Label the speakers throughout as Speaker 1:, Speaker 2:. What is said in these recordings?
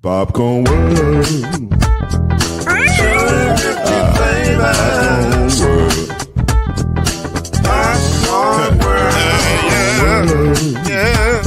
Speaker 1: Popcorn World. Popcorn World. Yeah.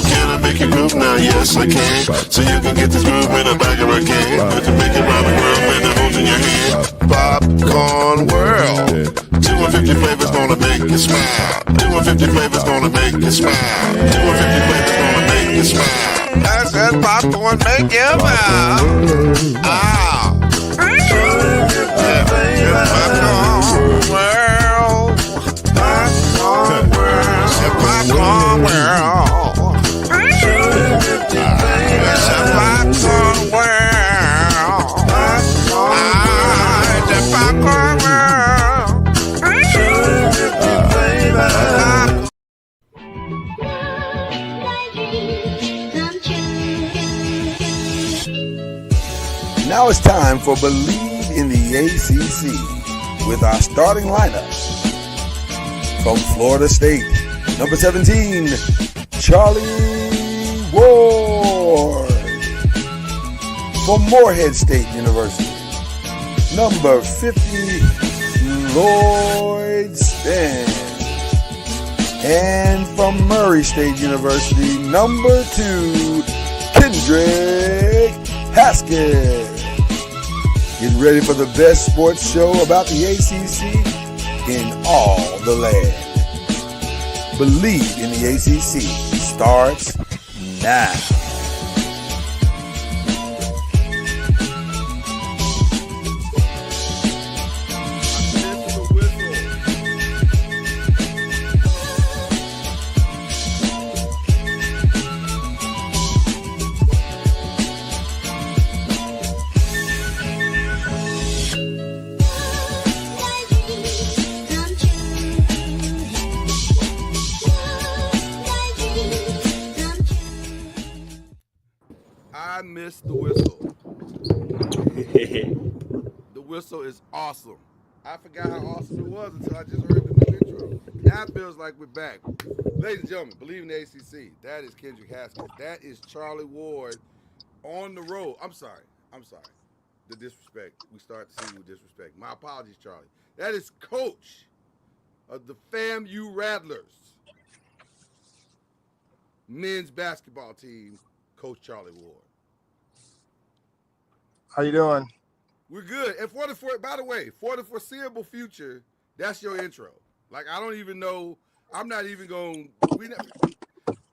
Speaker 2: Can I make you groove now? Yes, I can. So you can get this groove in the back of a can. Put the big and round the world and the holes in your hand. Popcorn World. 250 flavors gonna make you smile. 250 flavors gonna make you smile. 250 flavors gonna make you smile. I said popcorn make you smile. Ah. Popcorn World. Popcorn World. Popcorn World. It's a popcorn world. It's a popcorn
Speaker 3: Now it's time for Believe in the ACC with our starting lineup. From Florida State, number 17, Charlie Ward. From Morehead State University, number 50, Lloyd Span. And from Murray State University, number 2, Kendrick Haskett. Get ready for the best sports show about the ACC in all the land. Believe in the ACC starts now.
Speaker 4: I miss the whistle. The whistle is awesome. I forgot how awesome it was until I just heard the new intro. Now it feels like we're back. Ladies and gentlemen, Believe in the ACC. That is Kendrick Haskett. That is Charlie Ward on the road. I'm sorry. The disrespect. We start to see with disrespect. My apologies, Charlie. That is coach of the FAMU Rattlers men's basketball team, Coach Charlie Ward.
Speaker 5: How you doing?
Speaker 4: We're good. And by the way, for the foreseeable future, that's your intro. Like, I don't even know. I'm not even going.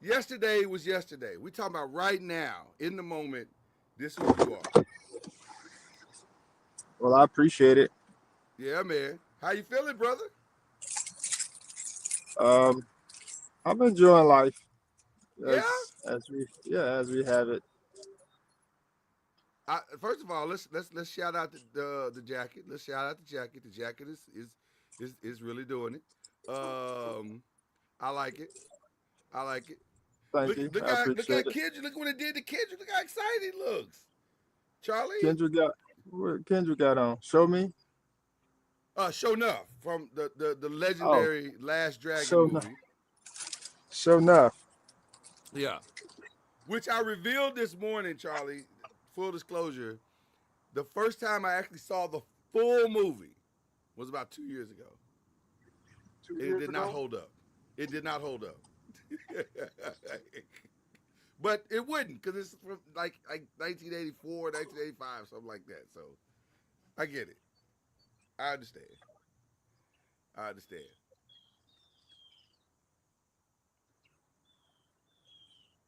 Speaker 4: Yesterday was yesterday. We're talking about right now, in the moment. This is who you are.
Speaker 5: Well, I appreciate it.
Speaker 4: Yeah, man. How you feeling, brother?
Speaker 5: I'm enjoying life. As we have it.
Speaker 4: First of all, let's shout out the jacket. Let's shout out the jacket. The jacket is really doing it. I like it.
Speaker 5: Thank you.
Speaker 4: Look at Kendrick. Look what it did to Kendrick. Look how excited he looks. Charlie?
Speaker 5: Kendrick got on. Show me.
Speaker 4: Show enough from the legendary Last Dragon movie.
Speaker 5: Show enough.
Speaker 4: Yeah. Which I revealed this morning, Charlie. Full disclosure, the first time I actually saw the full movie was about 2 years ago. It did not hold up. It did not hold up. But it wouldn't, because it's from like 1984, 1985, something like that. So I get it. I understand.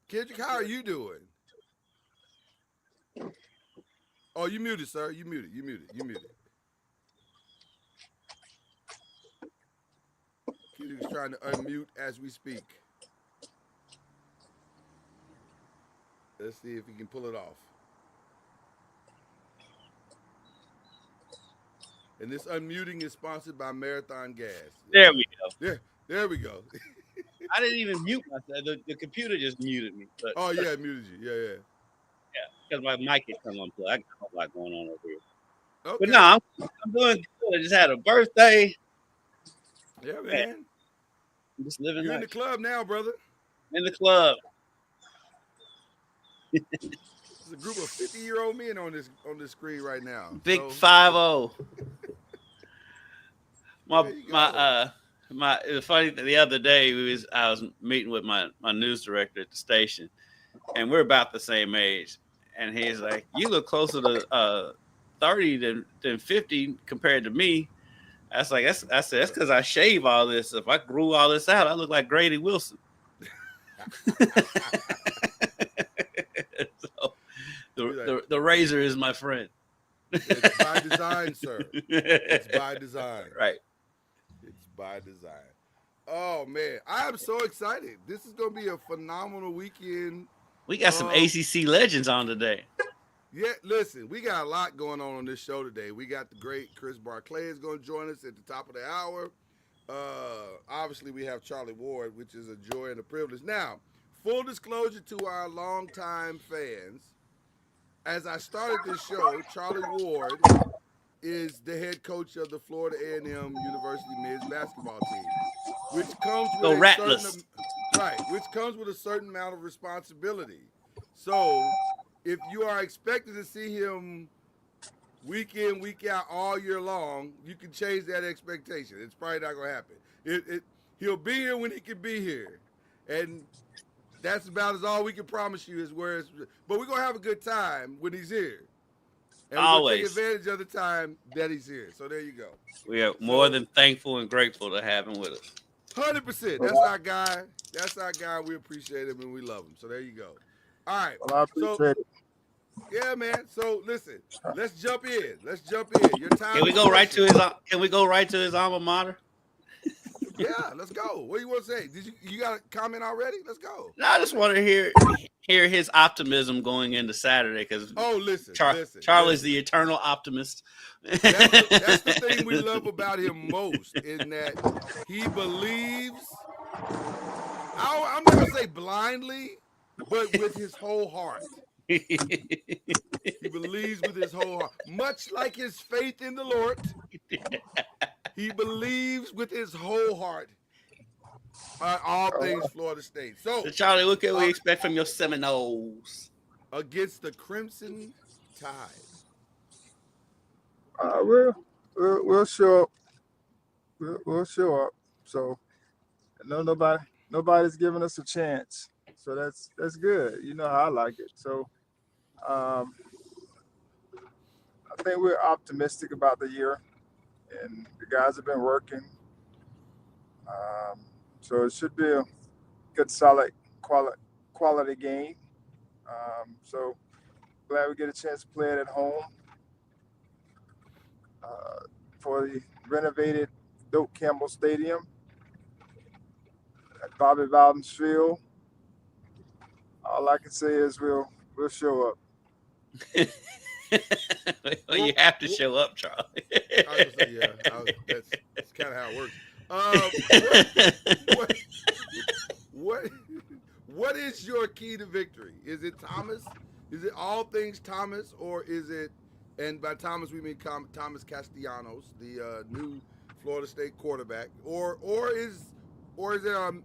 Speaker 4: Kendrick, how are you doing? Oh, you muted, sir. You muted. Kendrick's trying to unmute as we speak. Let's see if he can pull it off. And this unmuting is sponsored by Marathon Gas.
Speaker 6: There we go.
Speaker 4: There we go.
Speaker 6: I didn't even mute myself. The computer just muted me. But,
Speaker 4: Oh yeah, it muted you. Yeah.
Speaker 6: because my mic had come on play. I got a lot going on over here.
Speaker 4: Okay.
Speaker 6: But no, I'm doing good. I just had a birthday.
Speaker 4: Yeah, man.
Speaker 6: I'm just living
Speaker 4: You're
Speaker 6: life.
Speaker 4: in the club now, brother.
Speaker 6: In the club.
Speaker 4: There's a group of 50-year-old men on this screen right now.
Speaker 6: Big
Speaker 4: So,
Speaker 6: 5-0.
Speaker 4: there you go.
Speaker 6: The funny thing, the other day I was meeting with my news director at the station, and we're about the same age, and he's like, "You look closer to 30 than 50 compared to me." I said that's because I shave all this. If I grew all this out, I look like Grady Wilson. So the razor is my friend.
Speaker 4: It's by design, sir. It's by design.
Speaker 6: Right.
Speaker 4: It's by design. Oh man, I am so excited. This is gonna be a phenomenal weekend.
Speaker 6: We got some ACC legends on today.
Speaker 4: Yeah, listen, we got a lot going on this show today. We got the great Chris Barclay is going to join us at the top of the hour. Obviously, we have Charlie Ward, which is a joy and a privilege. Now, full disclosure to our longtime fans, as I started this show, Charlie Ward is the head coach of the Florida A&M University men's basketball team, which comes with which comes with a certain amount of responsibility. So, if you are expected to see him week in, week out, all year long, you can change that expectation. It's probably not going to happen. He'll be here when he can be here, and that's about as all we can promise you is where it's. But we're going to have a good time when he's here, and we're going to take advantage of the time that he's here. So there you go.
Speaker 6: We are more than thankful and grateful to have him with us.
Speaker 4: 100%. That's our guy. That's our guy. We appreciate him and we love him. So there you go. All right.
Speaker 5: Well, I appreciate it.
Speaker 4: Yeah, man. So listen, let's jump in. Your time.
Speaker 6: Can we go right to his alma mater?
Speaker 4: Yeah, let's go. What do you want to say? You got a comment already? Let's go.
Speaker 6: No, I just want to hear his optimism going into Saturday because
Speaker 4: listen,
Speaker 6: Charlie's the eternal optimist.
Speaker 4: That's the thing we love about him most, in that he believes. I'm not gonna say blindly, but with his whole heart. He believes with his whole heart, much like his faith in the Lord. He believes with his whole heart on all things Florida State. So
Speaker 6: Charlie, what can we expect from your Seminoles
Speaker 4: against the Crimson Tide?
Speaker 5: We'll show up. We'll show up. So nobody's giving us a chance. So that's good. You know how I like it. So I think we're optimistic about the year, and the guys have been working. So it should be a good, solid, quality game. So glad we get a chance to play it at home for the renovated Doak Campbell Stadium at Bobby Bowden's Field. All I can say is we'll show up.
Speaker 6: Well, you have to show up, Charlie.
Speaker 4: I was gonna say, that's kind of how it works. What is your key to victory? Is it Thomas? Is it all things Thomas, or is it? And by Thomas we mean Thomas Castellanos, the new Florida State quarterback, or is there an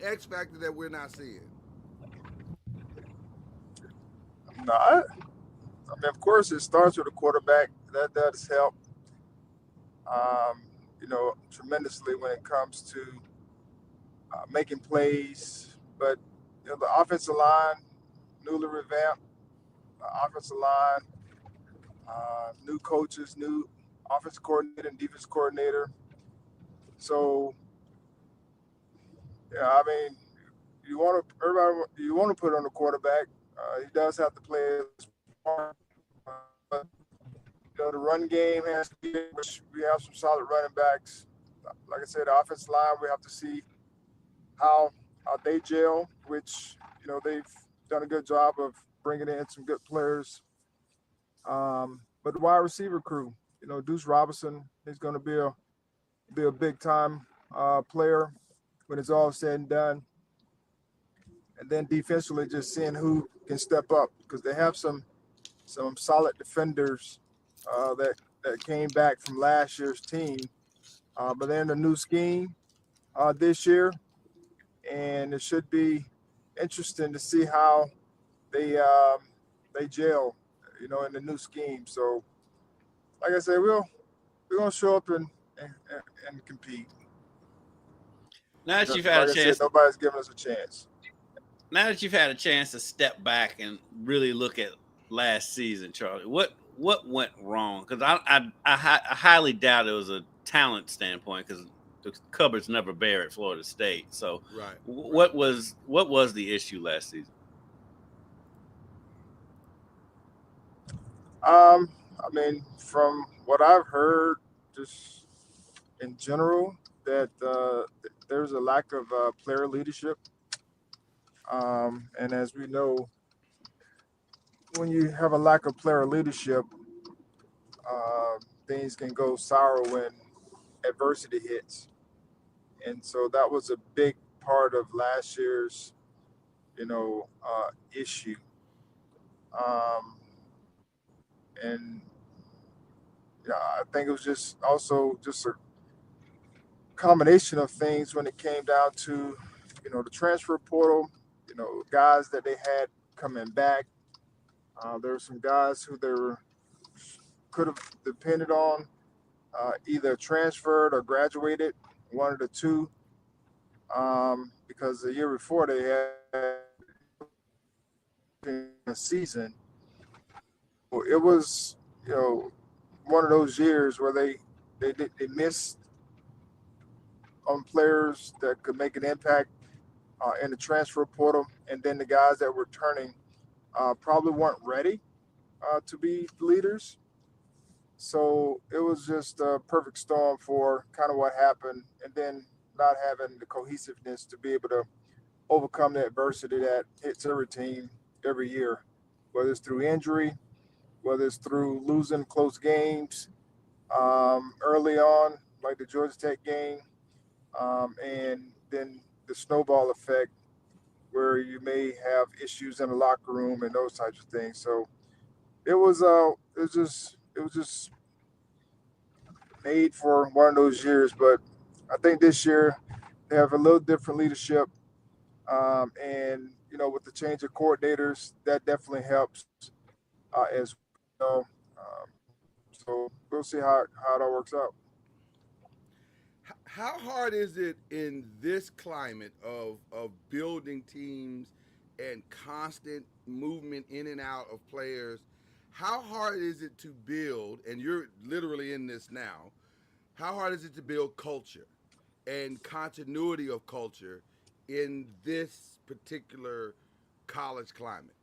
Speaker 4: X factor that we're not seeing?
Speaker 5: No, I mean, of course, it starts with a quarterback. That does help, tremendously when it comes to making plays. But the offensive line, newly revamped offensive line, new coaches, new offensive coordinator and defense coordinator. So, I mean, you want to put on the quarterback. He does have to play his part. But, the run game has to be, which we have some solid running backs. Like I said, the offensive line, we have to see how they gel, which, they've done a good job of bringing in some good players. But the wide receiver crew, Deuce Robinson is going to be a big time player. when it's all said and done. And then defensively, just seeing who can step up because they have some solid defenders that came back from last year's team, but they're in a new scheme this year, and it should be interesting to see how they gel, in the new scheme. So, like I said, we're gonna show up and compete.
Speaker 6: Now that you've had
Speaker 5: Like
Speaker 6: a
Speaker 5: I said,
Speaker 6: chance,
Speaker 5: nobody's giving us a chance.
Speaker 6: now that you've had a chance to step back and really look at last season, Charlie, what went wrong? Because I highly doubt it was a talent standpoint because the cupboard's never bare at Florida State. So,
Speaker 4: Right.
Speaker 6: what was the issue last season?
Speaker 5: I mean, from what I've heard, just in general, that there's a lack of player leadership. And as we know, when you have a lack of player leadership, things can go sour when adversity hits. And so that was a big part of last year's, issue. Um, and yeah, I think it was just also just a combination of things when it came down to, the transfer portal, guys that they had coming back. There were some guys who could have depended on either transferred or graduated, one of the two, because the year before they had a season. It was, one of those years where they missed on players that could make an impact in the transfer portal, and then the guys that were turning probably weren't ready to be leaders. So it was just a perfect storm for kind of what happened, and then not having the cohesiveness to be able to overcome the adversity that hits every team every year, whether it's through injury, whether it's through losing close games early on, like the Georgia Tech game, and then the snowball effect where you may have issues in the locker room and those types of things. So it was just made for one of those years. But I think this year they have a little different leadership, and with the change of coordinators, that definitely helps as well. So we'll see how that works out.
Speaker 4: How hard is it in this climate of building teams and constant movement in and out of players? How hard is it to build, and you're literally in this now, how hard is it to build culture and continuity of culture in this particular college climate?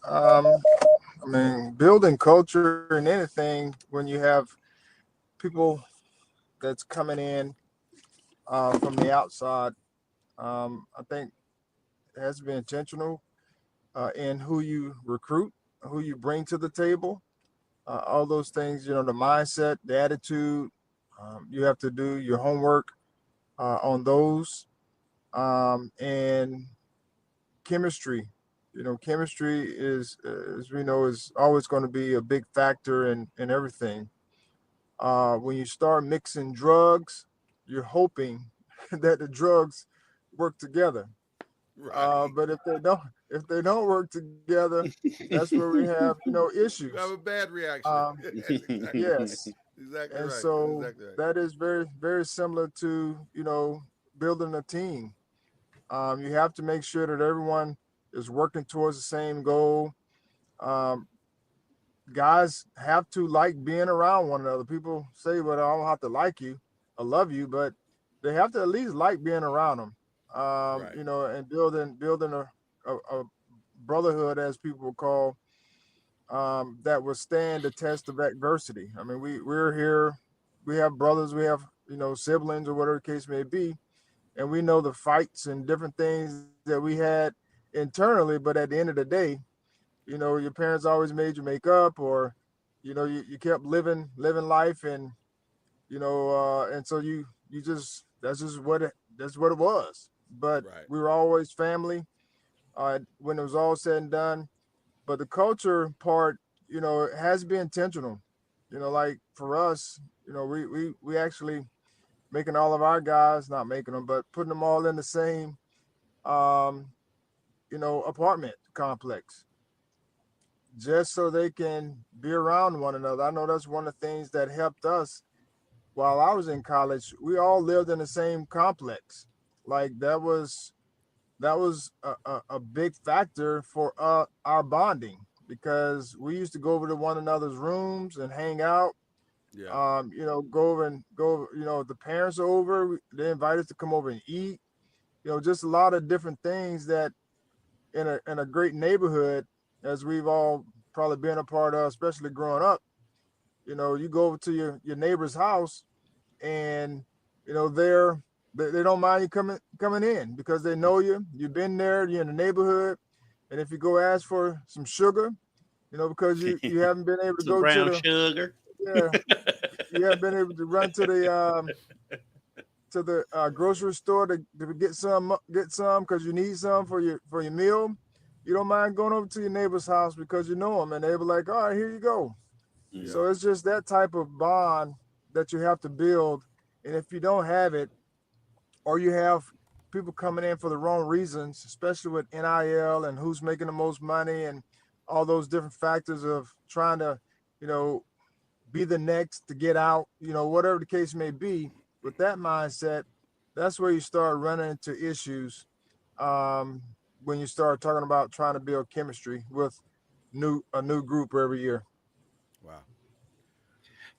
Speaker 5: I mean, building culture and anything when you have people that's coming in from the outside, I think it has to be intentional in who you recruit, who you bring to the table, all those things, the mindset, the attitude. You have to do your homework on those, and chemistry. Chemistry is, as we know, is always going to be a big factor in everything. When you start mixing drugs, you're hoping that the drugs work together.
Speaker 4: Right.
Speaker 5: But if they don't work together, that's where we have issues.
Speaker 4: You have a bad reaction. Exactly.
Speaker 5: Yes,
Speaker 4: Exactly
Speaker 5: and
Speaker 4: right.
Speaker 5: so
Speaker 4: Exactly right.
Speaker 5: that is very very similar to building a team. You have to make sure that everyone is working towards the same goal. Um, Guys have to like being around one another. People say, "Well, I don't have to like you, I love you," but they have to at least like being around them.
Speaker 4: Right.
Speaker 5: And building a brotherhood, as people call, that will stand the test of adversity. I mean, we're here, we have brothers, we have siblings or whatever the case may be, and we know the fights and different things that we had internally. But at the end of the day, your parents always made you make up, or you kept living life, and and so you that's what it was. But
Speaker 4: Right.
Speaker 5: we were always family when it was all said and done. But the culture part, it has to be intentional. Like for us, we actually making all of our guys, not making them, but putting them all in the same, um, apartment complex, just so they can be around one another. I know that's one of the things that helped us while I was in college. We all lived in the same complex. Like that was a big factor for our bonding, because we used to go over to one another's rooms and hang out.
Speaker 4: Yeah.
Speaker 5: The parents are over, they invite us to come over and eat. Just a lot of different things that in a great neighborhood, as we've all probably been a part of, especially growing up. You go over to your neighbor's house, and they don't mind you coming in, because they know you've been there, you're in the neighborhood. And if you go ask for some sugar, because you haven't been able to
Speaker 6: Some
Speaker 5: go to
Speaker 6: brown
Speaker 5: the
Speaker 6: sugar.
Speaker 5: yeah you haven't been able to run to the grocery store to get some because you need some for your meal. You don't mind going over to your neighbor's house because you know them, and they be like, all right, here you go.
Speaker 6: Mm.
Speaker 5: So it's just that type of bond that you have to build. And if you don't have it, or you have people coming in for the wrong reasons, especially with NIL and who's making the most money and all those different factors of trying to, be the next to get out, whatever the case may be, with that mindset, that's where you start running into issues, when you start talking about trying to build chemistry with a new group every year.
Speaker 4: Wow.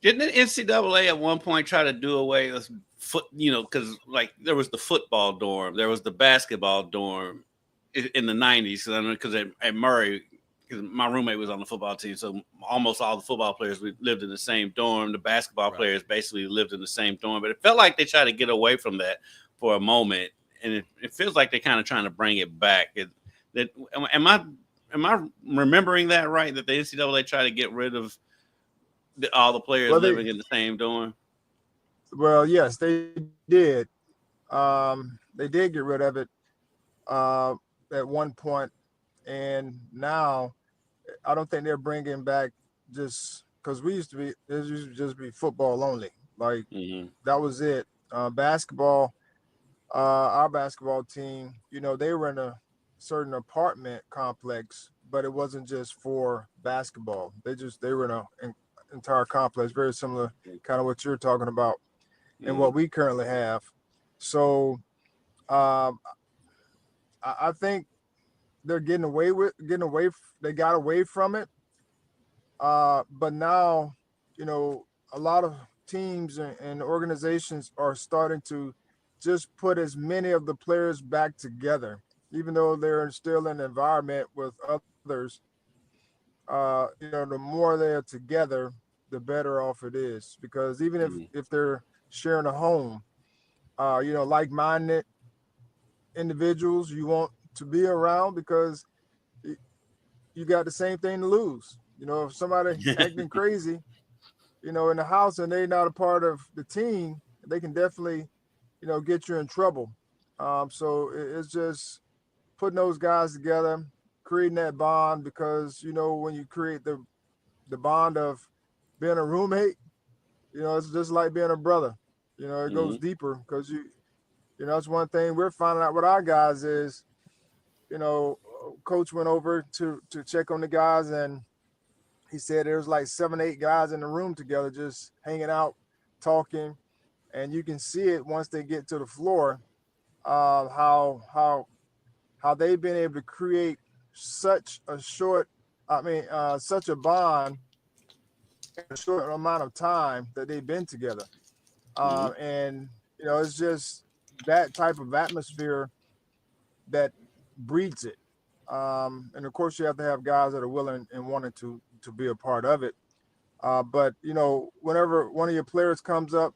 Speaker 6: Didn't the NCAA at one point try to do away with because like there was the football dorm, there was the basketball dorm in the 90s. Because at Murray, because my roommate was on the football team, so almost all the football players we lived in the same dorm. The basketball players basically lived in the same dorm, but it felt like they tried to get away from that for a moment, and it feels like they're kind of trying to bring it back. Am I remembering that right? That the NCAA tried to get rid of all the players living in the same dorm?
Speaker 5: Well, yes, they did. They did get rid of it at one point, and now I don't think they're bringing back, just because it used to just be football only. Like that was it. Basketball, our basketball team, they were in a certain apartment complex, but it wasn't just for basketball. They were in an entire complex, very similar, kind of what you're talking about, and what we currently have. So, I think they're they got away from it. But now, a lot of teams and organizations are starting to just put as many of the players back together, even though they're still in an environment with others. The more they're together, the better off it is, because even if they're sharing a home, like-minded individuals you want to be around, because you got the same thing to lose. If somebody acting crazy, in the house, and they're not a part of the team, they can definitely, get you in trouble. So it's just putting those guys together, creating that bond, because, when you create the bond of being a roommate, it's just like being a brother. It goes deeper, because that's one thing we're finding out with our guys is, coach went over to check on the guys, and he said there was like 7, 8 guys in the room together, just hanging out, talking, and you can see it once they get to the floor, how they've been able to create such a such a bond in a short amount of time that they've been together. And it's just that type of atmosphere that breeds it. And of course, you have to have guys that are willing and wanting to be a part of it. But whenever one of your players comes up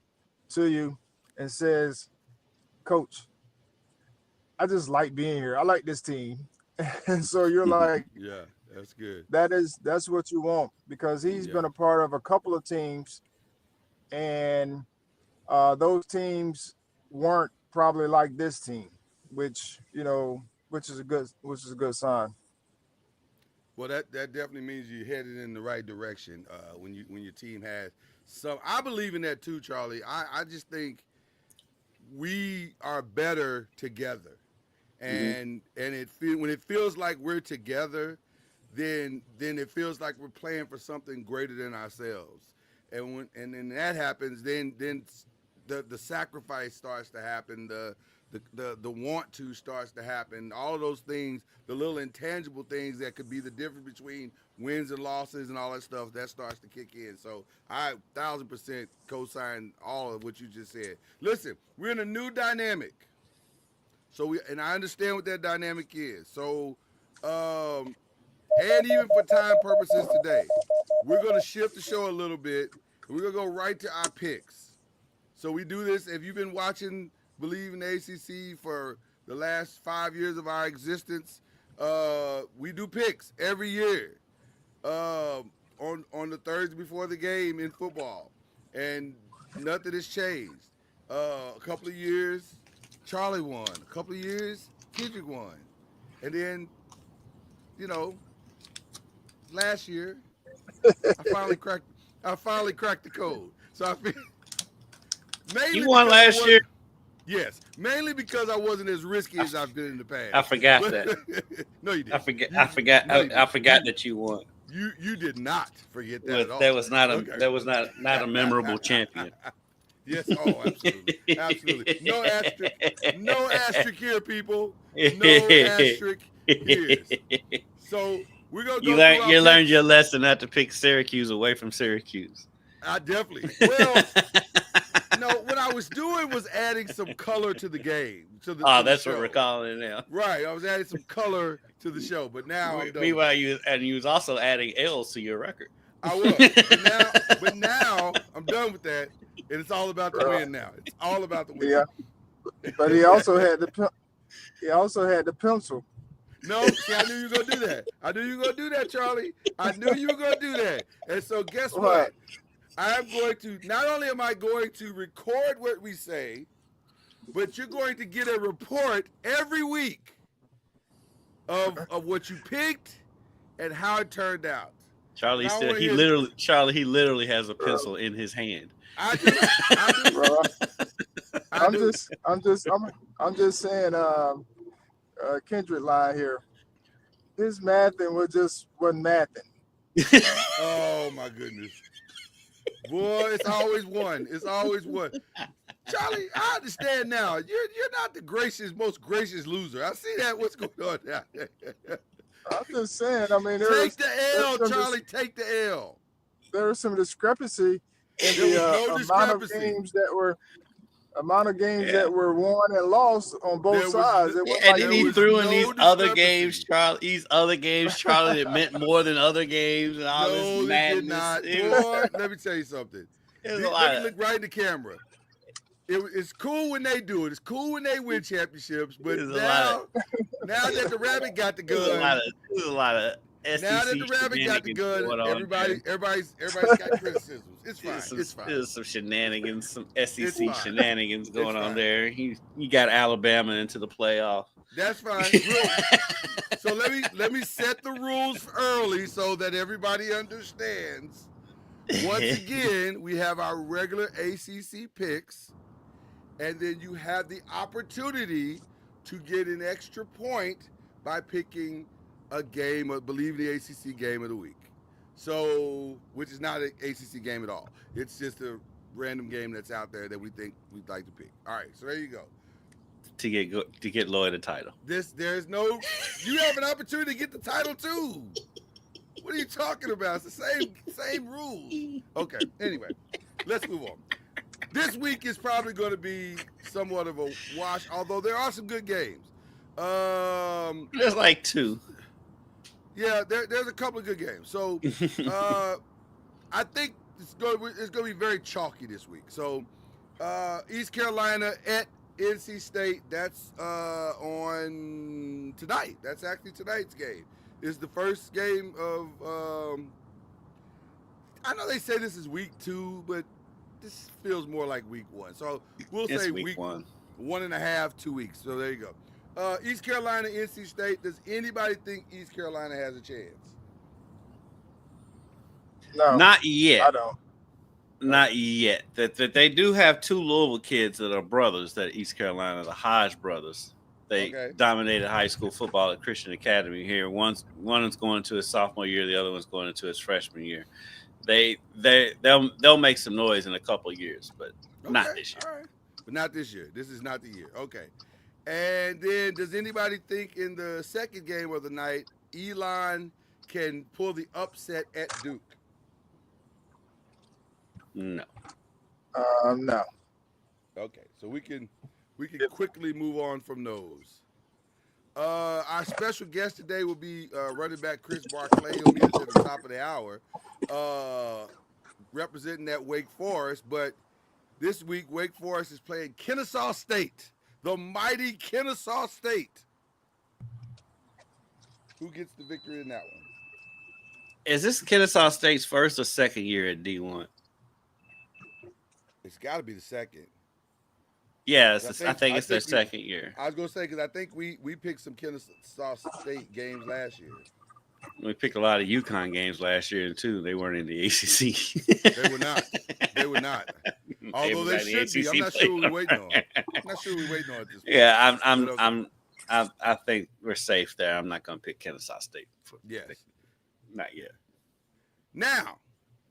Speaker 5: to you and says, "Coach, I just like being here. I like this team," and so you're like,
Speaker 4: Yeah, that's good.
Speaker 5: That's what you want, because he's been a part of a couple of teams, and those teams weren't probably like this team, which is a good sign.
Speaker 4: Well, that definitely means you're headed in the right direction when your team has some. I believe in that too, Charlie. I just think we are better together, and when it feels like we're together, then it feels like we're playing for something greater than ourselves. And when that happens, then the sacrifice starts to happen. The want to starts to happen. All of those things, the little intangible things that could be the difference between wins and losses and all that stuff, that starts to kick in. So I 1,000% co-sign all of what you just said. Listen, we're in a new dynamic. So I understand what that dynamic is. So and even for time purposes today, we're going to shift the show a little bit. We're going to go right to our picks. So we do this. If you've been watching BLEAV in the ACC for the last 5 years of our existence, we do picks every year on the Thursday before the game in football. And nothing has changed. A couple of years, Charlie won. A couple of years, Kendrick won. And then, last year, I finally cracked the code. So I feel mainly
Speaker 6: you won last year.
Speaker 4: Yes, mainly because I wasn't as risky as I've been in the past.
Speaker 6: I forgot that.
Speaker 4: No, you didn't.
Speaker 6: I forgot that you won.
Speaker 4: You did not forget that at all.
Speaker 6: That was not a memorable champion.
Speaker 4: Yes, absolutely. Absolutely. No asterisk here, people. No asterisk here. So we're gonna go.
Speaker 6: You learned your lesson not to pick Syracuse away from Syracuse.
Speaker 4: I definitely. Well, what I was doing was adding some color to the game.
Speaker 6: That's what we're calling it now.
Speaker 4: Right. I was adding some color to the show, but now I'm done.
Speaker 6: Meanwhile, you was also adding L's to your record.
Speaker 4: I was. But now I'm done with that, and it's all about the win now. It's all about the win.
Speaker 5: Yeah. But he also had the pencil.
Speaker 4: No, see, I knew you were gonna do that. I knew you were gonna do that, Charlie. I knew you were gonna do that. And so guess what? I'm going to, not only am I going to record what we say, but you're going to get a report every week of what you picked and how it turned out.
Speaker 6: Charlie said he literally has a pencil in his hand.
Speaker 4: I do.
Speaker 5: Bro, I'm just saying Kendrick line here. His mathing wasn't mathing.
Speaker 4: Oh my goodness. Boy, it's always one. It's always one. Charlie, I understand now. You're not the most gracious loser. I see that. What's going on now?
Speaker 5: I'm just saying. I mean,
Speaker 4: take the L, Charlie. Take the L.
Speaker 5: There was some discrepancy in the amount of games that were won and lost on both sides.
Speaker 6: And then he threw in these other games, Charlie. These other games, Charlie, that meant more than other games and all this madness.
Speaker 4: It did not. Boy, let me tell you something. Let me look right in the camera. It's cool when they do it. It's cool when they win championships. But now that the Rabbit got the gun,
Speaker 6: there's a lot of SEC
Speaker 4: now that the Rabbit got the gun, everybody's got criticisms. It's fine. It's fine.
Speaker 6: There's some shenanigans, some SEC shenanigans going on there. You got Alabama into the playoff.
Speaker 4: That's fine. So let me set the rules early so that everybody understands. Once again, we have our regular ACC picks, and then you have the opportunity to get an extra point by picking a game of BLEAV the ACC game of the week. So, which is not an ACC game at all. It's just a random game that's out there that we think we'd like to pick. All right, so there you go.
Speaker 6: To get Lloyd a title.
Speaker 4: You have an opportunity to get the title too. What are you talking about? It's the same rules. Okay, anyway, let's move on. This week is probably going to be somewhat of a wash, although there are some good games.
Speaker 6: There's like two.
Speaker 4: Yeah, there's a couple of good games. So I think it's going to be very chalky this week. So East Carolina at NC State, that's on tonight. That's actually tonight's game. It's the first game of I know they say this is week 2, but this feels more like week 1. So we'll
Speaker 6: It's
Speaker 4: say
Speaker 6: week 1.
Speaker 4: 1.5, 2 weeks. So there you go. East Carolina, NC State. Does anybody think East Carolina has a chance?
Speaker 5: No,
Speaker 6: Not yet.
Speaker 5: I don't.
Speaker 6: Not yet. That they do have 2 Louisville kids that are brothers that East Carolina, the Hodge brothers. They dominated high school football at Christian Academy here. One is going into his sophomore year, the other one's going into his freshman year. They'll make some noise in a couple of years, but not this year.
Speaker 4: All right. But not this year. This is not the year. Okay. And then does anybody think in the second game of the night, Elon can pull the upset at Duke?
Speaker 6: No.
Speaker 5: No.
Speaker 4: Okay, so we can quickly move on from those. Our special guest today will be running back Chris Barclay. He'll meet us at the top of the hour, representing that Wake Forest. But this week, Wake Forest is playing Kennesaw State, the mighty Kennesaw State. Who gets the victory in that one?
Speaker 6: Is this Kennesaw State's first or second year at D1?
Speaker 4: It's got to be the second.
Speaker 6: Yes, I think it's their second year.
Speaker 4: I was going to say, because I think we picked some Kennesaw State games last year.
Speaker 6: We picked a lot of UConn games last year, too. They weren't in the ACC.
Speaker 4: They were not. They were not. Although they should be. I'm not sure we're waiting on. I'm not sure we're waiting on at this point.
Speaker 6: Yeah, I think we're safe there. I'm not going to pick Kennesaw State. Not yet.
Speaker 4: Now,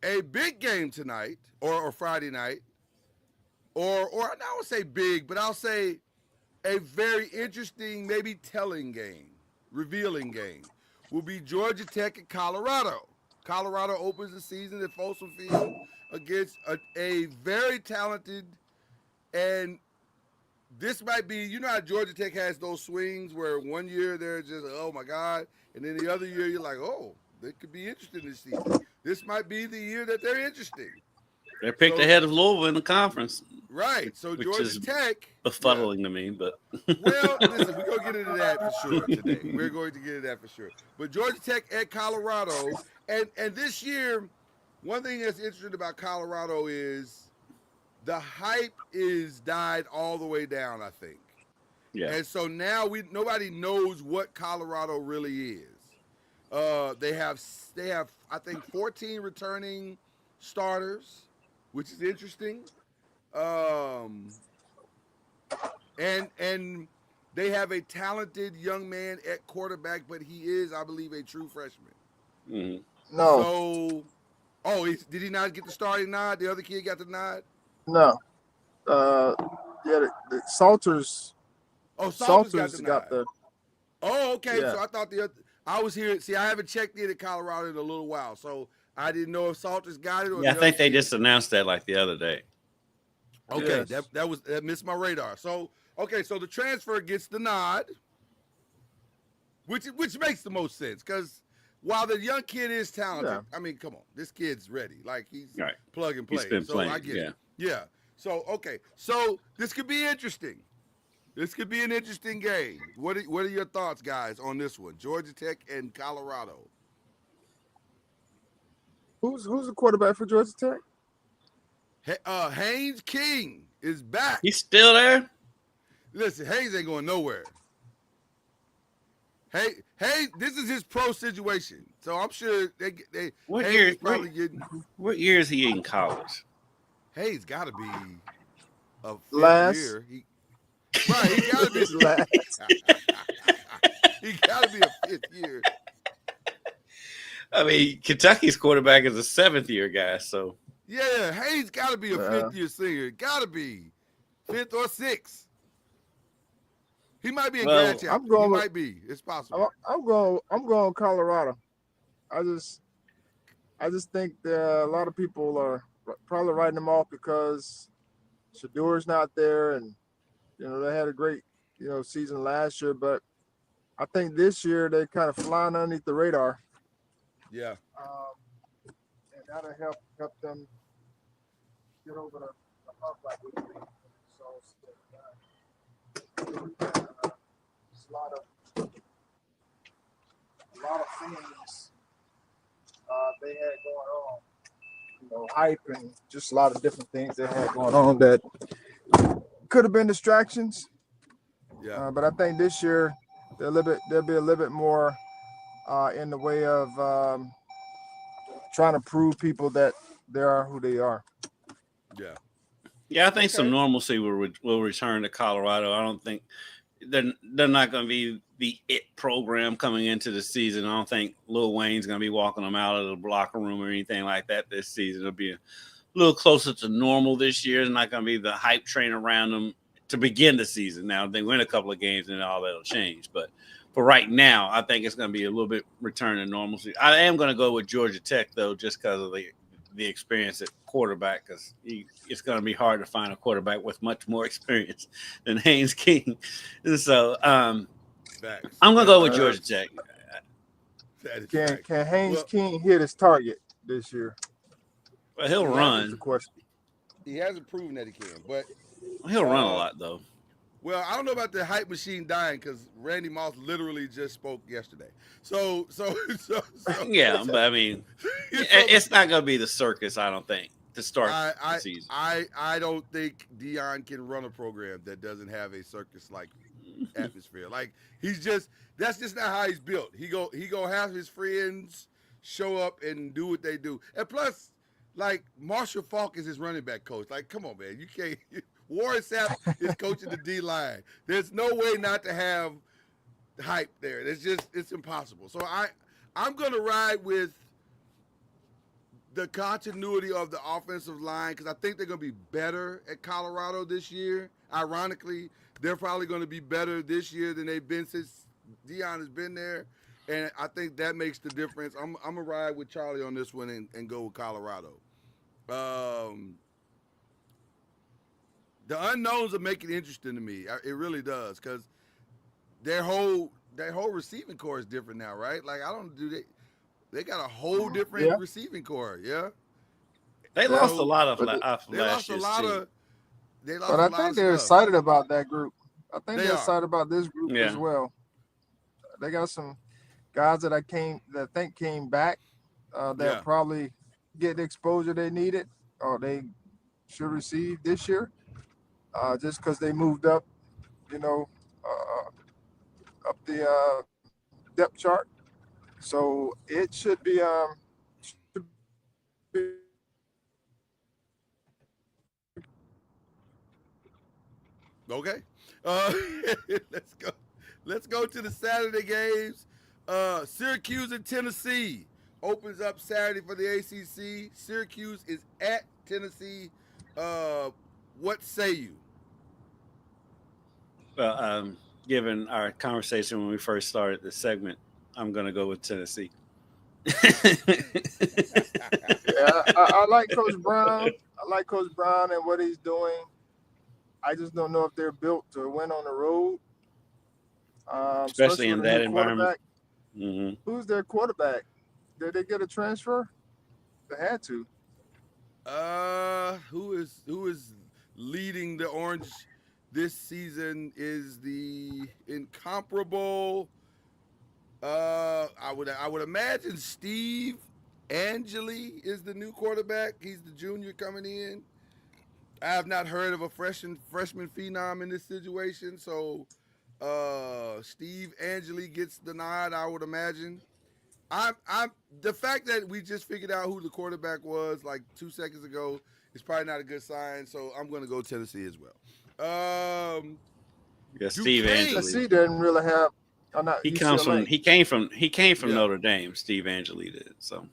Speaker 4: a big game tonight or Friday night, or I won't say big, but I'll say a very interesting, maybe telling game, revealing game, will be Georgia Tech at Colorado. Colorado opens the season at Folsom Field against a very talented, and this might be, you know how Georgia Tech has those swings where one year they're just, oh my God, and then the other year you're like, oh, they could be interesting this season. This might be the year that they're interesting.
Speaker 6: They're picked ahead of Louisville in the conference.
Speaker 4: Right. So Georgia Tech.
Speaker 6: Befuddling to me, but.
Speaker 4: Well, listen, we're going to get into that for sure today. We're going to get into that for sure. But Georgia Tech at Colorado. And this year, one thing that's interesting about Colorado is the hype is died all the way down, I think.
Speaker 6: Yeah.
Speaker 4: And so now nobody knows what Colorado really is. They have I think 14 returning starters, which is interesting. And they have a talented young man at quarterback, but he is, I believe, a true freshman.
Speaker 6: Mm-hmm.
Speaker 5: No.
Speaker 4: So, did he not get the starting nod? The other kid got the nod?
Speaker 5: No. The Salters.
Speaker 4: Oh, Salters
Speaker 5: got the.
Speaker 4: Oh, okay.
Speaker 5: Yeah.
Speaker 4: So I thought I was here. See, I haven't checked in at Colorado in a little while, so I didn't know if Salters got it. Or
Speaker 6: I think they just announced that like the other day.
Speaker 4: Okay,
Speaker 5: yes.
Speaker 4: that missed my radar. So so the transfer gets the nod, which makes the most sense because while the young kid is talented, I mean, come on, this kid's ready. Like he's plug and play.
Speaker 6: He's been playing.
Speaker 4: I get it. Yeah. So so this could be interesting. This could be an interesting game. What are your thoughts, guys, on this one? Georgia Tech and Colorado.
Speaker 5: Who's the quarterback for Georgia Tech?
Speaker 4: Haynes King is back.
Speaker 6: He's still there?
Speaker 4: Listen, Hayes ain't going nowhere. Hey, this is his pro situation. So I'm sure they
Speaker 6: What
Speaker 4: Hayes
Speaker 6: year
Speaker 4: is probably getting.
Speaker 6: What year is he in college?
Speaker 4: Hayes got to be a fifth
Speaker 5: Last.
Speaker 4: year. He got to be
Speaker 5: Last.
Speaker 4: He got to be a fifth year.
Speaker 6: I mean, Kentucky's quarterback is a 7th year guy, so.
Speaker 4: Yeah, Hayes got to be a fifth year senior. Got to be 5th or 6th. He might be in grad chapter. He might be. It's possible.
Speaker 5: I'm going Colorado. I just think that a lot of people are probably writing them off because Shador's not there, and they had a great season last year, but I think this year they kind of flying underneath the radar.
Speaker 4: Yeah.
Speaker 5: And that'll help them get over the hump like we did. A lot of things they had going on hype and just a lot of different things they had going on that could have been distractions.
Speaker 4: Yeah.
Speaker 5: But I think this year there'll be a little bit more in the way of trying to prove people that they are who they are.
Speaker 4: Yeah.
Speaker 6: Yeah, I think some
Speaker 4: Okay.
Speaker 6: normalcy will return to Colorado. I don't think they're not going to be the it program coming into the season. I don't think Lil Wayne's going to be walking them out of the locker room or anything like that this season. It'll be a little closer to normal this year. It's not going to be the hype train around them to begin the season. Now, if they win a couple of games, then all that'll change. But for right now, I think it's going to be a little bit return to normalcy. I am going to go with Georgia Tech, though, just because of the experience at quarterback, because it's going to be hard to find a quarterback with much more experience than Haynes King. And so I'm going to go with Georgia Tech.
Speaker 5: Can Haynes King hit his target this year?
Speaker 6: Well, he'll run.
Speaker 5: That's the question.
Speaker 4: He hasn't proven that he can, but
Speaker 6: he'll run a lot, though.
Speaker 4: Well, I don't know about the hype machine dying because Randy Moss literally just spoke yesterday. So
Speaker 6: yeah, but I mean, it's not going to be the circus, I don't think, to start the season.
Speaker 4: I don't think Deion can run a program that doesn't have a circus-like atmosphere. Like that's just not how he's built. He go have his friends show up and do what they do, and plus, like Marshall Faulk is his running back coach. Like, come on, man, you can't. Warren Sapp is coaching the D line. There's no way not to have hype there. It's impossible. So I'm gonna ride with the continuity of the offensive line because I think they're gonna be better at Colorado this year. Ironically, they're probably gonna be better this year than they've been since Deion has been there. And I think that makes the difference. I'm gonna ride with Charlie on this one and go with Colorado. The unknowns are making it interesting to me. It really does, because their whole receiving core is different now, right? Like they got a whole different receiving core, yeah.
Speaker 6: They lost a lot of
Speaker 5: But I think they're excited about that group. I think they're excited about this group as well. They got some guys that I think came back that probably get the exposure they needed or they should receive this year. Just because they moved up, up the depth chart. So it should be
Speaker 4: okay. Let's go to the Saturday games. Syracuse and Tennessee opens up Saturday for the ACC. Syracuse is at Tennessee. What say you?
Speaker 6: Well, given our conversation when we first started this segment, I'm going to go with Tennessee.
Speaker 5: I like Coach Brown. I like Coach Brown and what he's doing. I just don't know if they're built to win on the road.
Speaker 6: Especially in that environment.
Speaker 5: Mm-hmm. Who's their quarterback? Did they get a transfer? They had to.
Speaker 4: Who is leading the Orange this season is the incomparable. I would imagine Steve Angeli is the new quarterback. He's the junior coming in. I have not heard of a freshman phenom in this situation, so Steve Angeli gets the nod, I would imagine. I'm the fact that we just figured out who the quarterback was like 2 seconds ago is probably not a good sign, so I'm going to go Tennessee as well.
Speaker 6: Steve Angeli.
Speaker 5: Tennessee didn't really have.
Speaker 6: He came from Notre Dame. Steve Angeli did so.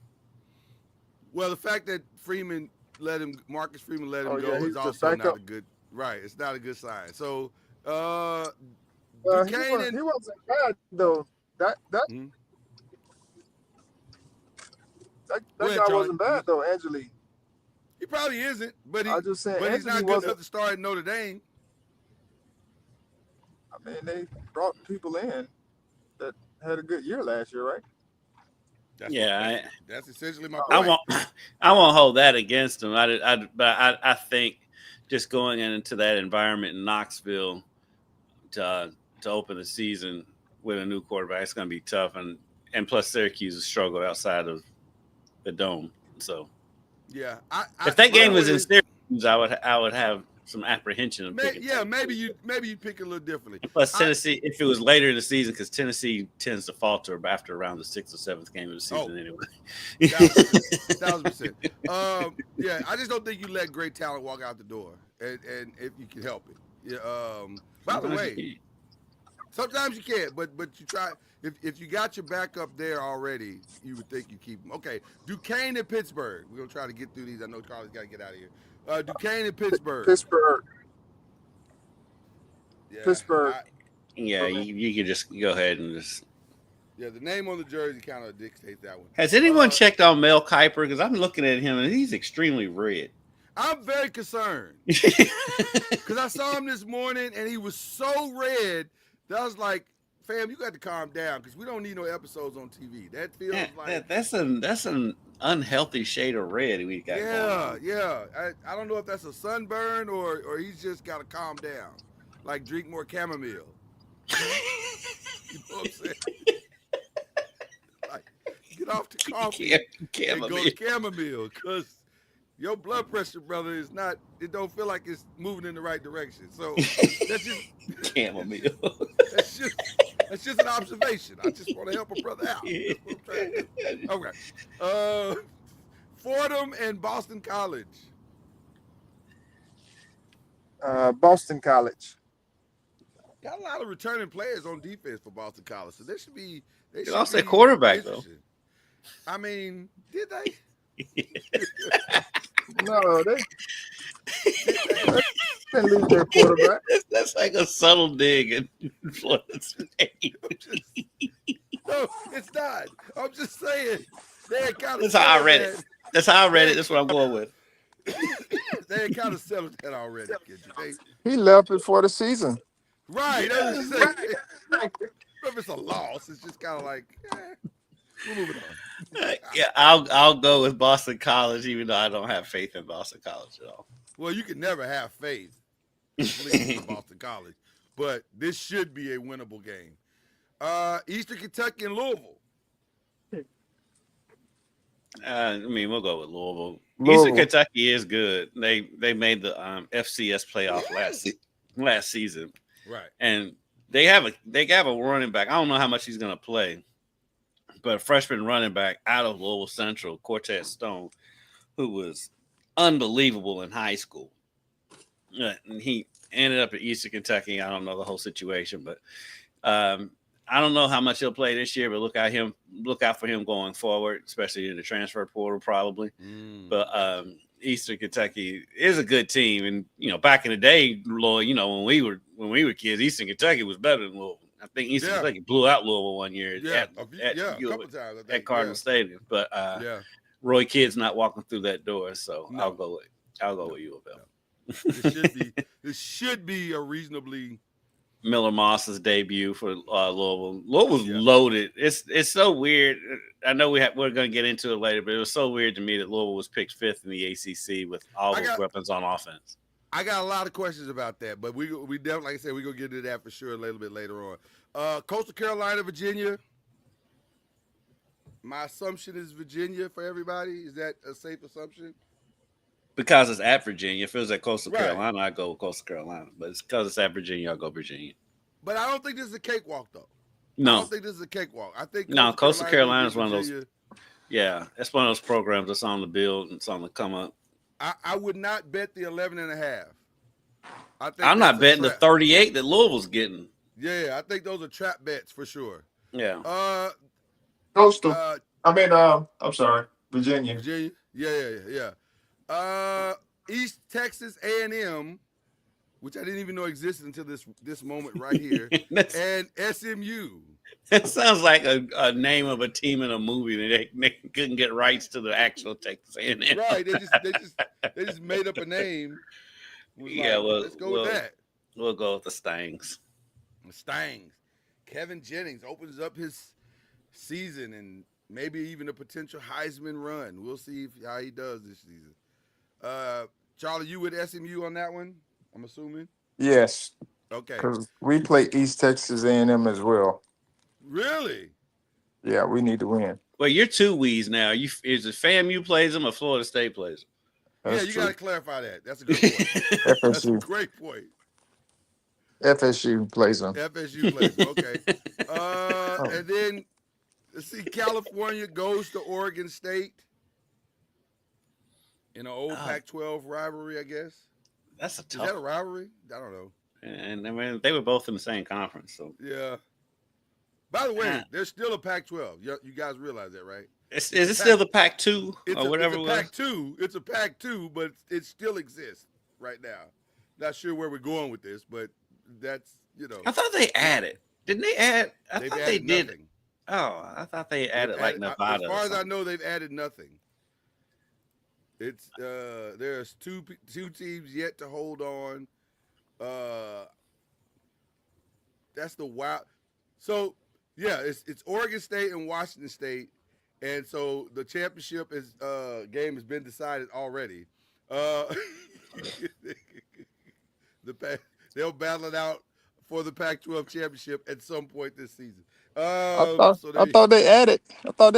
Speaker 4: Well, the fact that Marcus Freeman let him go is also not a good. Right, it's not a good sign. So,
Speaker 5: he wasn't bad though. That guy wasn't bad though, Angeli.
Speaker 4: He probably isn't, but he's not good enough to start at Notre Dame.
Speaker 5: I mean, they brought people in that had a good year last year, right?
Speaker 4: That's essentially my point.
Speaker 6: I won't hold that against him. But I think just going into that environment in Knoxville to open the season with a new quarterback, it's going to be tough. And plus Syracuse has struggled outside of the dome. So
Speaker 4: Yeah,
Speaker 6: If that game
Speaker 4: my
Speaker 6: was in
Speaker 4: is-
Speaker 6: Syracuse, I would have some apprehension of picking.
Speaker 4: maybe you pick it a little differently.
Speaker 6: Plus Tennessee, if it was later in the season, because Tennessee tends to falter after around the 6th or 7th game of the season anyway.
Speaker 4: 1,000%. Yeah, I just don't think you let great talent walk out the door, and if you can help it. Yeah. By the way, sometimes you can't, but you try. If you got your backup there already, you would think you keep him. Okay, Duquesne and Pittsburgh. We're gonna try to get through these. I know Carly's got to get out of here. Duquesne and Pittsburgh.
Speaker 5: Pittsburgh.
Speaker 4: Yeah,
Speaker 5: Pittsburgh.
Speaker 6: Yeah, you could just go ahead and just.
Speaker 4: Yeah, the name on the jersey kind of dictates that one.
Speaker 6: Has anyone checked on Mel Kiper? Because I'm looking at him and he's extremely red.
Speaker 4: I'm very concerned because I saw him this morning and he was so red that I was like, "Fam, you got to calm down because we don't need no episodes on TV." That feels like
Speaker 6: that's an unhealthy shade of red we got.
Speaker 4: Yeah. I don't know if that's a sunburn or he's just got to calm down, like drink more chamomile. You know what I'm saying? Like, get off the coffee and go to chamomile because your blood pressure, brother, is not. It don't feel like it's moving in the right direction. So that's just
Speaker 6: chamomile.
Speaker 4: That's just an observation. I just want to help a brother out. That's what I'm trying to do. Okay. Fordham and Boston College.
Speaker 5: Boston College.
Speaker 4: Got a lot of returning players on defense for Boston College, so they should be. They
Speaker 6: should lost their quarterback though.
Speaker 4: I mean, did they?
Speaker 5: No, they didn't lose their quarterback.
Speaker 6: That's like a subtle dig in Florida State.
Speaker 4: No, it's not. I'm just saying. They had kind of.
Speaker 6: That's how I read it. That's how I read it. That's what I'm going with.
Speaker 4: They had kind of settled that already.
Speaker 5: He left before the season.
Speaker 4: Right. If it's a loss, it's just kind of like, we're moving on.
Speaker 6: Yeah, I'll go with Boston College, even though I don't have faith in Boston College at all.
Speaker 4: Well, you can never have faith in Boston College, but this should be a winnable game. Eastern Kentucky and Louisville.
Speaker 6: I mean, we'll go with Louisville. Eastern Kentucky is good. They made the FCS playoff last season,
Speaker 4: right?
Speaker 6: And they have a running back. I don't know how much he's going to play, but a freshman running back out of Louisville Central, Cortez Stone, who was unbelievable in high school. And he ended up at Eastern Kentucky. I don't know the whole situation, but I don't know how much he'll play this year. But look out for him going forward, especially in the transfer portal, probably. But Eastern Kentucky is a good team, and back in the day, Lloyd, when we were kids, Eastern Kentucky was better than Louisville. I think Eastern Kentucky blew out Louisville one year at
Speaker 4: a couple times
Speaker 6: at Cardinal Stadium. But Roy Kidd's not walking through that door, so no. I'll go with UofL.
Speaker 4: This should be a reasonably
Speaker 6: Miller Moss's debut for Louisville. Louisville's loaded. It's so weird. I know we're going to get into it later, but it was so weird to me that Louisville was picked 5th in the ACC with all those weapons on offense.
Speaker 4: I got a lot of questions about that, but we definitely, like I said, we're going to get into that for sure a little bit later on. Coastal Carolina, Virginia. My assumption is Virginia for everybody. Is that a safe assumption?
Speaker 6: Because it's at Virginia. If it was at Coastal Carolina, I'd go with Coastal Carolina. But it's because it's at Virginia, I'll go Virginia.
Speaker 4: But I don't think this is a cakewalk, though.
Speaker 6: No.
Speaker 4: I don't think this is a cakewalk. I think
Speaker 6: Coastal Carolina is one of those. Yeah, that's one of those programs that's on the build and it's on the come up.
Speaker 4: I would not bet the 11.5.
Speaker 6: I'm not betting the 38 that Louisville's getting.
Speaker 4: Yeah, I think those are trap bets for sure.
Speaker 6: Yeah.
Speaker 5: Coastal. I'm sorry, Virginia.
Speaker 4: Virginia. Yeah. East Texas A&M, which I didn't even know existed until this moment right here, and SMU.
Speaker 6: That sounds like a name of a team in a movie that they couldn't get rights to the actual Texas A&M.
Speaker 4: Right, they just made up a name. Let's go with that.
Speaker 6: We'll go with the Stangs.
Speaker 4: The Stangs. Kevin Jennings opens up his season and maybe even a potential Heisman run. We'll see how he does this season. Charlie, you with SMU on that one? I'm assuming.
Speaker 5: Yes.
Speaker 4: Okay.
Speaker 5: Because we play East Texas A&M as well.
Speaker 4: Really?
Speaker 5: Yeah, we need to win.
Speaker 6: Well, you're two we's now. Is it FAMU plays them or Florida State plays them?
Speaker 4: Yeah, you got to clarify that. That's a good point. That's a
Speaker 7: FSU.
Speaker 4: great point.
Speaker 7: FSU plays them.
Speaker 4: FSU plays them. Okay.
Speaker 7: Oh.
Speaker 4: And then, let's see, California goes to Oregon State in an old Pac-12 rivalry, I guess.
Speaker 6: That's a tough.
Speaker 4: Is that a rivalry? I don't know.
Speaker 6: And I mean, they were both in the same conference, so
Speaker 4: Yeah. By the way, there's still a Pac-12. You guys realize that, right?
Speaker 6: is it still the Pac-2 or whatever?
Speaker 4: It's a Pac-2. It's a Pac-2, but it still exists right now. Not sure where we're going with this, but that's,
Speaker 6: I thought they added. Didn't they add? I thought they did.
Speaker 4: Nothing.
Speaker 6: Oh, I thought they added like Nevada.
Speaker 4: As far as I know, they've added nothing. It's there's two teams yet to hold on. That's the wild. So yeah, it's Oregon State and Washington State, and so the championship game has been decided already. They'll battle it out for the Pac-12 championship at some point this season.
Speaker 7: I thought they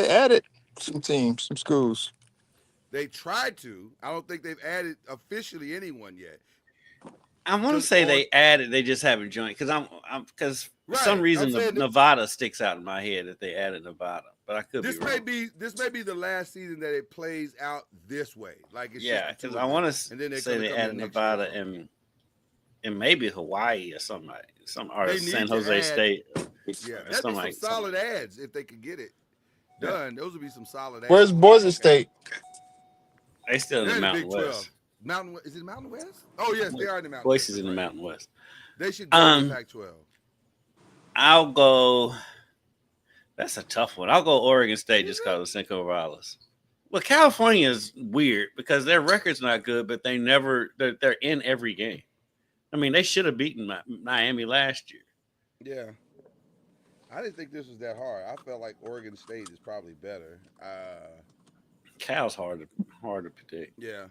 Speaker 7: added some teams, some schools.
Speaker 4: They tried to. I don't think they've added officially anyone yet.
Speaker 6: I want to say they added. They just haven't joined because for some reason Nevada sticks out in my head that they added Nevada, but I could be wrong.
Speaker 4: This may be the last season that it plays out this way. Like it's
Speaker 6: because I want to say they added Nevada and maybe Hawaii or something or San Jose State.
Speaker 4: Yeah, that'd be some solid ads if they could get it done. Those would be some solid ads.
Speaker 7: Where's Boise State?
Speaker 6: They still in the Mountain West.
Speaker 4: Is it Mountain West? Oh yes, they are in the Mountain
Speaker 6: Boise's
Speaker 4: West.
Speaker 6: in the Mountain West.
Speaker 4: They should go to Pac-12.
Speaker 6: I'll go. That's a tough one. I'll go Oregon State just because of Cinco Morales. Well, California is weird because their record's not good, but they're in every game. I mean, they should have beaten Miami last year.
Speaker 4: Yeah. I didn't think this was that hard. I felt like Oregon State is probably better.
Speaker 6: Cal's hard to predict.
Speaker 4: Yeah.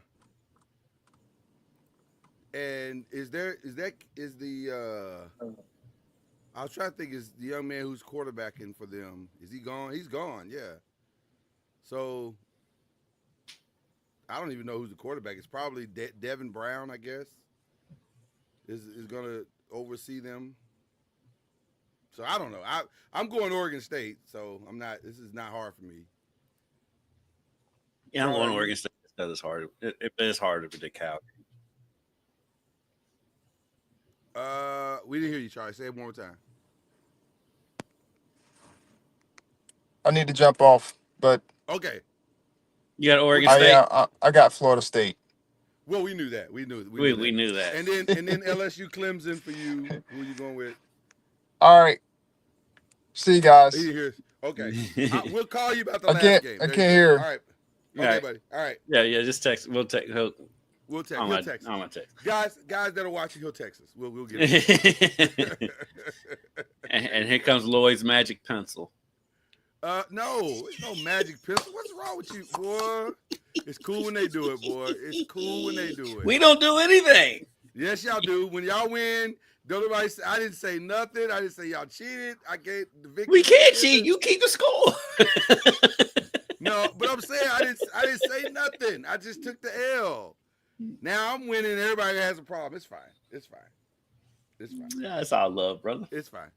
Speaker 4: And I was trying to think, is the young man who's quarterbacking for them, is he gone? He's gone, yeah. So I don't even know who's the quarterback. It's probably Devin Brown, I guess, is going to oversee them. So I don't know. I'm going Oregon State, so this is not hard for me.
Speaker 6: Yeah, I'm going Oregon State because it's hard. It is hard to predict Cal.
Speaker 4: We didn't hear you, Charlie. Say it one more time.
Speaker 7: I need to jump off, but
Speaker 4: okay.
Speaker 6: You got Oregon State.
Speaker 7: I got Florida State.
Speaker 4: Well, we knew that. We knew that. And then LSU Clemson for you. Who are you going with?
Speaker 7: All right. See you guys.
Speaker 4: Okay. We'll call you about the last game.
Speaker 7: I can't hear.
Speaker 4: All right. Okay, buddy. All right.
Speaker 6: Yeah. Just text. We'll text.
Speaker 4: We'll text.
Speaker 6: I'm
Speaker 4: gonna text. Guys that are watching, he'll text us. We'll get it.
Speaker 6: and here comes Lloyd's magic pencil.
Speaker 4: No, it's no magic pencil. What's wrong with you, boy? It's cool when they do it, boy. It's cool when they do it.
Speaker 6: We don't do anything.
Speaker 4: Yes, y'all do. When y'all win, don't nobody say, I didn't say nothing. I didn't say y'all cheated. I gave the victory.
Speaker 6: We can't cheat. You keep the score.
Speaker 4: No, but I'm saying I didn't say nothing. I just took the L. Now I'm winning. Everybody has a problem. It's fine.
Speaker 6: Yeah, it's all love, brother.
Speaker 4: It's fine.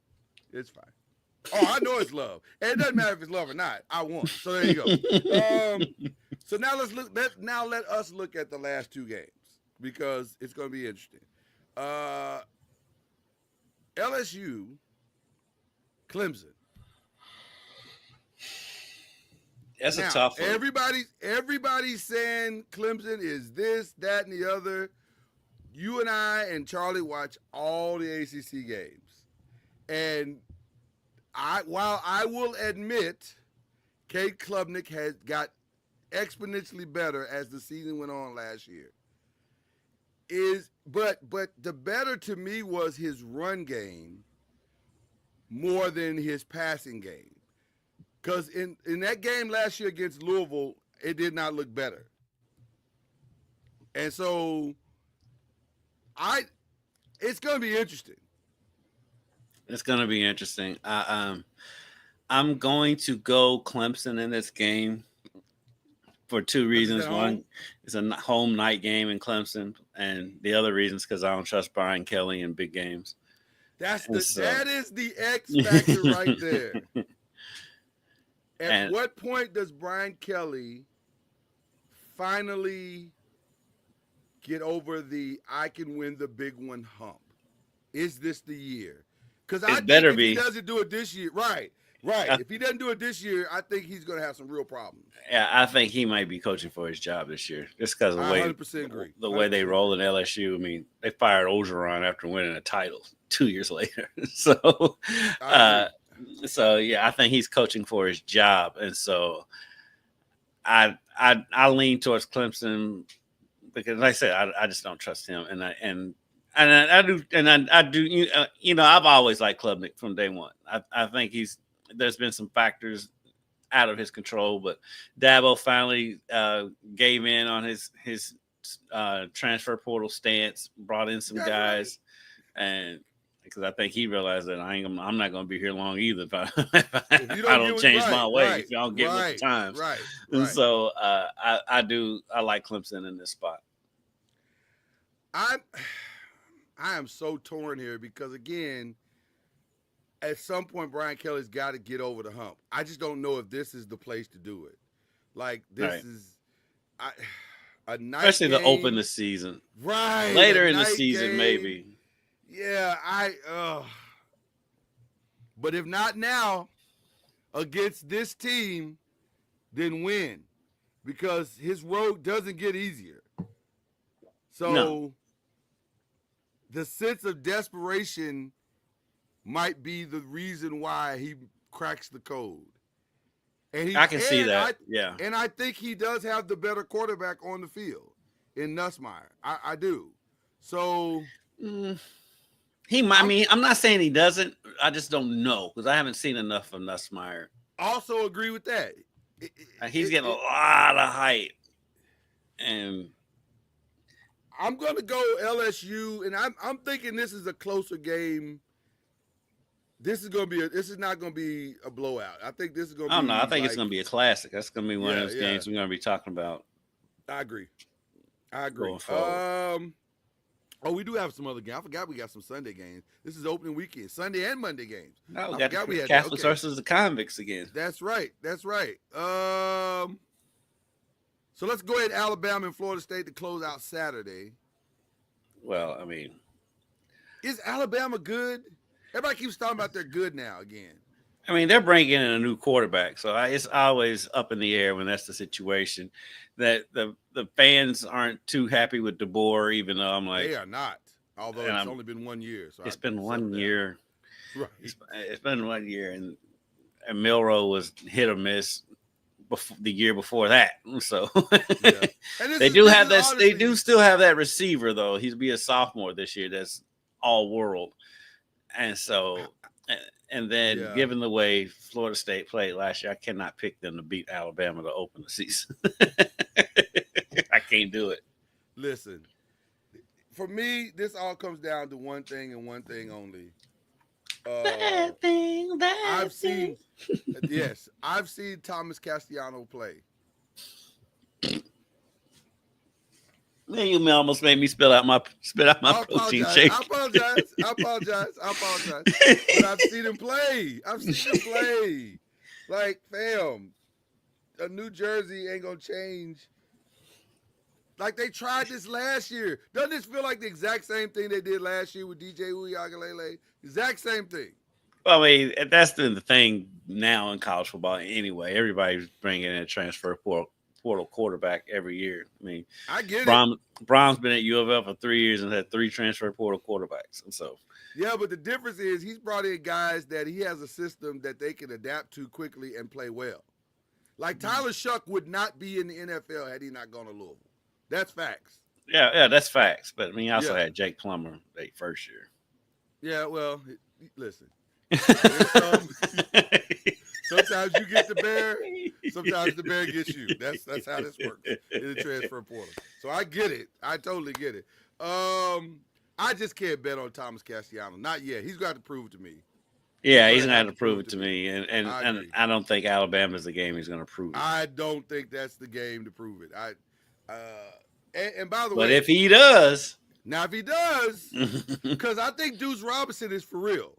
Speaker 4: Oh, I know it's love. And it doesn't matter if it's love or not. I won. So there you go. So now let us look at the last two games because it's going to be interesting. LSU, Clemson.
Speaker 6: That's a tough one.
Speaker 4: Everybody's saying Clemson is this, that, and the other. You and I and Charlie watch all the ACC games. And while I will admit Cade Klubnik has got exponentially better as the season went on last year. But the better to me was his run game more than his passing game. Because in that game last year against Louisville, it did not look better. And so it's going to be interesting.
Speaker 6: It's going to be interesting. I'm I'm going to go Clemson in this game for two reasons. One, it's a home night game in Clemson, and the other reason is because I don't trust Brian Kelly in big games.
Speaker 4: That is the X factor right there. At what point does Brian Kelly finally get over the I can win the big one hump? Is this the year? Because I think if he doesn't do it this year, right. If he doesn't do it this year, I think he's going to have some real problems.
Speaker 6: Yeah, I think he might be coaching for his job this year, just because of the way
Speaker 4: 100% agree.
Speaker 6: The way they roll in LSU. I mean, they fired Orgeron after winning a title 2 years later. So yeah, I think he's coaching for his job, and so I lean towards Clemson because, like I said, I just don't trust him, and I do. You know, I've always liked Klubnik from day one. I think there's been some factors out of his control, but Dabo finally gave in on his transfer portal stance, brought in some guys, and because I think he realized that I'm not going to be here long either if I don't change my ways, if I don't get with the times. And so I like Clemson in this spot.
Speaker 4: I am so torn here because, again, at some point, Brian Kelly's got to get over the hump. I just don't know if this is the place to do it. Like, this is a night
Speaker 6: especially
Speaker 4: game.
Speaker 6: to open the season.
Speaker 4: Right.
Speaker 6: Later in the season, game. Maybe.
Speaker 4: Yeah, but if not now, against this team, then win. Because his road doesn't get easier. So the sense of desperation might be the reason why he cracks the code. And
Speaker 6: I can see that. Yeah.
Speaker 4: And I think he does have the better quarterback on the field in Nussmeier. I do. So
Speaker 6: he might. I mean, I'm not saying he doesn't. I just don't know because I haven't seen enough of Nussmeier.
Speaker 4: Also agree with that.
Speaker 6: He's getting a lot of hype, and
Speaker 4: I'm going to go LSU, and I'm thinking this is a closer game. This is not going to be a blowout. I think this is going to be.
Speaker 6: I don't know. I think it's going to be a classic. That's going to be one of those games we're going to be talking about.
Speaker 4: I agree. Going
Speaker 6: forward.
Speaker 4: We do have some other games. I forgot we got some Sunday games. This is opening weekend, Sunday and Monday games.
Speaker 6: No, we got the Catholics versus the Convicts again.
Speaker 4: That's right. So let's go ahead, Alabama and Florida State to close out Saturday.
Speaker 6: Well, I mean,
Speaker 4: is Alabama good? Everybody keeps talking about they're good now again.
Speaker 6: I mean, they're bringing in a new quarterback, so it's always up in the air when that's the situation. That the fans aren't too happy with DeBoer, even though I'm like,
Speaker 4: they are not. Although it's only been 1 year, so
Speaker 6: it's been 1 year.
Speaker 4: Right.
Speaker 6: It's been 1 year, and Milroe was hit or miss the year before that. So they do have that. Honestly, they do still have that receiver though. He'll be a sophomore this year. That's all world, and so. And then, given the way Florida State played last year, I cannot pick them to beat Alabama to open the season. I can't do it.
Speaker 4: Listen, for me, this all comes down to one thing and one thing only. I've seen Thomas Castellanos play.
Speaker 6: Man, you almost made me spit out my protein shake.
Speaker 4: I apologize. But I've seen him play. Like, fam, a New Jersey ain't gonna change. Like, they tried this last year. Doesn't this feel like the exact same thing they did last year with DJ Uiagalelei? Exact same thing.
Speaker 6: Well, I mean, that's the thing now in college football anyway. Everybody's bringing in a transfer portal quarterback every year. I mean,
Speaker 4: I get it.
Speaker 6: Brom's been at UofL for 3 years and had 3 transfer portal quarterbacks. And so,
Speaker 4: yeah, but the difference is he's brought in guys that he has a system that they can adapt to quickly and play well. Like Tyler Shuck would not be in the NFL had he not gone to Louisville. That's facts.
Speaker 6: Yeah, that's facts. But I mean, he also had Jake Plummer that first year.
Speaker 4: Yeah, well, listen. Sometimes you get the bear, sometimes the bear gets you. That's how this works in the transfer portal. So I get it. I totally get it. I just can't bet on Thomas Castellanos. Not yet. He's got to prove it to me.
Speaker 6: Yeah,
Speaker 4: He's
Speaker 6: he's
Speaker 4: gonna
Speaker 6: gonna have to prove it to me, and
Speaker 4: I
Speaker 6: and
Speaker 4: agree.
Speaker 6: I don't think Alabama's the game he's gonna prove it.
Speaker 4: I don't think that's the game to prove it. And by the
Speaker 6: But
Speaker 4: way,
Speaker 6: if he does,
Speaker 4: now if he does, because I think Deuce Robinson is for real.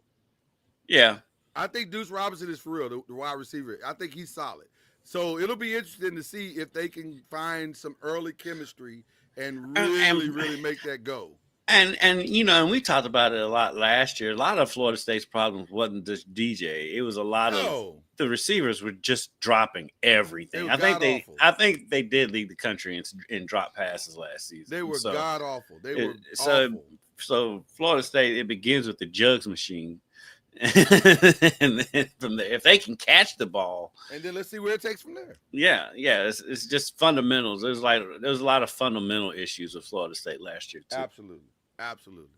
Speaker 6: yeah,
Speaker 4: I think Deuce Robinson is for real, the wide receiver. I think he's solid. So it'll be interesting to see if they can find some early chemistry and really make that go.
Speaker 6: and you know, and we talked about it a lot last year. A lot of Florida State's problems wasn't just DJ; it was a lot of the receivers were just dropping everything. I think they did lead the country in drop passes last season.
Speaker 4: They were god awful. They were
Speaker 6: awful. So Florida State, it begins with the jugs machine. And then from there, if they can catch the ball,
Speaker 4: and then let's see where it takes from there.
Speaker 6: Yeah, it's just fundamentals. There's a lot of fundamental issues with Florida State last year too.
Speaker 4: Absolutely.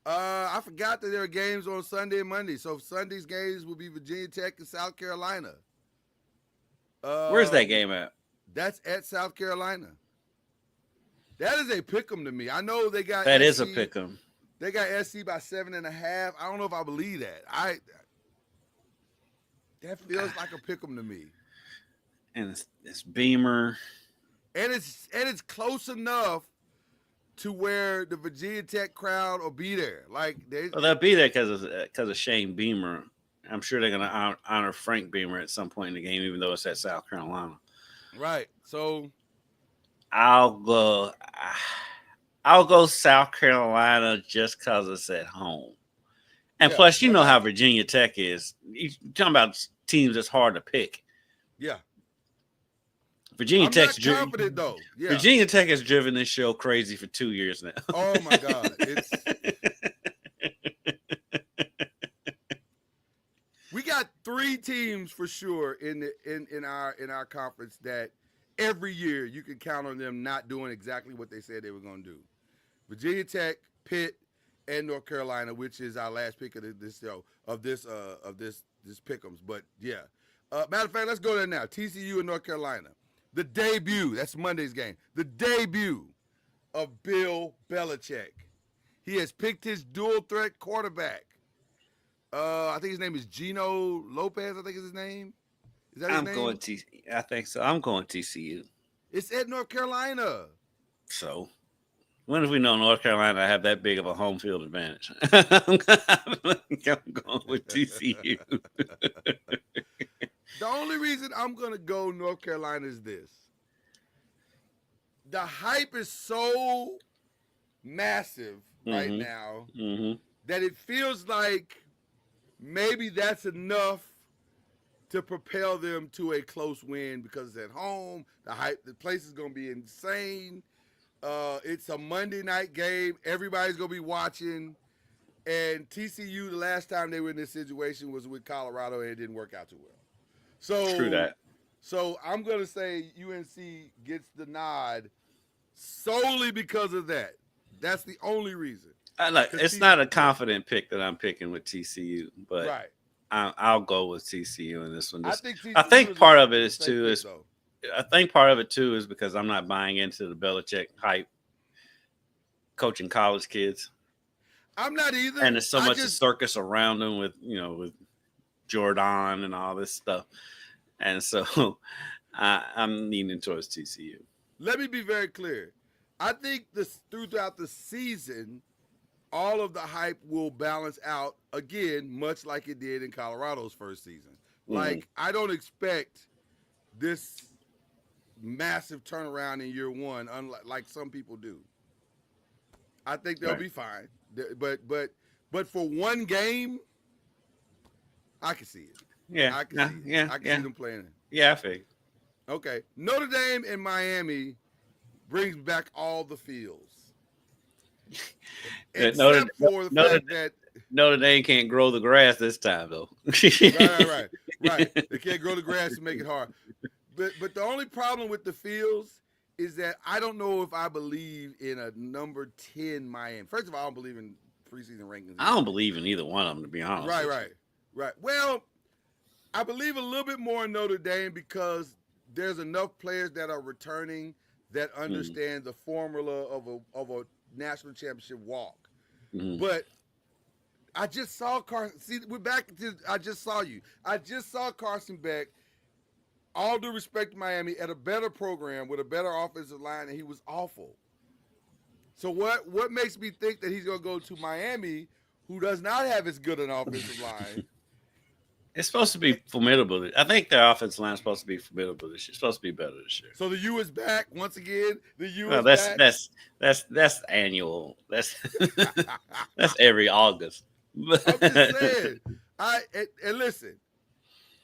Speaker 4: I forgot that there are games on Sunday and Monday. So Sunday's games will be Virginia Tech and South Carolina.
Speaker 6: Where's that game at?
Speaker 4: That's at South Carolina. That is a pick'em to me. I know they got
Speaker 6: that SC, is a pick'em.
Speaker 4: They got SC by 7.5. I don't know if I believe that. That feels like a pick'em to me.
Speaker 6: And it's Beamer.
Speaker 4: And it's close enough to where the Virginia Tech crowd will be there.
Speaker 6: They'll be there because of Shane Beamer. I'm sure they're gonna honor Frank Beamer at some point in the game, even though it's at South Carolina.
Speaker 4: Right. So
Speaker 6: I'll go South Carolina just because it's at home. And plus, you know how Virginia Tech is. You're talking about teams that's hard to pick.
Speaker 4: Yeah.
Speaker 6: Virginia Tech's
Speaker 4: confident though. Yeah.
Speaker 6: Virginia Tech has driven this show crazy for 2 years now.
Speaker 4: Oh my God. We got 3 teams for sure in our conference that every year you can count on them not doing exactly what they said they were going to do. Virginia Tech, Pitt, and North Carolina, which is our last pick of this show this pick'ems. But yeah, matter of fact, let's go there now. TCU and North Carolina, the debut. That's Monday's game. The debut of Bill Belichick. He has picked his dual threat quarterback. I think his name is Gino Lopez. I think is his name. Is that his name?
Speaker 6: I think so. I'm going TCU.
Speaker 4: It's at North Carolina.
Speaker 6: So, when have we known North Carolina have that big of a home field advantage? I'm going with TCU.
Speaker 4: The only reason I'm going to go North Carolina is this. The hype is so massive right now that it feels like maybe that's enough to propel them to a close win because it's at home. The place is going to be insane. It's a Monday night game. Everybody's going to be watching. And TCU, the last time they were in this situation was with Colorado, and it didn't work out too well. So
Speaker 6: true that.
Speaker 4: So I'm going to say UNC gets the nod solely because of that. That's the only reason.
Speaker 6: It's not a confident pick that I'm picking with TCU, but
Speaker 4: right.
Speaker 6: I'll go with TCU in this one.
Speaker 4: I think
Speaker 6: part of it is too is I think part of it too is because I'm not buying into the Belichick hype coaching college kids.
Speaker 4: I'm not either.
Speaker 6: And there's so much circus around them with Jordan and all this stuff. And so I'm leaning towards TCU.
Speaker 4: Let me be very clear. I think throughout the season, all of the hype will balance out again, much like it did in Colorado's first season. Like, I don't expect this massive turnaround in year one, unlike some people do. I think they'll be fine. But for one game, I can see it.
Speaker 6: Yeah.
Speaker 4: I can see it. I can see them playing it.
Speaker 6: Yeah, I think.
Speaker 4: Okay. Notre Dame and Miami brings back all the feels. Except for the fact that
Speaker 6: Notre Dame can't grow the grass this time, though.
Speaker 4: Right. They can't grow the grass and make it hard. But the only problem with the feels is that I don't know if I believe in a number 10 Miami. First of all, I don't believe in preseason rankings.
Speaker 6: I don't believe in either one of them, to be honest.
Speaker 4: Right. Well, I believe a little bit more in Notre Dame because there's enough players that are returning that understand the formula of a national championship walk. But I just saw Carson. See, we're back to. I just saw you. I just saw Carson Beck. All due respect to Miami, at a better program with a better offensive line, and he was awful. So what makes me think that he's going to go to Miami, who does not have as good an offensive line?
Speaker 6: It's supposed to be formidable. I think their offensive line is supposed to be formidable this year. It's supposed to be better this year.
Speaker 4: So the U is back once again. The U
Speaker 6: Well,
Speaker 4: is back.
Speaker 6: that's annual. That's every August.
Speaker 4: I'm just saying. And listen,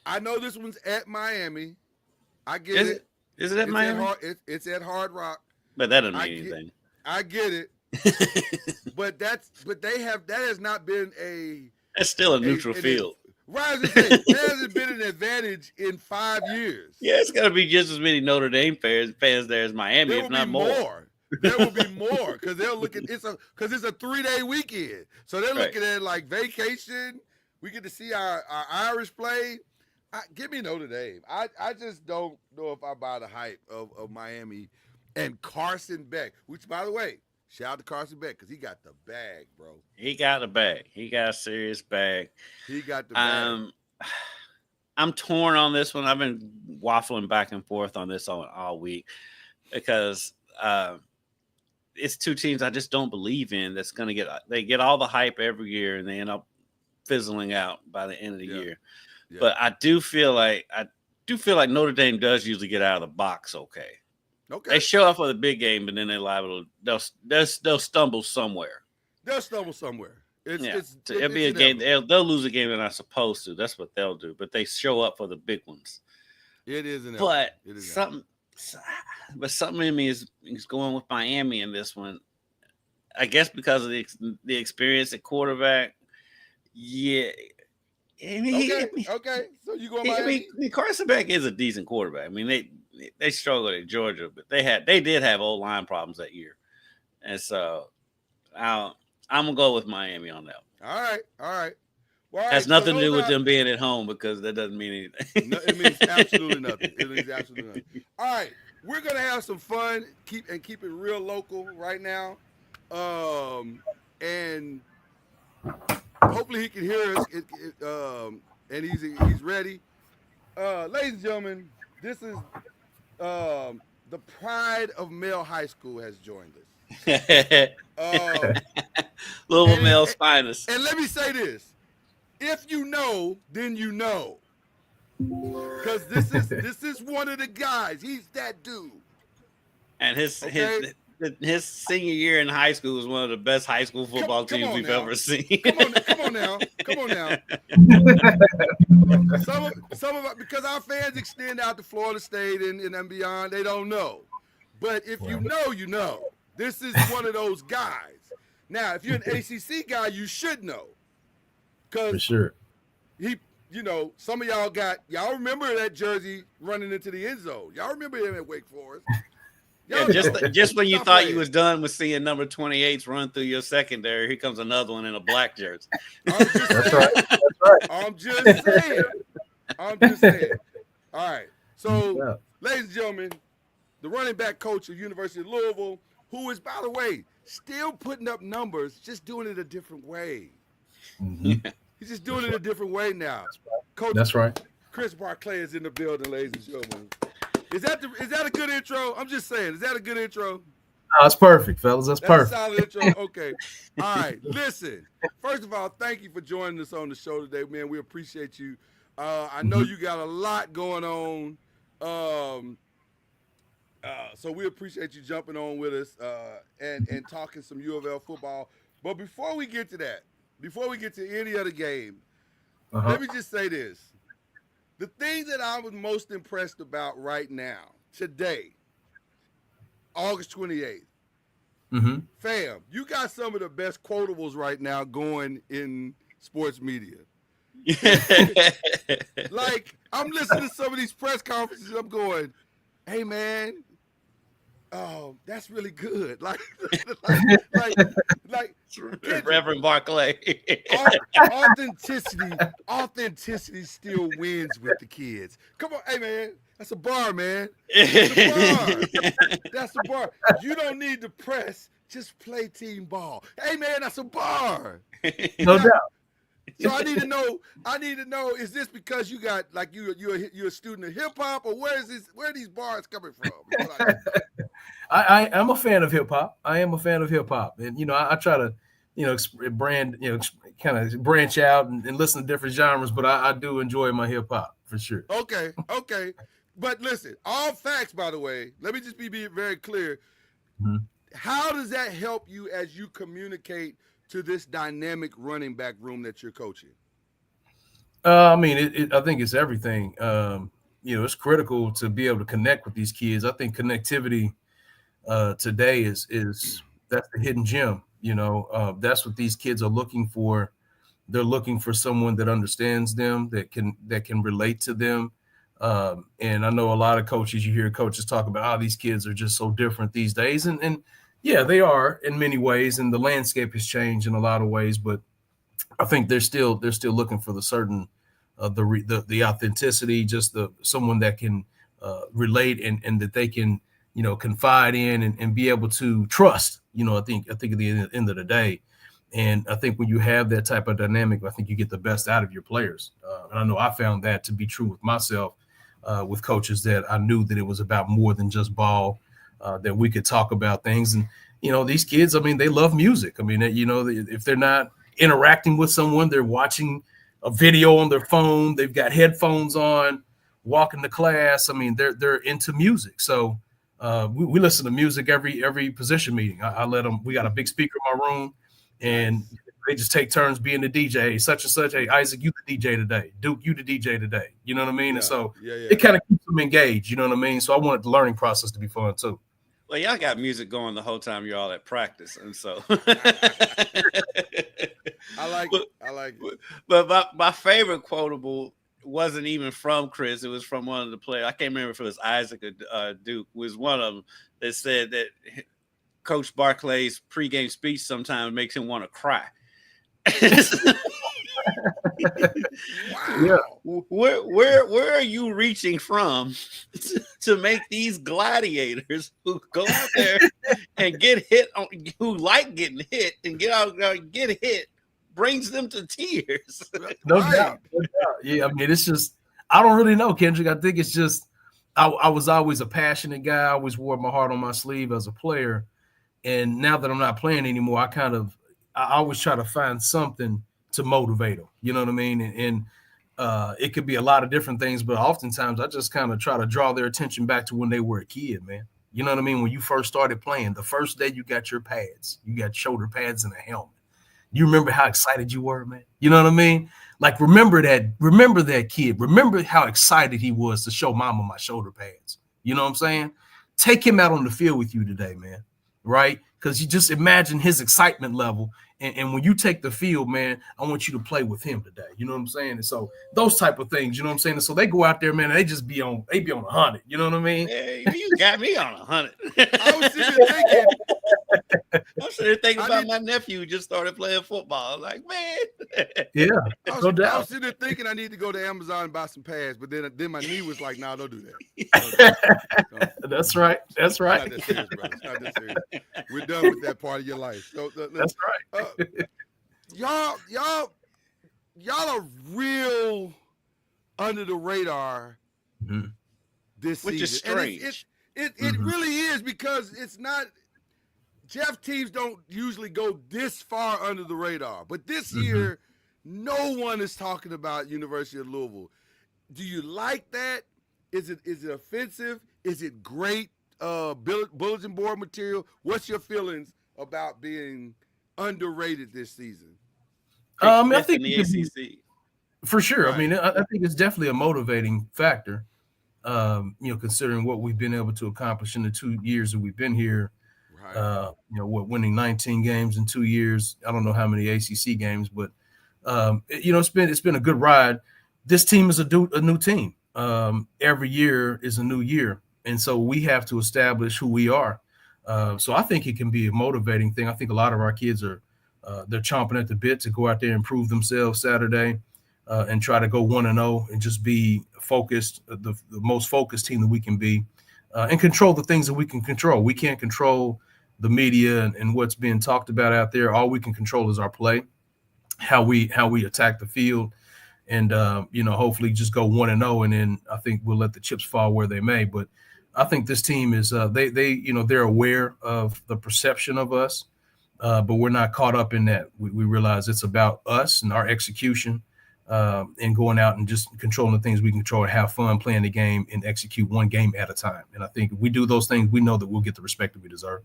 Speaker 4: I know this one's at Miami. I get it.
Speaker 6: Is it at Miami?
Speaker 4: It's at Hard Rock.
Speaker 6: But that doesn't mean anything.
Speaker 4: I get it. but that has not been a.
Speaker 6: It's still a neutral field.
Speaker 4: Right, that hasn't been an advantage in 5 years.
Speaker 6: Yeah, it's got to be just as many Notre Dame fans there as Miami, if not more.
Speaker 4: There will be more because they'll look at it's a 3-day weekend, so they're looking at it like vacation. We get to see our Irish play. Give me Notre Dame. I just don't know if I buy the hype of Miami and Carson Beck, which, by the way, shout out to Carson Beck because he got the bag, bro.
Speaker 6: He got a bag. He got a serious bag.
Speaker 4: He got the bag.
Speaker 6: I'm torn on this one. I've been waffling back and forth on this all week because it's two teams I just don't believe in. That's going to get all the hype every year and they end up fizzling out by the end of the year. Yeah. But I do feel like Notre Dame does usually get out of the box okay. Okay. They show up for the big game, but then they'll stumble somewhere.
Speaker 4: They'll stumble somewhere.
Speaker 6: It'll be a game. They'll lose a game they're not supposed to. That's what they'll do. But they show up for the big ones.
Speaker 4: It is an
Speaker 6: But something in me is going with Miami in this one. I guess because of the experience at quarterback. Yeah.
Speaker 4: Okay. So you go Miami?
Speaker 6: Carson Beck is a decent quarterback. I mean, they struggled at Georgia, but they did have old line problems that year, and so I'm gonna go with Miami on that.
Speaker 4: All right. Well,
Speaker 6: has nothing to do with them being at home because that doesn't mean anything.
Speaker 4: No, it means absolutely nothing. It means absolutely nothing. All right, we're gonna have some fun. Keep it real local right now, and hopefully he can hear us. And he's ready. Ladies and gentlemen, this is. The pride of Male High School has joined us.
Speaker 6: Louisville Male's finest.
Speaker 4: And let me say this: if you know, then you know, because this is one of the guys. He's that dude.
Speaker 6: And his senior year in high school was one of the best high school football teams we've ever seen.
Speaker 4: Come on now. Some of because our fans extend out to Florida State and beyond, they don't know. But if you know, you know. This is one of those guys. Now, if you're an ACC guy, you should know. For sure. Some of y'all remember that jersey running into the end zone. Y'all remember him at Wake Forest.
Speaker 6: Yeah, just when you thought you was done with seeing number 28s run through your secondary, here comes another one in a black jersey.
Speaker 4: That's right. I'm just saying. All right. So, ladies and gentlemen, the running back coach of University of Louisville, who is, by the way, still putting up numbers, just doing it a different way. Mm-hmm. He's just doing it a different way now. Coach, that's right. Chris Barclay is in the building, ladies and gentlemen. Is that a good intro? I'm just saying. Is that a good intro?
Speaker 8: No, that's perfect, fellas. That's perfect.
Speaker 4: A solid intro. Okay. All right. Listen. First of all, thank you for joining us on the show today, man. We appreciate you. I know you got a lot going on. So we appreciate you jumping on with us and talking some UofL football. But before we get to that, before we get to any other game, let me just say this. The thing that I was most impressed about right now, today, August 28th, fam, you got some of the best quotables right now going in sports media. Like, I'm listening to some of these press conferences, I'm going, hey, man, oh, that's really good. Like
Speaker 6: Reverend Barclay.
Speaker 4: Authenticity still wins with the kids. Come on, hey man, that's a bar, man. That's a bar. You don't need to press, just play team ball. Hey man, that's a bar.
Speaker 8: No doubt.
Speaker 4: So I need to know. Is this because you got like you're a student of hip hop, or where are these bars coming from?
Speaker 8: I'm a fan of hip hop. I am a fan of hip hop, and I try to kind of branch out and listen to different genres, but I do enjoy my hip hop for sure.
Speaker 4: Okay. But listen, all facts, by the way. Let me just be very clear.
Speaker 8: Mm-hmm.
Speaker 4: How does that help you as you communicate to this dynamic running back room that you're coaching?
Speaker 8: I mean, I think it's everything. It's critical to be able to connect with these kids. I think connectivity today is that's the hidden gem. That's what these kids are looking for. They're looking for someone that understands them, that can relate to them. And I know a lot of coaches, you hear coaches talk about, these kids are just so different these days. And yeah, they are in many ways, and the landscape has changed in a lot of ways, but I think they're still looking for the certain the authenticity, just someone that can relate and that they can confide in and be able to trust. I think at the end of the day, and I think when you have that type of dynamic, I think you get the best out of your players. And I know I found that to be true with myself, with coaches that I knew that it was about more than just ball, that we could talk about things. And these kids, I mean, they love music. I mean, if they're not interacting with someone, they're watching a video on their phone, they've got headphones on, walking to class. I mean, they're into music. So we listen to music every position meeting. I let them. We got a big speaker in my room, and they just take turns being the DJ. Hey, such and such. Hey, Isaac, you the DJ today. Duke, you the DJ today. You know what I mean?
Speaker 4: Yeah.
Speaker 8: And so
Speaker 4: yeah.
Speaker 8: it kind of keeps them engaged. You know what I mean? So I wanted the learning process to be fun too.
Speaker 6: Well, y'all got music going the whole time you're all at practice, and so
Speaker 4: I like it.
Speaker 6: But my favorite quotable wasn't even from Chris. It was from one of the players. I can't remember if it was Isaac or Duke. Was one of them that said that Coach Barclay's pregame speech sometimes makes him want to cry.
Speaker 4: Wow.
Speaker 8: Yeah.
Speaker 6: Where are you reaching from to make these gladiators who go out there and get hit on, who like getting hit and get out and get hit, brings them to tears?
Speaker 8: No doubt. Yeah, I mean, it's just, I don't really know, Kendrick. I think it's just, I was always a passionate guy. I always wore my heart on my sleeve as a player. And now that I'm not playing anymore, I always try to find something to motivate them. You know what I mean? And it could be a lot of different things, but oftentimes I just kind of try to draw their attention back to when they were a kid, man. You know what I mean? When you first started playing, the first day you got your pads, you got shoulder pads and a helmet. You remember how excited you were, man? You know what I mean? Like, remember that kid. Remember how excited he was to show mama my shoulder pads. You know what I'm saying? Take him out on the field with you today, man. Right? Because you just imagine his excitement level. And when you take the field, man, I want you to play with him today. You know what I'm saying? And so those type of things, you know what I'm saying? And so they go out there, man, and they be on 100. You know what I mean?
Speaker 6: Hey, you got me on 100.
Speaker 4: I was sitting there thinking.
Speaker 6: I'm sitting there thinking about my nephew who just started playing football. I'm like, man.
Speaker 8: Yeah,
Speaker 4: no doubt. I was sitting there thinking I need to go to Amazon and buy some pads, but then my knee was like, "No, don't do that."
Speaker 8: That's right. That's right.
Speaker 4: It's not that serious, brother. It's not that serious. We're done with that part of your life. So,
Speaker 8: that's right.
Speaker 4: Y'all are real under the radar this season.
Speaker 6: Which is strange.
Speaker 4: It really is, because it's not. Jeff teams don't usually go this far under the radar, but this year, no one is talking about University of Louisville. Do you like that? Is it offensive? Is it great bulletin board material? What's your feelings about being underrated this season?
Speaker 8: I think
Speaker 6: the ACC
Speaker 8: for sure.
Speaker 4: Right.
Speaker 8: I mean, I think it's definitely a motivating factor. Considering what we've been able to accomplish in the 2 years that we've been here. Right. Winning 19 games in 2 years. I don't know how many ACC games, but it's been a good ride. This team is a new team. Every year is a new year, and so we have to establish who we are. So I think it can be a motivating thing. I think a lot of our kids are they're chomping at the bit to go out there and prove themselves Saturday, and try to go 1-0 and just be focused, the most focused team that we can be, and control the things that we can control. We can't control the media and what's being talked about out there. All we can control is our play. how we attack the field, and hopefully just go 1-0, and then I think we'll let the chips fall where they may. But I think this team is they're aware of the perception of us, but we're not caught up in that. We realize it's about us and our execution, and going out and just controlling the things we can control and have fun playing the game and execute one game at a time. And I think if we do those things, we know that we'll get the respect that we deserve.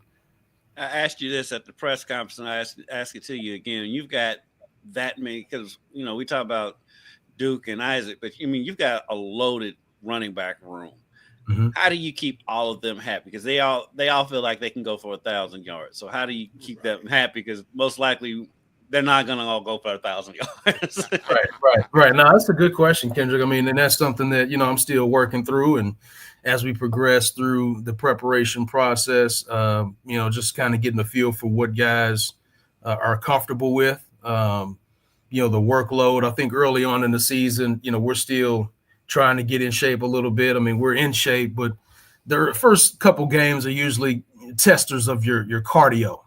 Speaker 6: I asked you this at the press conference, and I ask it to you again. You've got that many, because we talk about Duke and Isaac, but you've got a loaded running back room. Mm-hmm. How do you keep all of them happy? Because they all feel like they can go for 1,000 yards. So how do you keep them happy? Because most likely they're not going to all go for 1,000 yards.
Speaker 8: Right. No, that's a good question, Kendrick. And that's something that I'm still working through, and as we progress through the preparation process, just kind of getting a feel for what guys are comfortable with. The workload. I think early on in the season, we're still trying to get in shape a little bit. We're in shape, but the first couple games are usually testers of your cardio.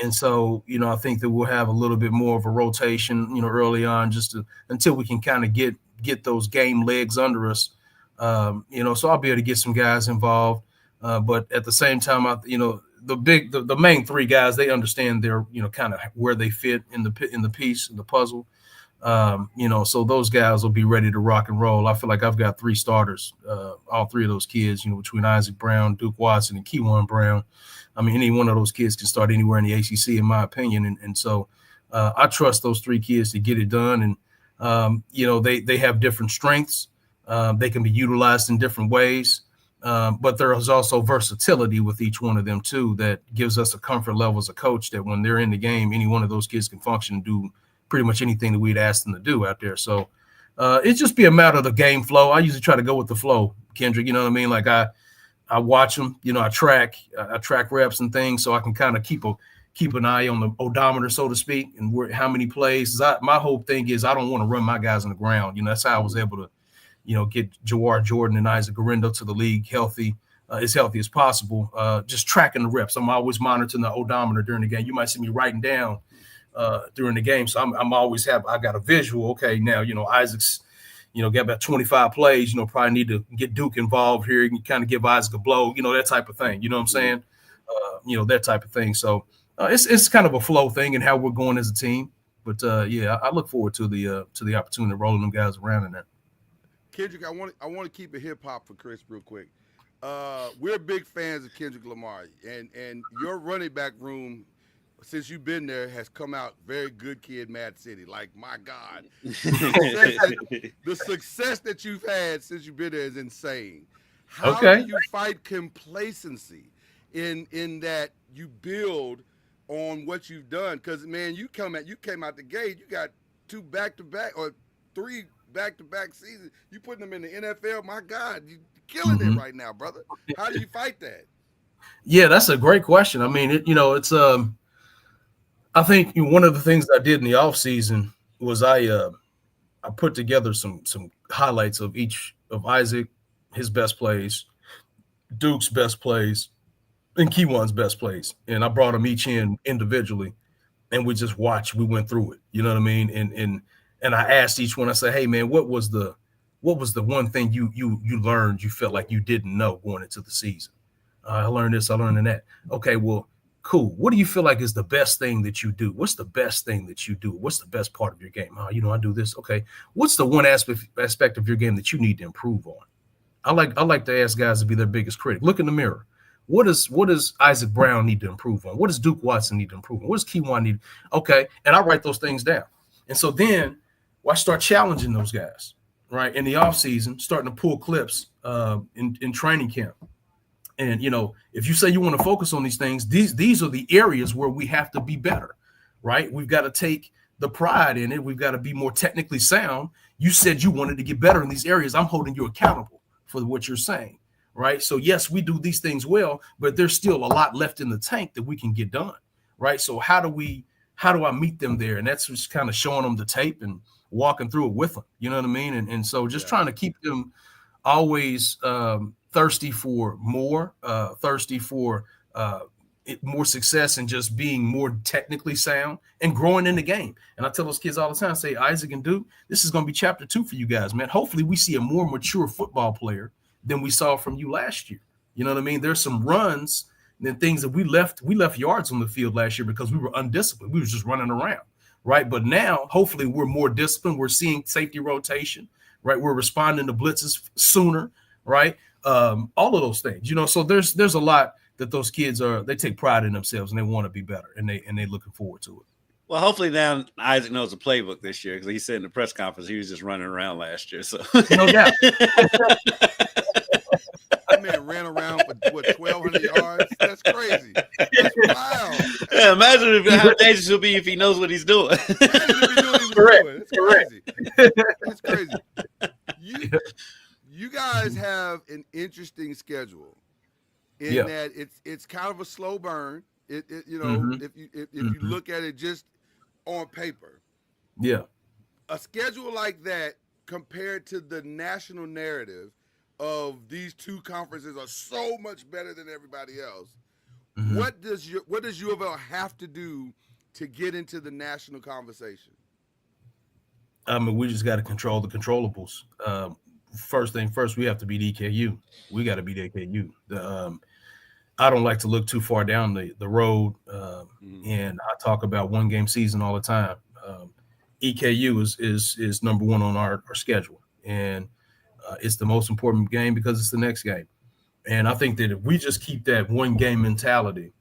Speaker 8: And so, I think that we'll have a little bit more of a rotation, early on, until we can kind of get those game legs under us. So I'll be able to get some guys involved. But at the same time, the main three guys, they understand their, kind of where they fit in the piece, in the puzzle. So those guys will be ready to rock and roll. I feel like I've got three starters, all three of those kids, between Isaac Brown, Duke Watson, and Keywan Brown. Any one of those kids can start anywhere in the ACC, in my opinion. And so I trust those three kids to get it done. And, they have different strengths. They can be utilized in different ways. But there is also versatility with each one of them, too, that gives us a comfort level as a coach that when they're in the game, any one of those kids can function and do pretty much anything that we'd ask them to do out there. So it's just be a matter of the game flow. I usually try to go with the flow, Kendrick. You know what I mean? Like I watch them, I track reps and things, so I can kind of keep an eye on the odometer, so to speak, and how many plays. My whole thing is I don't want to run my guys on the ground. That's how I was able to, get Jawar Jordan and Isaac Garindo to the league as healthy as possible. Just tracking the reps. I'm always monitoring the odometer during the game. You might see me writing down during the game. So I'm always I got a visual. Okay, now, Isaac's, got about 25 plays, probably need to get Duke involved here and kind of give Isaac a blow, that type of thing. You know what I'm saying? That type of thing. So it's kind of a flow thing and how we're going as a team. But I look forward to the opportunity of rolling them guys around in there.
Speaker 4: Kendrick, I want to keep it hip hop for Chris real quick. We're big fans of Kendrick Lamar, and your running back room, since you've been there, has come out very good kid, Mad City. Like, my God, the success that you've had since you've been there is insane. How do you fight complacency in that you build on what you've done? Because, man, you came out the gate, you got 2 back-to-back or 3 back-to-back seasons. You putting them in the NFL, my God, you're killing it right now, brother. How do you fight that?
Speaker 8: Yeah, that's a great question. It's I think one of the things I did in the off season was I put together some highlights of each of Isaac, his best plays, Duke's best plays, and Keywan's best plays, and I brought them each in individually, and we just watched. We went through it. You know what I mean? And I asked each one. I said, "Hey, man, what was the one thing you learned you felt like you didn't know going into the season? I learned this. I learned that. Okay, well." Cool. What do you feel like is the best thing that you do? What's the best thing that you do? What's the best part of your game? I do this. Okay. What's the one aspect of your game that you need to improve on? I like to ask guys to be their biggest critic. Look in the mirror. What does Isaac Brown need to improve on? What does Duke Watson need to improve on? What does Keywan need? Okay. And I write those things down. And so then I start challenging those guys, right? In the off season, starting to pull clips in training camp. And, if you say you want to focus on these things, these are the areas where we have to be better, right? We've got to take the pride in it. We've got to be more technically sound. You said you wanted to get better in these areas. I'm holding you accountable for what you're saying, right? So, yes, we do these things well, but there's still a lot left in the tank that we can get done, right? So how do I meet them there? And that's just kind of showing them the tape and walking through it with them. You know what I mean? And so just trying to keep them always thirsty for more, thirsty for more success in just being more technically sound and growing in the game. And I tell those kids all the time, say, Isaac and Duke, this is going to be chapter 2 for you guys, man. Hopefully we see a more mature football player than we saw from you last year. You know what I mean? There's some runs and things that we left yards on the field last year because we were undisciplined. We were just running around, right? But now, hopefully we're more disciplined. We're seeing safety rotation, right? We're responding to blitzes sooner, right? All of those things, you know, so there's a lot that those kids they take pride in themselves and they want to be better and they're looking forward to it.
Speaker 6: Well, hopefully now Isaac knows the playbook this year because he said in the press conference he was just running around last year. So
Speaker 8: no doubt.
Speaker 4: That man ran around for 1,200 yards. That's crazy. That's wild.
Speaker 6: Yeah, imagine how dangerous he'll be if he knows what he's doing.
Speaker 4: Correct. It's crazy. It's crazy. You guys have an interesting schedule. In that it's kind of a slow burn. If you look at it just on paper.
Speaker 8: Yeah.
Speaker 4: A schedule like that compared to the national narrative of these two conferences are so much better than everybody else. Mm-hmm. What does UofL have to do to get into the national conversation?
Speaker 8: I mean, we just got to control the controllables. First thing first, we have to beat EKU. We got to beat EKU. I don't like to look too far down the road, and I talk about one game season all the time. EKU is number one on our schedule, and it's the most important game because it's the next game. And I think that if we just keep that one game mentality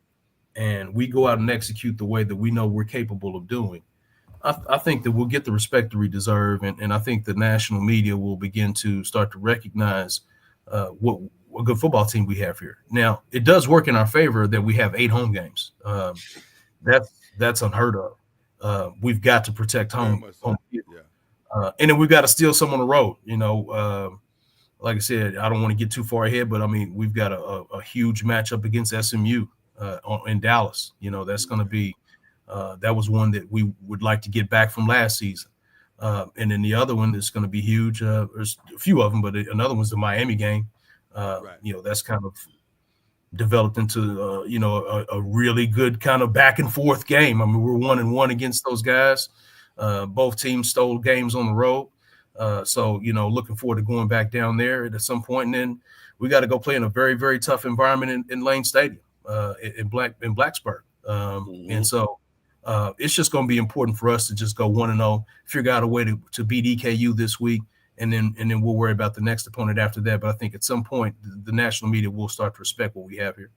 Speaker 8: and we go out and execute the way that we know we're capable of doing, I think that we'll get the respect that we deserve, and I think the national media will begin to start to recognize what a good football team we have here. Now, it does work in our favor that we have 8 home games. That's unheard of. We've got to protect home field. Yeah. And then we've got to steal some on the road. You know, like I said, I don't want to get too far ahead, but I mean, we've got a huge matchup against SMU in Dallas. You know, that's going to be that was one that we would like to get back from last season. And then the other one is going to be huge. There's a few of them, but another one's the Miami game. You know, that's kind of developed into a really good kind of back and forth game. I mean, we're 1-1 against those guys. Both teams stole games on the road. So, you know, looking forward to going back down there at some point. And then we got to go play in a very, very tough environment in Lane Stadium in Blacksburg. And so it's just going to be important for us to just go 1-0, figure out a way to beat EKU this week. And then we'll worry about the next opponent after that. But I think at some point, the national media will start to respect what we have here.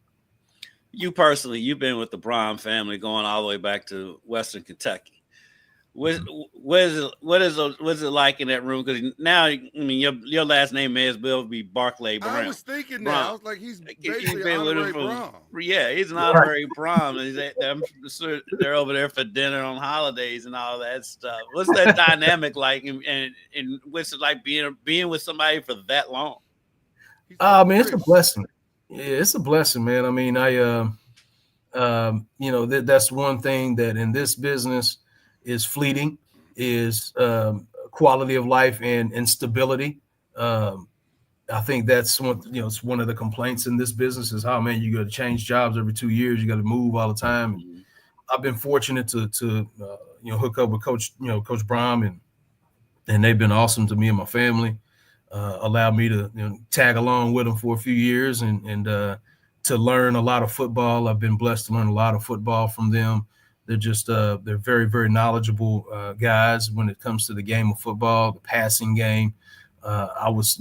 Speaker 6: You personally, you've been with the Brown family going all the way back to Western Kentucky. What is it like in that room? Because now, I mean, your last name may as well be Barclay Brown.
Speaker 4: I was thinking that. I was like, he's basically
Speaker 6: been
Speaker 4: an honorary Brown.
Speaker 6: Yeah, he's an honorary Brown. I'm sure they're over there for dinner on holidays and all that stuff. What's that dynamic like? And what's it like being with somebody for that long?
Speaker 8: I mean, it's a blessing. Yeah, it's a blessing, man. I mean, that's one thing that in this business is fleeting, is quality of life and stability. I think that's it's one of the complaints in this business is how, man, you got to change jobs every 2 years. You got to move all the time. And I've been fortunate to hook up with Coach Brom, and they've been awesome to me and my family. Allowed me to tag along with them for a few years and to learn a lot of football. I've been blessed to learn a lot of football from them. They're just they're very, very knowledgeable guys when it comes to the game of football, the passing game. I was,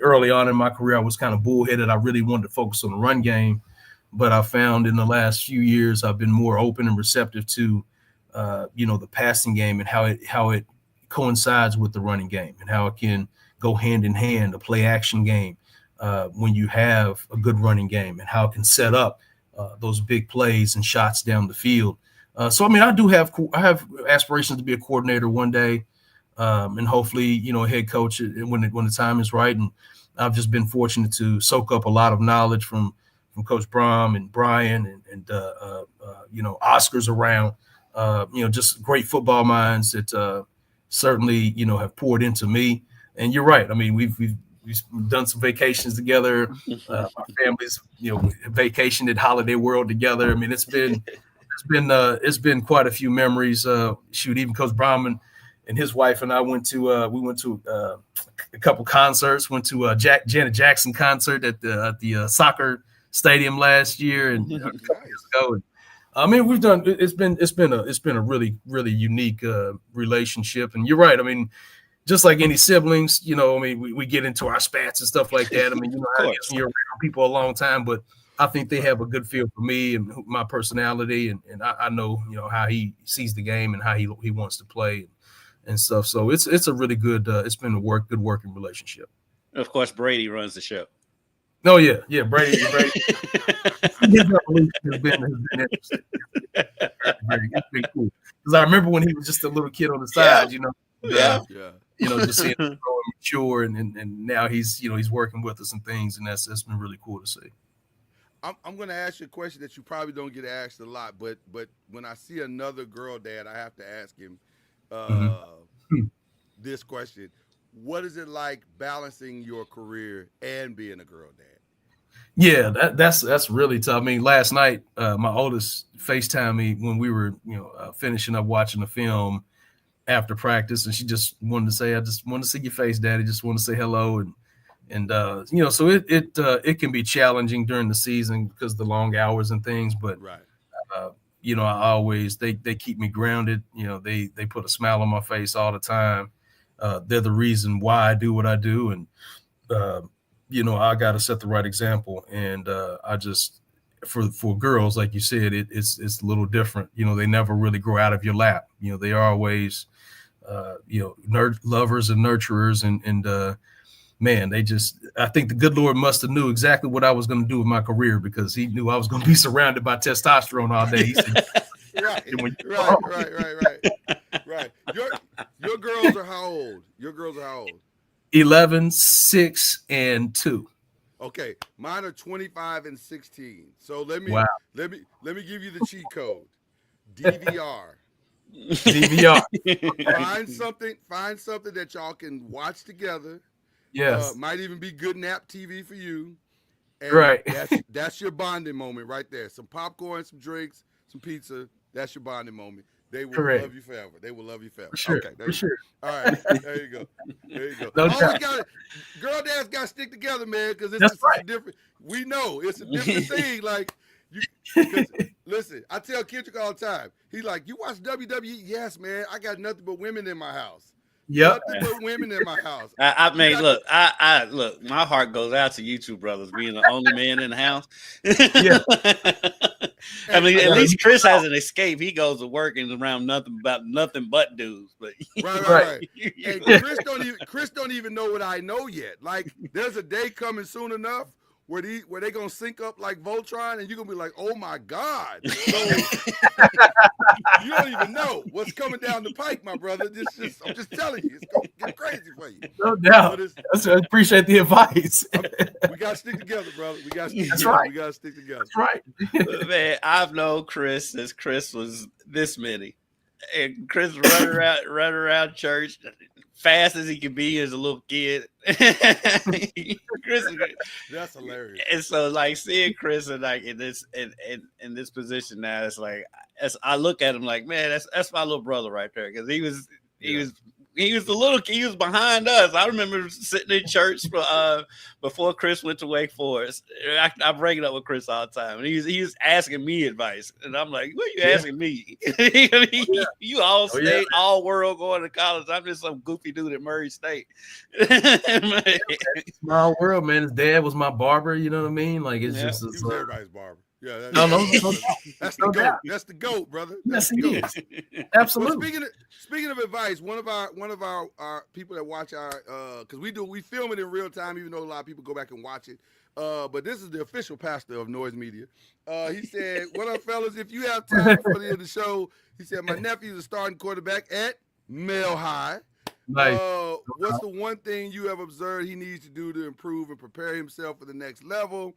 Speaker 8: early on in my career, I was kind of bullheaded. I really wanted to focus on the run game, but I found in the last few years I've been more open and receptive to, the passing game and how it coincides with the running game and how it can go hand in hand, a play action game when you have a good running game and how it can set up those big plays and shots down the field. So, I mean, I have aspirations to be a coordinator one day, and hopefully, a head coach when the time is right. And I've just been fortunate to soak up a lot of knowledge from Coach Brom and Brian and Oscar's around, just great football minds that certainly, have poured into me. And you're right. I mean, we've we've done some vacations together. My family's, vacationed at Holiday World together. I mean, it's been quite a few memories. Even Coach Brahman and his wife and I went to a couple concerts. Went to Janet Jackson concert at the soccer stadium last year and a couple years ago. And, I mean, we've done. It's been a really, really unique relationship. And you're right. I mean, just like any siblings, we get into our spats and stuff like that. I mean, I guess you're around people a long time, but I think they have a good feel for me and my personality, and I know how he sees the game and how he wants to play and stuff. So it's a really good. It's been a good working relationship.
Speaker 6: Of course, Brady runs the show.
Speaker 8: Oh yeah, Brady. His evolution has been interesting. It's been cool because I remember when he was just a little kid on the side, just seeing him grow and mature, and now he's working with us and things, and that's been really cool to see.
Speaker 4: I'm going to ask you a question that you probably don't get asked a lot, but when I see another girl dad, I have to ask him this question. What is it like balancing your career and being a girl dad?
Speaker 8: Yeah, that's really tough. I mean, last night, my oldest FaceTimed me when we were, finishing up watching the film after practice, and she just wanted to say, "I just want to see your face, Daddy. Just want to say hello." And so it can be challenging during the season because of the long hours and things. But
Speaker 4: right.
Speaker 8: I always they keep me grounded. They put a smile on my face all the time. They're the reason why I do what I do, and I got to set the right example. And I just for girls, like you said, it's a little different. They never really grow out of your lap. They are always lovers and nurturers, and man, I think the good Lord must have knew exactly what I was going to do with my career because he knew I was going to be surrounded by testosterone all day. He said,
Speaker 4: Right. Your girls are how old?
Speaker 8: 11, 6, and 2.
Speaker 4: Okay, mine are 25 and 16. So let me give you the cheat code. DVR. Find something that y'all can watch together.
Speaker 8: Yes.
Speaker 4: Might even be good nap TV for you. And
Speaker 8: right.
Speaker 4: That's your bonding moment right there. Some popcorn, some drinks, some pizza. That's your bonding moment. They will love you forever. They will love you forever.
Speaker 8: For sure.
Speaker 4: Okay,
Speaker 8: for sure.
Speaker 4: All right, there you go.
Speaker 8: No
Speaker 4: girl dads got to stick together, man, because it's
Speaker 8: right.
Speaker 4: different. We know it's a different thing. Like, listen, I tell Kendrick all the time. He's like, "You watch WWE?" Yes, man. I got nothing but women in my house.
Speaker 8: Yep.
Speaker 4: Nothing but women in my house.
Speaker 6: I mean, look, look. My heart goes out to you two brothers being the only man in the house.
Speaker 8: Yeah.
Speaker 6: I mean, at least Chris has an escape. He goes to work and is around nothing but dudes. But
Speaker 4: right. And Chris don't even know what I know yet. Like, there's a day coming soon enough where they gonna sync up like Voltron, and you're gonna be like, "Oh my God!" So, you don't even know what's coming down the pike, my brother. I'm just telling you, it's gonna get crazy for you.
Speaker 8: No doubt. I appreciate the advice.
Speaker 4: We gotta stick together, brother. We gotta stick
Speaker 8: That's
Speaker 4: together.
Speaker 8: right.
Speaker 4: We gotta stick together.
Speaker 8: That's right.
Speaker 6: Man, I've known Chris since Chris was this many, and Chris running around church. Fast as he can be as a little kid. Chris,
Speaker 4: that's hilarious.
Speaker 6: And so, like, seeing Chris in this position now, it's like I look at him like, man, that's my little brother right there, because he was behind us. I remember sitting in church before Chris went to Wake Forest. I bring it up with Chris all the time, and he was asking me advice, and I'm like, "What are you asking me? You all state, all world, going to college. I'm just some goofy dude at Murray State."
Speaker 8: Small world, man. His dad was my barber. You know what I mean? Like, it's just
Speaker 4: he was everybody's barber. Yeah,
Speaker 8: that's
Speaker 4: the goat. That's the goat, brother.
Speaker 8: Yes, it is. Absolutely.
Speaker 4: Well, speaking of advice, one of our people that watch our because we film it in real time, even though a lot of people go back and watch it. But this is the official pastor of Noise Media. He said, "What up, fellas? If you have time for the end of the show," he said, "My nephew is a starting quarterback at Mile High.
Speaker 8: Nice.
Speaker 4: What's the one thing you have observed he needs to do to improve and prepare himself for the next level?"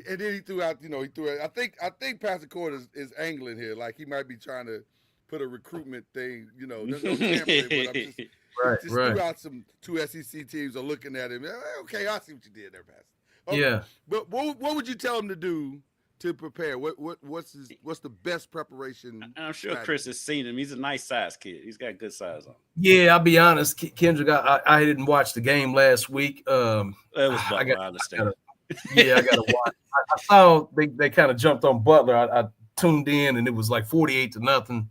Speaker 4: And then he threw out. I think Pastor Cord is angling here, like he might be trying to put a recruitment thing. There's no gambling, but
Speaker 8: Right,
Speaker 4: just
Speaker 8: right.
Speaker 4: threw out two SEC teams are looking at him. Okay, I see what you did there, Pastor. Okay.
Speaker 8: Yeah.
Speaker 4: But what would you tell him to do to prepare? What's the best preparation?
Speaker 6: I'm sure
Speaker 4: strategy?
Speaker 6: Chris has seen him. He's a nice size kid. He's got good size on him.
Speaker 8: Yeah, I'll be honest, Kendrick. I didn't watch the game last week.
Speaker 6: It was Butler, I understand.
Speaker 8: I gotta watch. I saw they kind of jumped on Butler. I tuned in and it was like 48-0.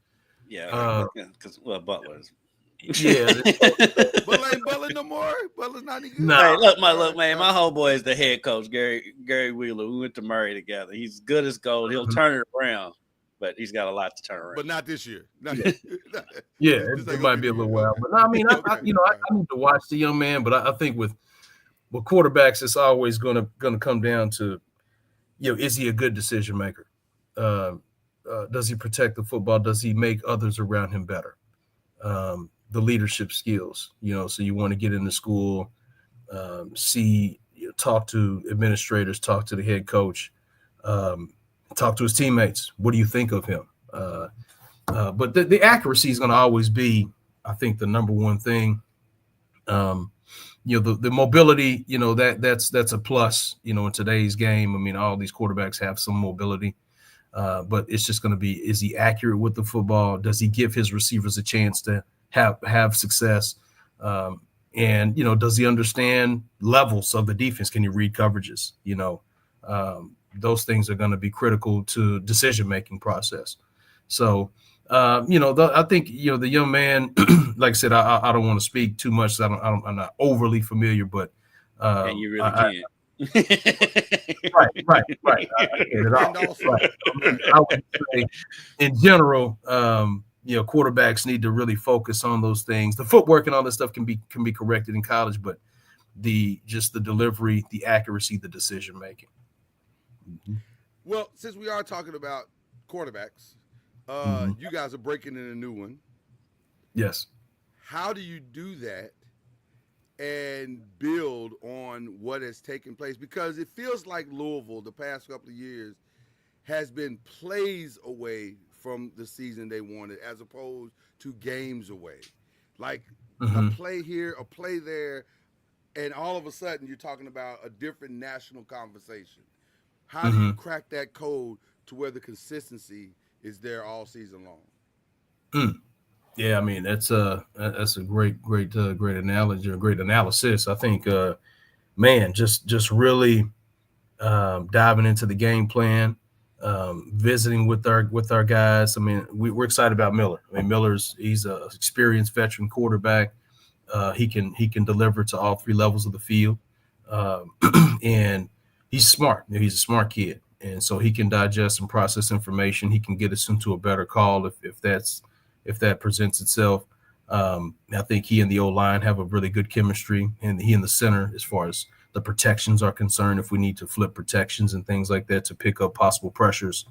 Speaker 6: Yeah, because Butler is.
Speaker 8: Yeah.
Speaker 4: But ain't Butler no more. Butler's not any good.
Speaker 6: Hey, look, man. My homeboy is the head coach, Gary Wheeler. We went to Murray together. He's good as gold. He'll turn it around, but he's got a lot to turn around.
Speaker 4: But not this year.
Speaker 8: It might be a little while. But I mean, I need to watch the young man. But I think with quarterbacks, it's always gonna come down to, is he a good decision maker? Does he protect the football? Does he make others around him better? The leadership skills, so you want to get into school, talk to administrators, talk to the head coach, talk to his teammates. What do you think of him? But the accuracy is going to always be, I think, the number one thing. The mobility, that's a plus, in today's game. I mean, all these quarterbacks have some mobility, but it's just going to be, is he accurate with the football? Does he give his receivers a chance to have success? And does he understand levels of the defense? Can he read coverages? Those things are going to be critical to decision-making process. So, I think, the young man, like I said, I don't want to speak too much. I'm not overly familiar, but
Speaker 6: and you really can't.
Speaker 8: Right. I would say, in general, quarterbacks need to really focus on those things. The footwork and all this stuff can be corrected in college, but the delivery, the accuracy, the decision making. Mm-hmm.
Speaker 4: Well, since we are talking about quarterbacks, you guys are breaking in a new one.
Speaker 8: Yes.
Speaker 4: How do you do that and build on what has taken place? Because it feels like Louisville the past couple of years has been plays away from the season they wanted, as opposed to games away. Like a play here, a play there, and all of a sudden you're talking about a different national conversation. How do you crack that code to where the consistency is there all season long?
Speaker 8: Yeah, I mean, that's a great analogy, or great analysis. I think, just really diving into the game plan, visiting with our guys. I mean, we're excited about Miller. I mean, he's an experienced veteran quarterback. He can deliver to all three levels of the field, and he's smart. He's a smart kid, and so he can digest and process information. He can get us into a better call if that presents itself. I think he and the O-line have a really good chemistry, and he and the center, as far as the protections are concerned, if we need to flip protections and things like that to pick up possible pressures,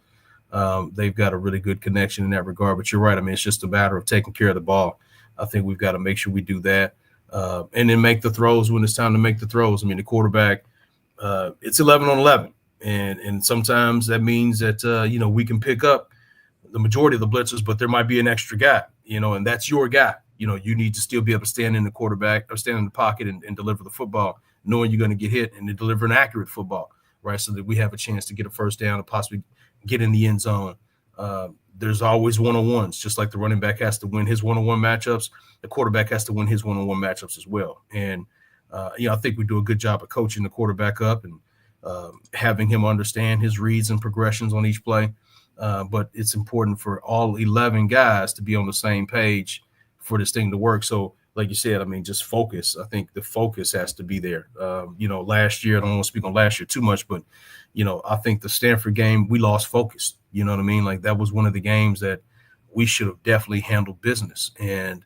Speaker 8: they've got a really good connection in that regard. But you're right. I mean, it's just a matter of taking care of the ball. I think we've got to make sure we do that, and then make the throws when it's time to make the throws. I mean, the quarterback, it's 11 on 11, and sometimes that means that we can pick up the majority of the blitzers, but there might be an extra guy, and that's your guy. You need to still be able to stand in the quarterback or stand in the pocket and deliver the football, knowing you're going to get hit, and to deliver an accurate football, right? So that we have a chance to get a first down and possibly get in the end zone. There's always one-on-ones, just like the running back has to win his one-on-one matchups. The quarterback has to win his one-on-one matchups as well. And, I think we do a good job of coaching the quarterback up and having him understand his reads and progressions on each play. But it's important for all 11 guys to be on the same page for this thing to work. So, like you said, I mean, just focus. I think the focus has to be there. Last year, I don't want to speak on last year too much, but, I think the Stanford game, we lost focus. You know what I mean? Like, that was one of the games that we should have definitely handled business. And,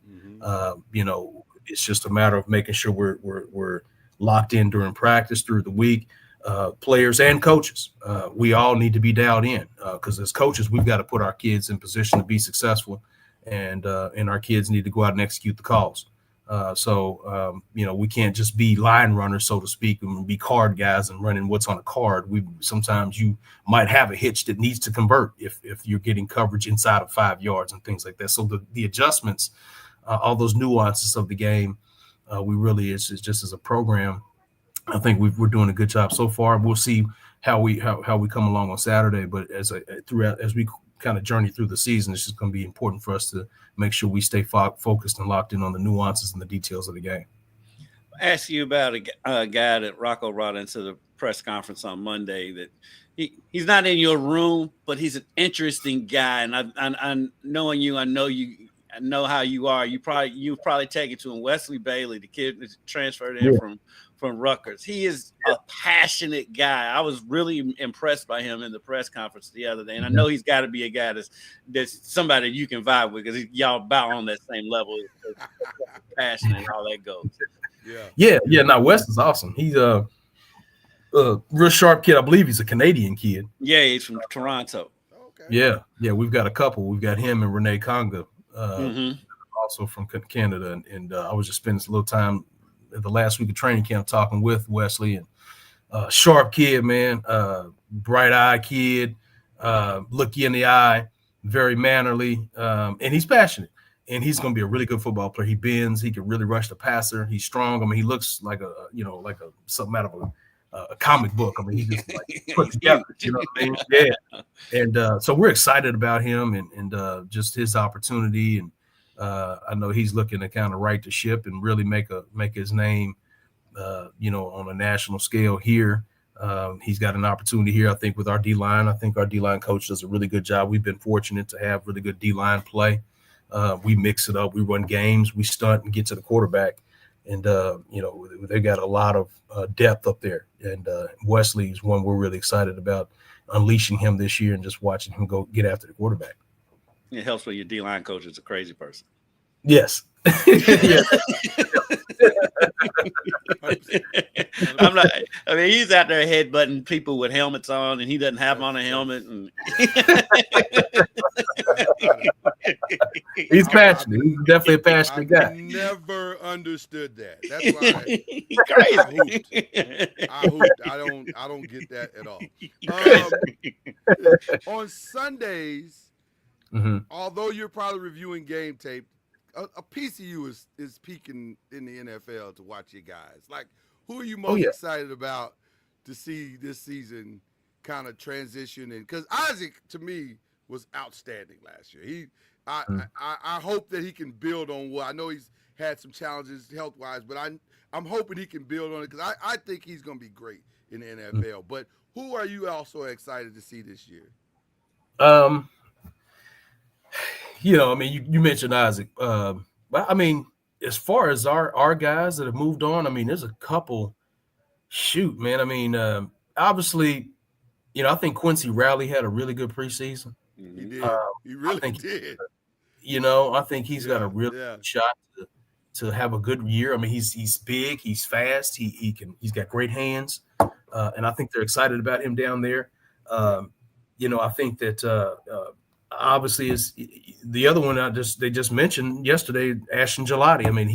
Speaker 8: it's just a matter of making sure we're locked in during practice, through the week. Players and coaches, we all need to be dialed in, because as coaches, we've got to put our kids in position to be successful, and our kids need to go out and execute the calls. We can't just be line runners, so to speak, and be card guys and running what's on a card. Sometimes you might have a hitch that needs to convert if you're getting coverage inside of 5 yards and things like that. So the adjustments all those nuances of the game. We really, it's just as a program, I think we're doing a good job so far. We'll see how we come along on Saturday, but as we kind of journey through the season, it's just going to be important for us to make sure we stay focused and locked in on the nuances and the details of the game.
Speaker 6: Ask you about a guy that Rocco brought into the press conference on Monday. That he's not in your room, but he's an interesting guy. And I knowing you, I know how you are. You've probably taken to him Wesley Bailey, the kid that transferred in from Rutgers. He is a passionate guy. I was really impressed by him in the press conference the other day, and I know he's got to be a guy that's somebody you can vibe with because y'all about on that same level, passion and all that goes.
Speaker 8: Yeah. Now Wes is awesome. He's a real sharp kid. I believe he's a Canadian kid.
Speaker 6: Yeah, he's from Toronto.
Speaker 8: Okay. Yeah. We've got a couple. We've got him and Renee Conga, also from Canada, and I was just spending a little time the last week of training camp talking with Wesley, and sharp kid, man, bright eye kid, look you in the eye, very mannerly, and he's passionate, and he's going to be a really good football player. He bends, he can really rush the passer. He's strong. I mean, he looks like something out of a comic book. I mean, he just like put together, you know what I mean? Yeah. And so we're excited about him and just his opportunity. And I know he's looking to kind of right the ship and really make his name, on a national scale here. He's got an opportunity here, I think, with our D-line. I think our D-line coach does a really good job. We've been fortunate to have really good D-line play. We mix it up. We run games. We stunt and get to the quarterback. And, they've got a lot of depth up there. And Wesley is one we're really excited about unleashing him this year and just watching him go get after the quarterback.
Speaker 6: It helps when your D-line coach is a crazy person.
Speaker 8: Yes.
Speaker 6: He's out there headbutting people with helmets on, and he doesn't have on a helmet. And
Speaker 8: he's passionate. He's definitely a passionate guy.
Speaker 4: I never understood that. That's why
Speaker 6: he's crazy.
Speaker 4: I hooped. I don't get that at all. On Sundays, although you're probably reviewing game tape, a piece of you is peaking in the NFL to watch your guys. Like, who are you most excited about to see this season kind of transition in? Because Isaac, to me, was outstanding last year. I hope that he can build on what I know he's had some challenges health-wise, but I'm hoping he can build on it because I think he's going to be great in the NFL. But who are you also excited to see this year?
Speaker 8: You mentioned Isaac. But I mean, as far as our guys that have moved on, I mean, there's a couple. Shoot, man. I mean, obviously, I think Quincy Rowley had a really good preseason.
Speaker 4: He did. He really did.
Speaker 8: I think he's got a real shot to have a good year. I mean, he's big, he's fast, he's got great hands, and I think they're excited about him down there. I think that obviously is the other one they just mentioned yesterday, Ashton Gelati. I mean,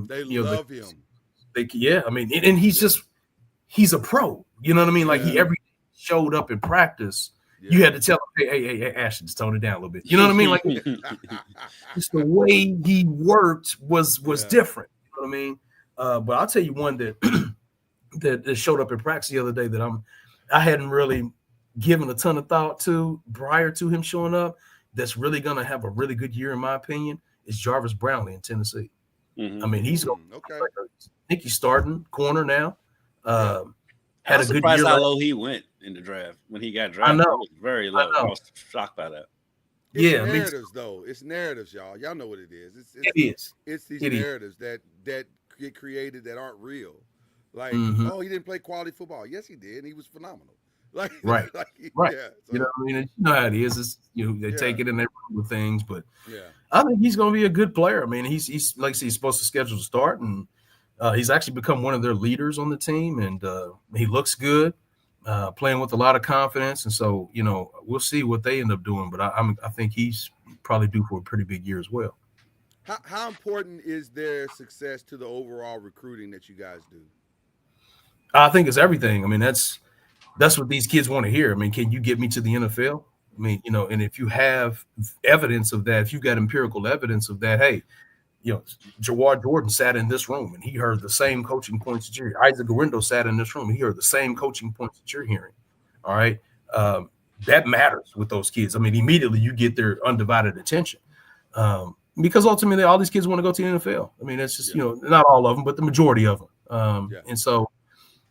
Speaker 4: they love him.
Speaker 8: And he's a pro. You know what I mean? Like he every day showed up in practice. Yeah. You had to tell him, hey, Ashton, just tone it down a little bit. You know what I mean? Like just the way he worked was different. You know what I mean? But I'll tell you one that that showed up in practice the other day that I hadn't really given a ton of thought to prior to him showing up. That's really going to have a really good year, in my opinion, is Jarvis Brownlee in Tennessee. I mean, he's going. Okay. I think he's starting corner now.
Speaker 6: Had a good year. How low he went in the draft when he got drafted.
Speaker 8: I know.
Speaker 6: He was very low. I was shocked by that.
Speaker 4: It's narratives, though. It's narratives, y'all. Y'all know what it is. It's these narratives that get created that aren't real. Like, oh, he didn't play quality football. Yes, he did. And he was phenomenal. Right.
Speaker 8: Yeah, so, you know what I mean? You know how it is. They take it and they run with things, but I think he's going to be a good player. I mean, he's like I said, he's supposed to schedule to start, and he's actually become one of their leaders on the team, and he looks good, playing with a lot of confidence. And so, we'll see what they end up doing, but I think he's probably due for a pretty big year as well.
Speaker 4: How important is their success to the overall recruiting that you guys do?
Speaker 8: I think it's everything. I mean, that's what these kids want to hear. I mean, can you get me to the NFL? I mean, and if you have evidence of that, if you got empirical evidence of that, hey, Jawad Jordan sat in this room and he heard the same coaching points that you're hearing. Isaac Garindo sat in this room and he heard the same coaching points that you're hearing. All right. That matters with those kids. I mean, immediately you get their undivided attention. Because ultimately all these kids want to go to the NFL. I mean, it's just, not all of them, but the majority of them. And so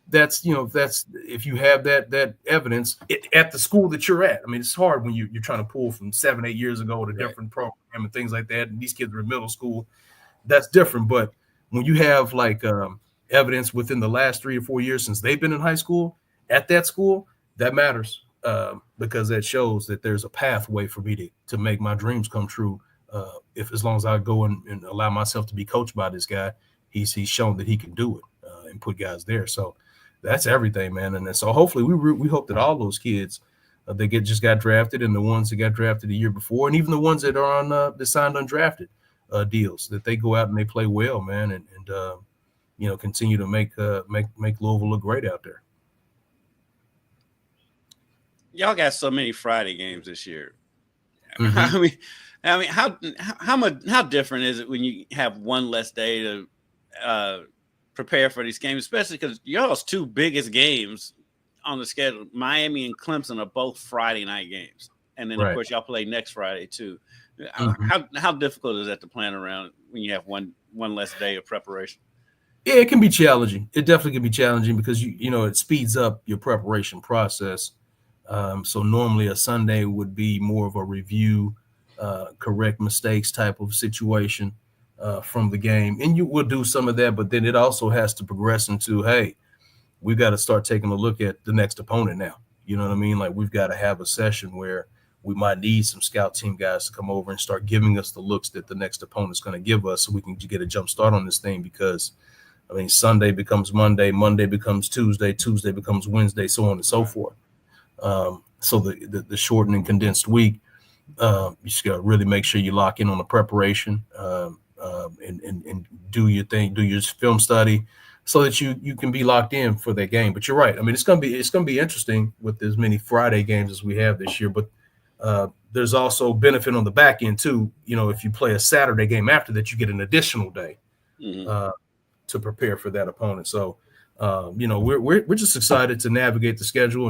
Speaker 8: that's if you have that evidence at the school that you're at. I mean, it's hard when you're trying to pull from 7-8 years ago with a different program and things like that. And these kids are in middle school. That's different. But when you have evidence within the last 3 or 4 years since they've been in high school at that school, that matters because that shows that there's a pathway for me to make my dreams come true. As long as I go and allow myself to be coached by this guy, he's shown that he can do it and put guys there. So that's everything, man. And so hopefully we hope that all those kids that just got drafted and the ones that got drafted the year before, and even the ones that are on that signed undrafted deals, that they go out and they play well, man, and continue to make Louisville look great out there.
Speaker 6: Y'all got so many Friday games this year.
Speaker 8: Mm-hmm.
Speaker 6: I mean, how different is it when you have one less day to prepare for these games, especially because y'all's two biggest games on the schedule, Miami and Clemson, are both Friday night games, and then of course y'all play next Friday too. How difficult is that to plan around when you have one less day of preparation?
Speaker 8: Yeah, it can be challenging. It definitely can be challenging because it speeds up your preparation process. So normally a Sunday would be more of a review, correct mistakes type of situation from the game. And you will do some of that, but then it also has to progress into, hey, we've got to start taking a look at the next opponent now. You know what I mean? Like we've got to have a session where we might need some scout team guys to come over and start giving us the looks that the next opponent's going to give us so we can get a jump start on this thing because, I mean, Sunday becomes Monday, Monday becomes Tuesday, Tuesday becomes Wednesday, so on and so forth. So the shortened and condensed week, you just got to really make sure you lock in on the preparation and do your thing, do your film study so that you can be locked in for that game. But you're right. I mean, it's gonna be interesting with as many Friday games as we have this year. But there's also benefit on the back end too. If you play a Saturday game after that, you get an additional day to prepare for that opponent. So we're just excited to navigate the schedule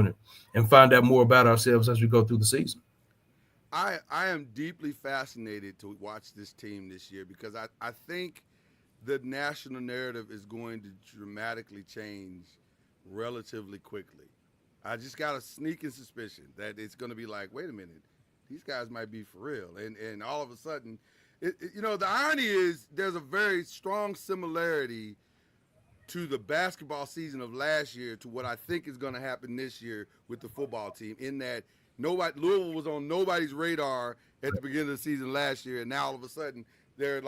Speaker 8: and find out more about ourselves as we go through the season.
Speaker 4: I am deeply fascinated to watch this team this year because I think the national narrative is going to dramatically change relatively quickly. I just got a sneaking suspicion that it's going to be like, wait a minute, these guys might be for real. And all of a sudden, the irony is there's a very strong similarity to the basketball season of last year to what I think is going to happen this year with the football team in that Louisville was on nobody's radar at the beginning of the season last year, and now all of a sudden they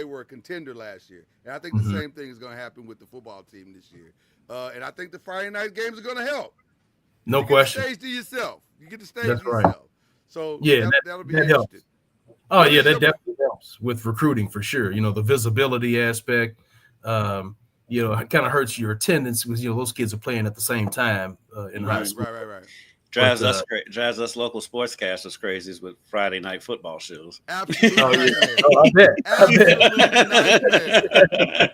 Speaker 4: were a contender last year. And I think the same thing is going to happen with the football team this year. And I think the Friday night games are going to help.
Speaker 8: No question.
Speaker 4: You get the stage to yourself. You get the stage
Speaker 8: That's
Speaker 4: to
Speaker 8: right.
Speaker 4: yourself. So that'll be
Speaker 8: that
Speaker 4: interesting.
Speaker 8: helps. Oh yeah, that definitely helps with recruiting for sure. The visibility aspect. It kind of hurts your attendance because those kids are playing at the same time in high school.
Speaker 4: Right.
Speaker 6: Drives us local sportscasters crazy with Friday night football shows.
Speaker 4: Absolutely.
Speaker 8: I bet.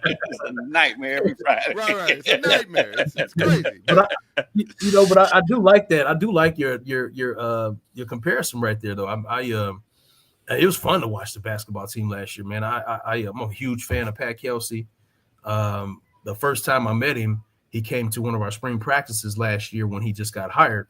Speaker 6: It's a nightmare every Friday.
Speaker 4: Right. It's a nightmare. It's crazy.
Speaker 8: But I do like that. I do like your comparison right there, though. It was fun to watch the basketball team last year, man. I'm a huge fan of Pat Kelsey. The first time I met him, he came to one of our spring practices last year when he just got hired.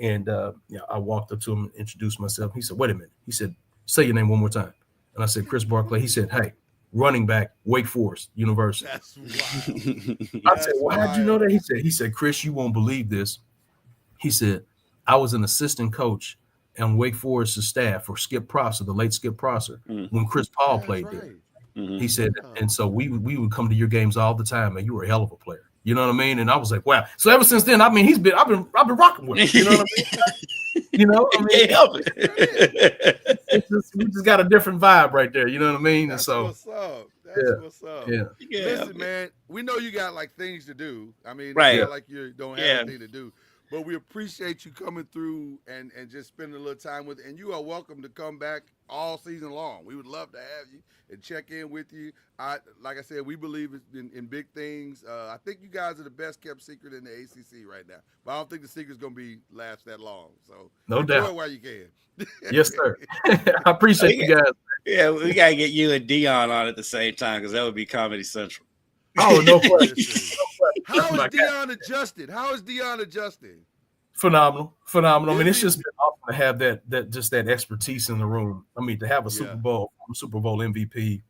Speaker 8: And I walked up to him and introduced myself. He said, wait a minute. He said, say your name one more time. And I said, Chris Barclay. He said, hey, running back, Wake Forest University.
Speaker 4: That's wild.
Speaker 8: I said, well, how'd you know that? He said, Chris, you won't believe this. He said, I was an assistant coach on Wake Forest's staff for Skip Prosser, the late Skip Prosser, when Chris Paul played there. He said, and so we would come to your games all the time, and you were a hell of a player. You know what I mean? And I was like, wow. So ever since then, I mean, I've been rocking with him. You know what I mean?
Speaker 6: Can't help it.
Speaker 8: We just got a different vibe right there. You know what I mean?
Speaker 4: That's
Speaker 8: and so
Speaker 4: what's up. That's what's up.
Speaker 8: Yeah.
Speaker 4: Listen, man, we know you got like things to do. I mean,
Speaker 6: right.
Speaker 4: it's not like you don't have anything to do. But we appreciate you coming through and just spending a little time with. And you are welcome to come back all season long. We would love to have you and check in with you. Like I said, we believe in big things. I think you guys are the best kept secret in the ACC right now. But I don't think the secret's gonna be last that long. So
Speaker 8: no
Speaker 4: enjoy
Speaker 8: doubt
Speaker 4: it while you can.
Speaker 8: Yes, sir. I appreciate you guys.
Speaker 6: Yeah, we gotta get you and Dion on at the same time because that would be Comedy Central.
Speaker 8: Oh, no question.
Speaker 4: How is Dion adjusted? How is Dion adjusted?
Speaker 8: Phenomenal. I mean, it's just been awesome to have that expertise in the room. I mean, to have a Super Bowl MVP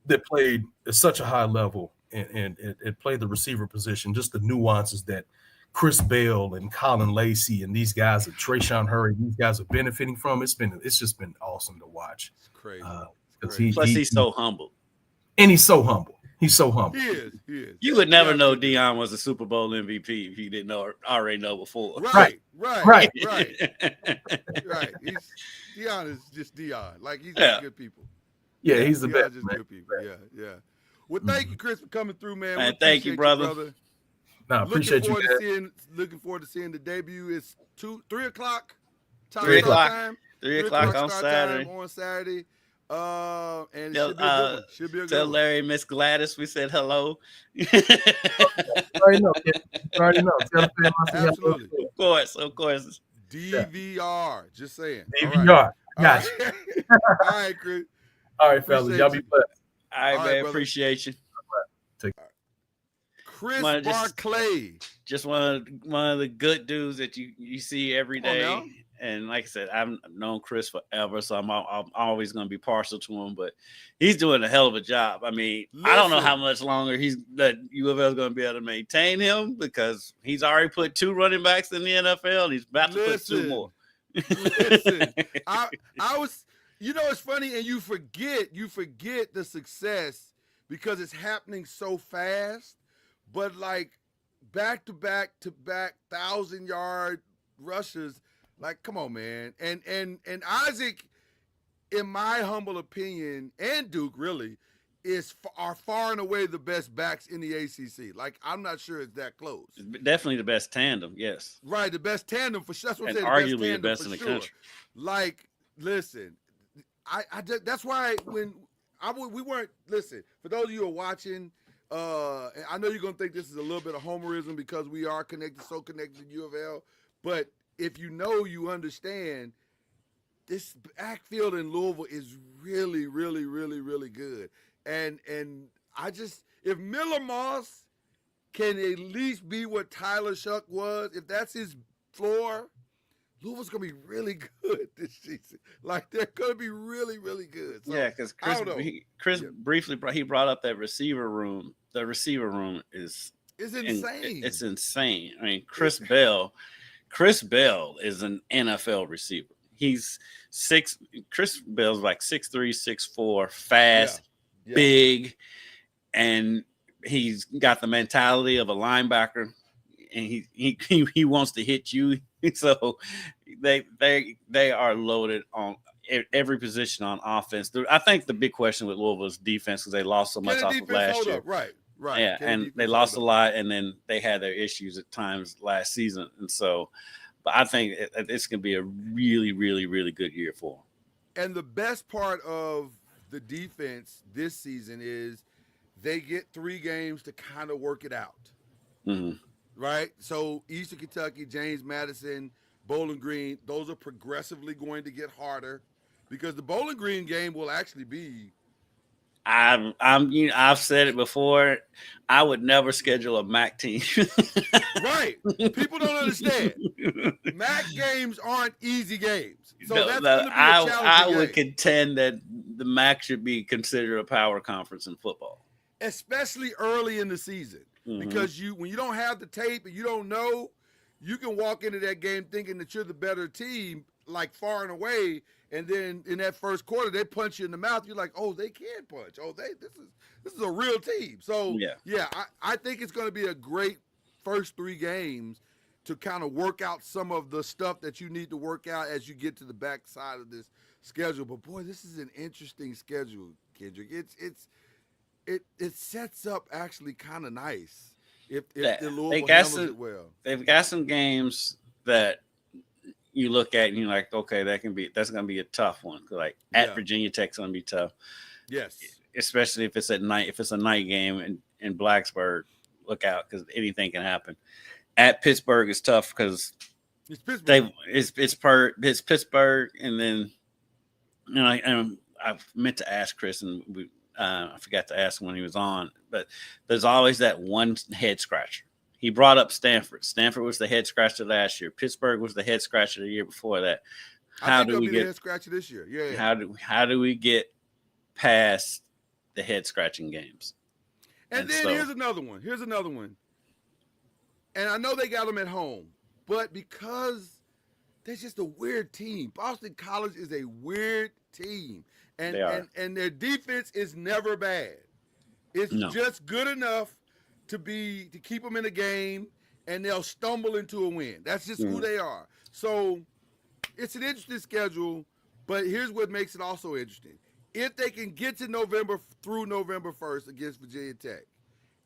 Speaker 8: that played at such a high level and played the receiver position, just the nuances that Chris Bell and Colin Lacey and these guys, Trayshawn Hurry, these guys are benefiting from. It's just been awesome to watch.
Speaker 4: It's crazy.
Speaker 6: Plus, he's so humble.
Speaker 8: And he's so humble. He's so humble.
Speaker 4: He is.
Speaker 6: You would never know Dion was a Super Bowl MVP if you didn't already know before.
Speaker 4: Right.
Speaker 8: Right.
Speaker 4: Dion is just Dion. Like, he's just good people.
Speaker 8: Yeah, he's the best.
Speaker 4: Just good people. Yeah. Well, thank you, Chris, for coming through, man.
Speaker 6: Thank you, brother.
Speaker 8: No, appreciate
Speaker 4: you. Looking forward to seeing the debut. It's 3 o'clock.
Speaker 6: 3 o'clock. 3 o'clock on Saturday.
Speaker 4: And it should be a good one.
Speaker 6: Tell Larry, Miss Gladys, we said hello.
Speaker 8: already know. Tell the
Speaker 6: absolutely. Of course.
Speaker 4: DVR. Just saying.
Speaker 8: DVR. Gotcha.
Speaker 4: All right, Chris.
Speaker 8: All right, fellas. Y'all be blessed.
Speaker 6: All right, man. Brother. Appreciate you.
Speaker 4: Chris Barclay.
Speaker 6: Just one of the good dudes that you see every day. And like I said, I've known Chris forever, so I'm always going to be partial to him. But he's doing a hell of a job. I mean, I don't know how much longer that UofL is going to be able to maintain him because he's already put 2 running backs in the NFL. And he's about to put 2 more.
Speaker 4: Listen, I was, it's funny, and you forget the success because it's happening so fast. But like back to back 1,000-yard rushes. Like, come on, man. And Isaac, in my humble opinion, and Duke really, are far and away the best backs in the ACC. Like, I'm not sure it's that close.
Speaker 6: Definitely the best tandem, yes.
Speaker 4: Right, the best tandem for sure. That's what I'm saying.
Speaker 6: Arguably the best in the country.
Speaker 4: Like, listen, that's why we weren't, listen, for those of you who are watching, I know you're going to think this is a little bit of homerism because we are so connected to UofL, but if you understand, this backfield in Louisville is really, really, really, really good. And if Miller Moss can at least be what Tyler Shuck was, if that's his floor, Louisville's going to be really good this season. Like, they're going to be really, really good. So,
Speaker 6: yeah, because Chris briefly brought up that receiver room. The receiver room is
Speaker 4: insane.
Speaker 6: It's insane. I mean, Chris Bell is an NFL receiver. Chris Bell's like 6'3", 6'4", fast, big, and he's got the mentality of a linebacker, and he wants to hit you. So they are loaded on every position on offense. I think the big question with Louisville is defense because they lost so much off of last year.
Speaker 4: Right.
Speaker 6: Yeah, and they lost a lot, and then they had their issues at times last season. And so, but I think it's going to be a really, really, really good year for them.
Speaker 4: And the best part of the defense this season is they get 3 games to kind of work it out.
Speaker 6: Mm-hmm.
Speaker 4: Right? So Eastern Kentucky, James Madison, Bowling Green, those are progressively going to get harder because the Bowling Green game will actually be.
Speaker 6: I've said it before. I would never schedule a MAC team.
Speaker 4: Right. People don't understand. MAC games aren't easy games. So that's going to be a challenging
Speaker 6: I would contend that the MAC should be considered a power conference in football.
Speaker 4: Especially early in the season. Mm-hmm. Because when you don't have the tape and you don't know, you can walk into that game thinking that you're the better team, like far and away. And then in that first quarter, they punch you in the mouth. You're like, oh, they can punch. Oh, this is a real team. So, I think it's going to be a great first 3 games to kind of work out some of the stuff that you need to work out as you get to the back side of this schedule. But, boy, this is an interesting schedule, Kendrick. It sets up actually kind of nice. if
Speaker 6: they
Speaker 4: the Louisville
Speaker 6: got
Speaker 4: handles it well.
Speaker 6: They've got some games that you look at and you're like, okay, that's gonna be a tough one. Like at Virginia Tech's gonna be tough.
Speaker 4: Yes,
Speaker 6: especially if it's at night. If it's a night game in Blacksburg, look out because anything can happen. At Pittsburgh is tough because
Speaker 4: it's Pittsburgh.
Speaker 6: It's Pittsburgh, and then I meant to ask Chris, and I forgot to ask him when he was on, but there's always that one head scratcher. He brought up Stanford. Stanford was the head scratcher last year. Pittsburgh was the head scratcher the year before that.
Speaker 4: How do we get the head scratcher this year? Yeah.
Speaker 6: How do we get past the head scratching games?
Speaker 4: And then here's another one. And I know they got them at home, but because they're just a weird team. Boston College is a weird team. And their defense is never bad. It's just good enough to keep them in a game, and they'll stumble into a win. That's just who they are. So it's an interesting schedule, but here's what makes it also interesting. If they can get to November through November 1st against Virginia Tech,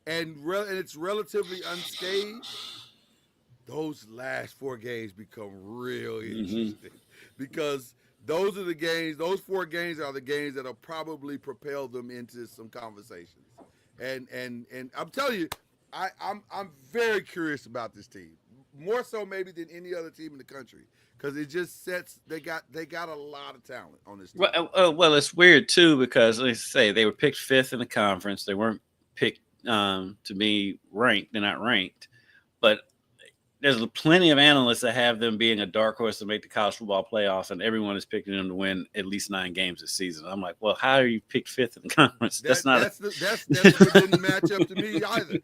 Speaker 4: and it's relatively unscathed, those last 4 games become real interesting because those 4 games are the games that'll probably propel them into some conversations. And I'm telling you, I'm very curious about this team, more so maybe than any other team in the country, because it just they got a lot of talent on this team.
Speaker 6: Well, it's weird too because they say they were picked 5th in the conference. They weren't picked to be ranked. They're not ranked, but there's plenty of analysts that have them being a dark horse to make the college football playoffs, and everyone is picking them to win at least 9 games this season. I'm like, well, how are you picked 5th in the conference? That's what
Speaker 4: didn't match up to me either.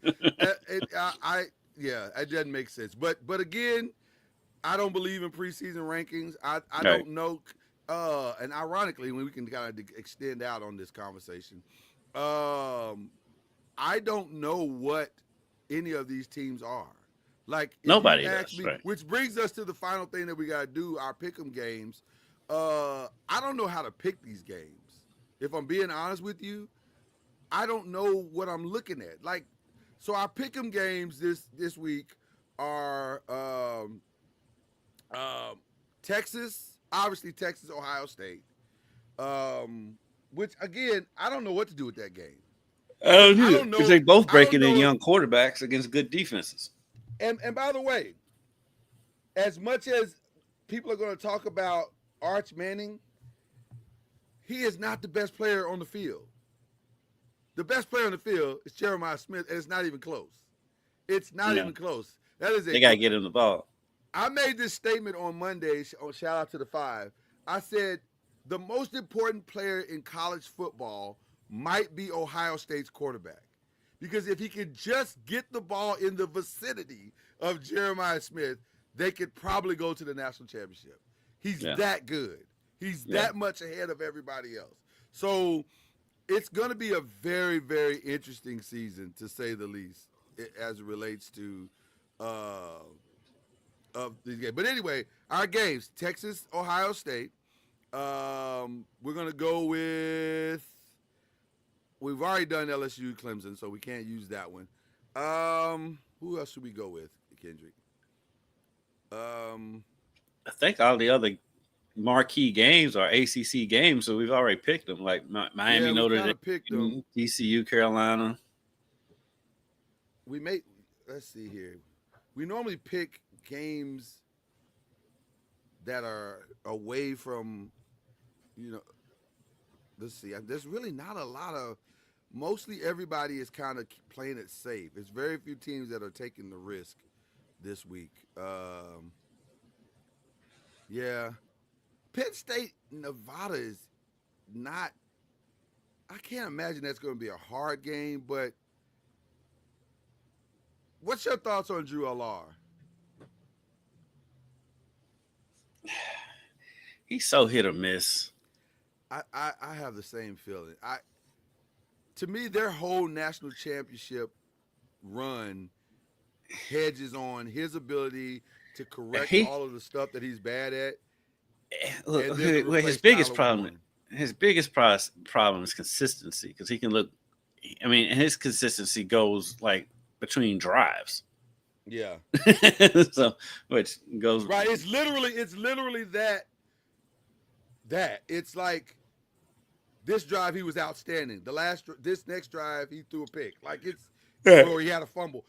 Speaker 4: It doesn't make sense. But again, I don't believe in preseason rankings. I don't know. And ironically, when we can kind of extend out on this conversation, I don't know what any of these teams are. Like
Speaker 6: nobody does,
Speaker 4: right. Which brings us to the final thing that we got to do, our pick'em games. I don't know how to pick these games. If I'm being honest with you, I don't know what I'm looking at. Like, so our pick'em games this week are Texas, obviously Texas, Ohio State. Which again, I don't know what to do with that game.
Speaker 6: I don't know because they both breaking in young quarterbacks against good defenses.
Speaker 4: And by the way, as much as people are going to talk about Arch Manning, he is not the best player on the field. The best player on the field is Jeremiah Smith, and it's not even close. It's not even close. They
Speaker 6: got to get him the ball.
Speaker 4: I made this statement on Monday. Shout out to the 5. I said the most important player in college football might be Ohio State's quarterback. Because if he could just get the ball in the vicinity of Jeremiah Smith, they could probably go to the national championship. He's that good. He's that much ahead of everybody else. So it's going to be a very, very interesting season, to say the least, as it relates to of these games. But anyway, our games, Texas, Ohio State. We're going to go with... We've already done LSU, Clemson, so we can't use that one. Who else should we go with, Kendrick?
Speaker 6: I think all the other marquee games are ACC games, so we've already picked them, like Miami, Notre Dame, TCU, Carolina.
Speaker 4: Let's see here. We normally pick games that are away from, let's see. There's really not a lot of. Mostly everybody is kind of playing it safe. It's very few teams that are taking the risk this week. Penn State, Nevada is not. I can't imagine that's going to be a hard game. But what's your thoughts on Drew Allard?
Speaker 6: He's so hit or miss.
Speaker 4: I have the same feeling. To me, their whole national championship run hedges on his ability to correct all of the stuff that he's bad at.
Speaker 6: His biggest problem is consistency, because he can look. I mean, and his consistency goes like between drives.
Speaker 4: Yeah.
Speaker 6: So, which goes
Speaker 4: right. It's literally that. It's like this drive he was outstanding. This next drive he threw a pick. Like it's or he had a fumble.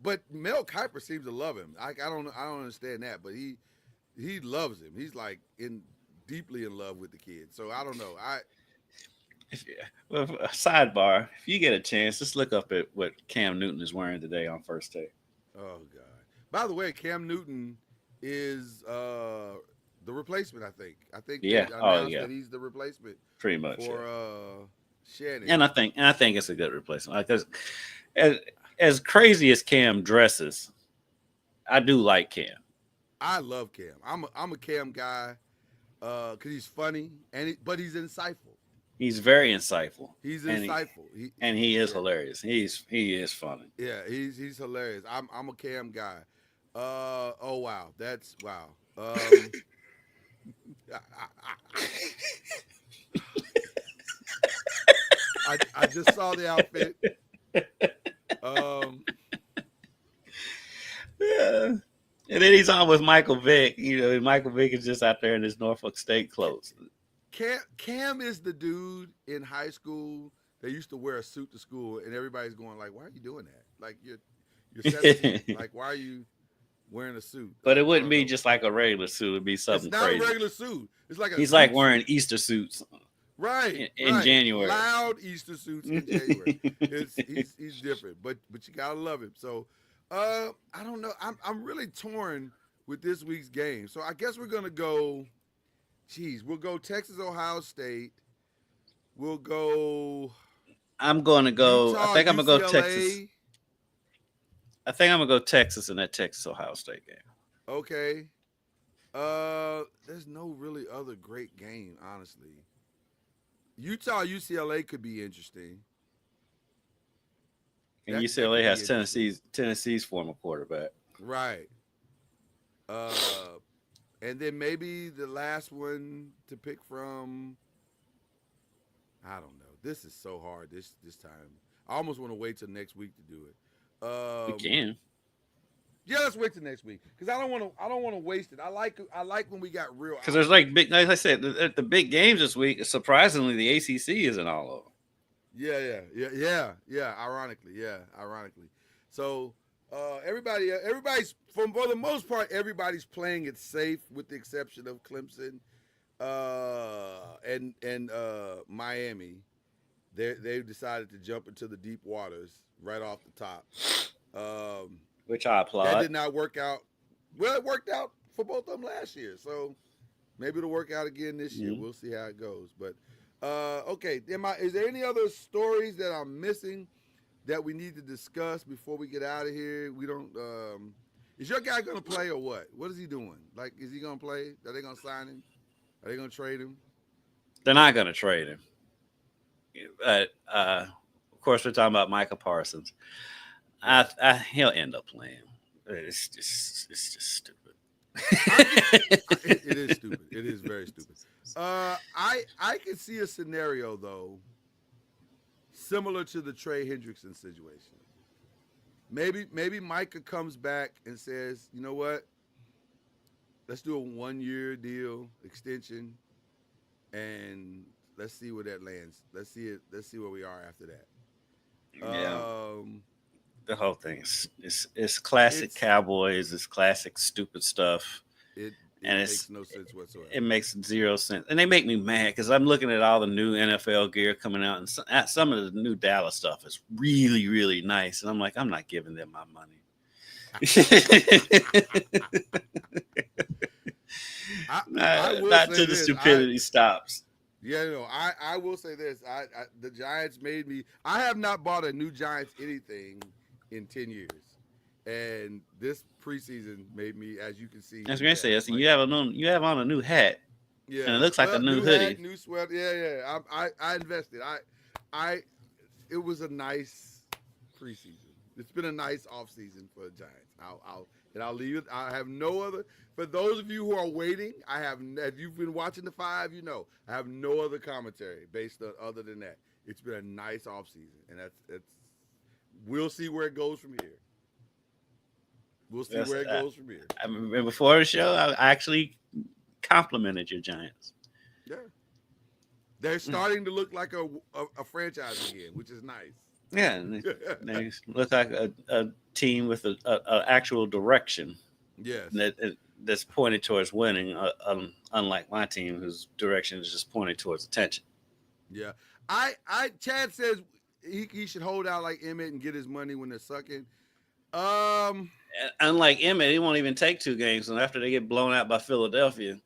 Speaker 4: But Mel Kiper seems to love him. I don't understand that, but he loves him. He's like deeply in love with the kid. So I don't know.
Speaker 6: Well, a sidebar, if you get a chance, just look up at what Cam Newton is wearing today on First Take.
Speaker 4: Oh God! By the way, Cam Newton is the replacement. I think.
Speaker 6: Yeah.
Speaker 4: They announced that he's the replacement.
Speaker 6: Pretty much
Speaker 4: for Shannon.
Speaker 6: And I think it's a good replacement. Because as crazy as Cam dresses, I do like Cam.
Speaker 4: I love Cam. I'm a Cam guy because he's funny but he's insightful.
Speaker 6: He's very insightful.
Speaker 4: He's insightful.
Speaker 6: He is hilarious. He is funny.
Speaker 4: Yeah, he's hilarious. I'm a Cam guy. Oh wow, that's wow. I just saw the outfit.
Speaker 6: Yeah. And then he's on with Michael Vick. Michael Vick is just out there in his Norfolk State clothes.
Speaker 4: Cam is the dude in high school that used to wear a suit to school, and everybody's going like, "Why are you doing that? Like you're 17. Like why are you wearing a suit?"
Speaker 6: But it wouldn't be just like a regular suit. It'd be something crazy.
Speaker 4: It's not a regular suit. It's like
Speaker 6: he's like wearing Easter suits.
Speaker 4: Right.
Speaker 6: In January.
Speaker 4: Loud Easter suits in January. He's different, but you gotta love him. So I don't know. I'm really torn with this week's game. So I guess we're gonna go. We'll go Texas, Ohio State. We'll go.
Speaker 6: I'm going to go.
Speaker 4: Utah,
Speaker 6: I think I'm going to go
Speaker 4: UCLA.
Speaker 6: Texas. I think I'm going to go Texas in that Texas Ohio State game.
Speaker 4: Okay. There's no really other great game, honestly. Utah, UCLA could be interesting.
Speaker 6: And UCLA has Tennessee's former quarterback.
Speaker 4: Right. And then maybe the last one to pick from, I don't know. This is so hard this time. I almost want to wait till next week to do it.
Speaker 6: We can.
Speaker 4: Yeah, let's wait till next week because I don't want to waste it. I like when we got real.
Speaker 6: Because there's like big, like I said, the big games this week. Surprisingly, the ACC isn't all of them.
Speaker 4: Yeah. Ironically. So everybody's for the most part, everybody's playing it safe with the exception of Clemson and Miami. They've decided to jump into the deep waters right off the top.
Speaker 6: Which I applaud.
Speaker 4: That did not work out. Well, it worked out for both of them last year, so maybe it'll work out again this year. We'll see how it goes. But okay, is there any other stories that I'm missing that we need to discuss before we get out of here? We don't. Is your guy gonna play or what? What is he doing? Like, is he gonna play? Are they gonna sign him? Are they gonna trade him?
Speaker 6: They're not gonna trade him. But of course, we're talking about Micah Parsons. He'll end up playing. It's just stupid.
Speaker 4: It is stupid. It is very stupid. I can see a scenario though, similar to the Trey Hendrickson situation. Maybe Micah comes back and says, you know what? Let's do a 1-year deal extension, and let's see where that lands. Let's see where we are after that.
Speaker 6: Yeah. The whole thing is classic Cowboys. It's classic stupid stuff.
Speaker 4: It makes no sense whatsoever.
Speaker 6: It makes zero sense, and they make me mad because I'm looking at all the new NFL gear coming out, and some of the new Dallas stuff is really, really nice. And I'm like, I'm not giving them my money. Not till the stupidity stops.
Speaker 4: Yeah, no, I will say this. The Giants made me. I have not bought a new Giants anything in 10 years, and this preseason made me, as you can see.
Speaker 6: I was gonna say, you have on a new hat.
Speaker 4: Yeah,
Speaker 6: and it looks like a new hoodie,
Speaker 4: hat, new sweater. Yeah. I invested. It was a nice preseason. It's been a nice offseason for the Giants. I'll leave it. I have no other. For those of you who are waiting, if you've been watching the 5, you know, I have no other commentary based on other than that. It's been a nice offseason, and that's we'll see where it goes from here. We'll see where it goes from here.
Speaker 6: I mean, before the show, I actually complimented your Giants.
Speaker 4: Yeah. They're starting to look like a franchise again, which is nice.
Speaker 6: Yeah, and they look like a team with a actual direction.
Speaker 4: Yes.
Speaker 6: That's pointed towards winning, unlike my team, whose direction is just pointed towards attention.
Speaker 4: Yeah. Chad says he should hold out like Emmett and get his money when they're sucking.
Speaker 6: Unlike Emmett, he won't even take 2 games, and after they get blown out by Philadelphia.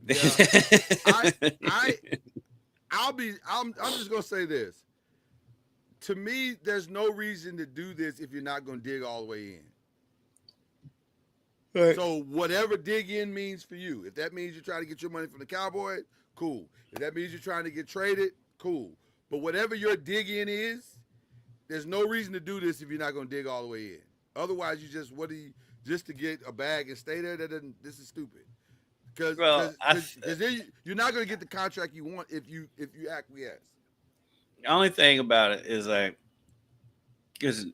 Speaker 4: Yeah. I'm just gonna say this. To me, there's no reason to do this if you're not gonna dig all the way in. Right. So whatever dig in means for you. If that means you're trying to get your money from the Cowboys, cool. If that means you're trying to get traded, cool. But whatever your dig in is, there's no reason to do this if you're not gonna dig all the way in. Otherwise, you just to get a bag and stay there. This is stupid. Because you're not going to get the contract you want if you acquiesce.
Speaker 6: The only thing about it is like, because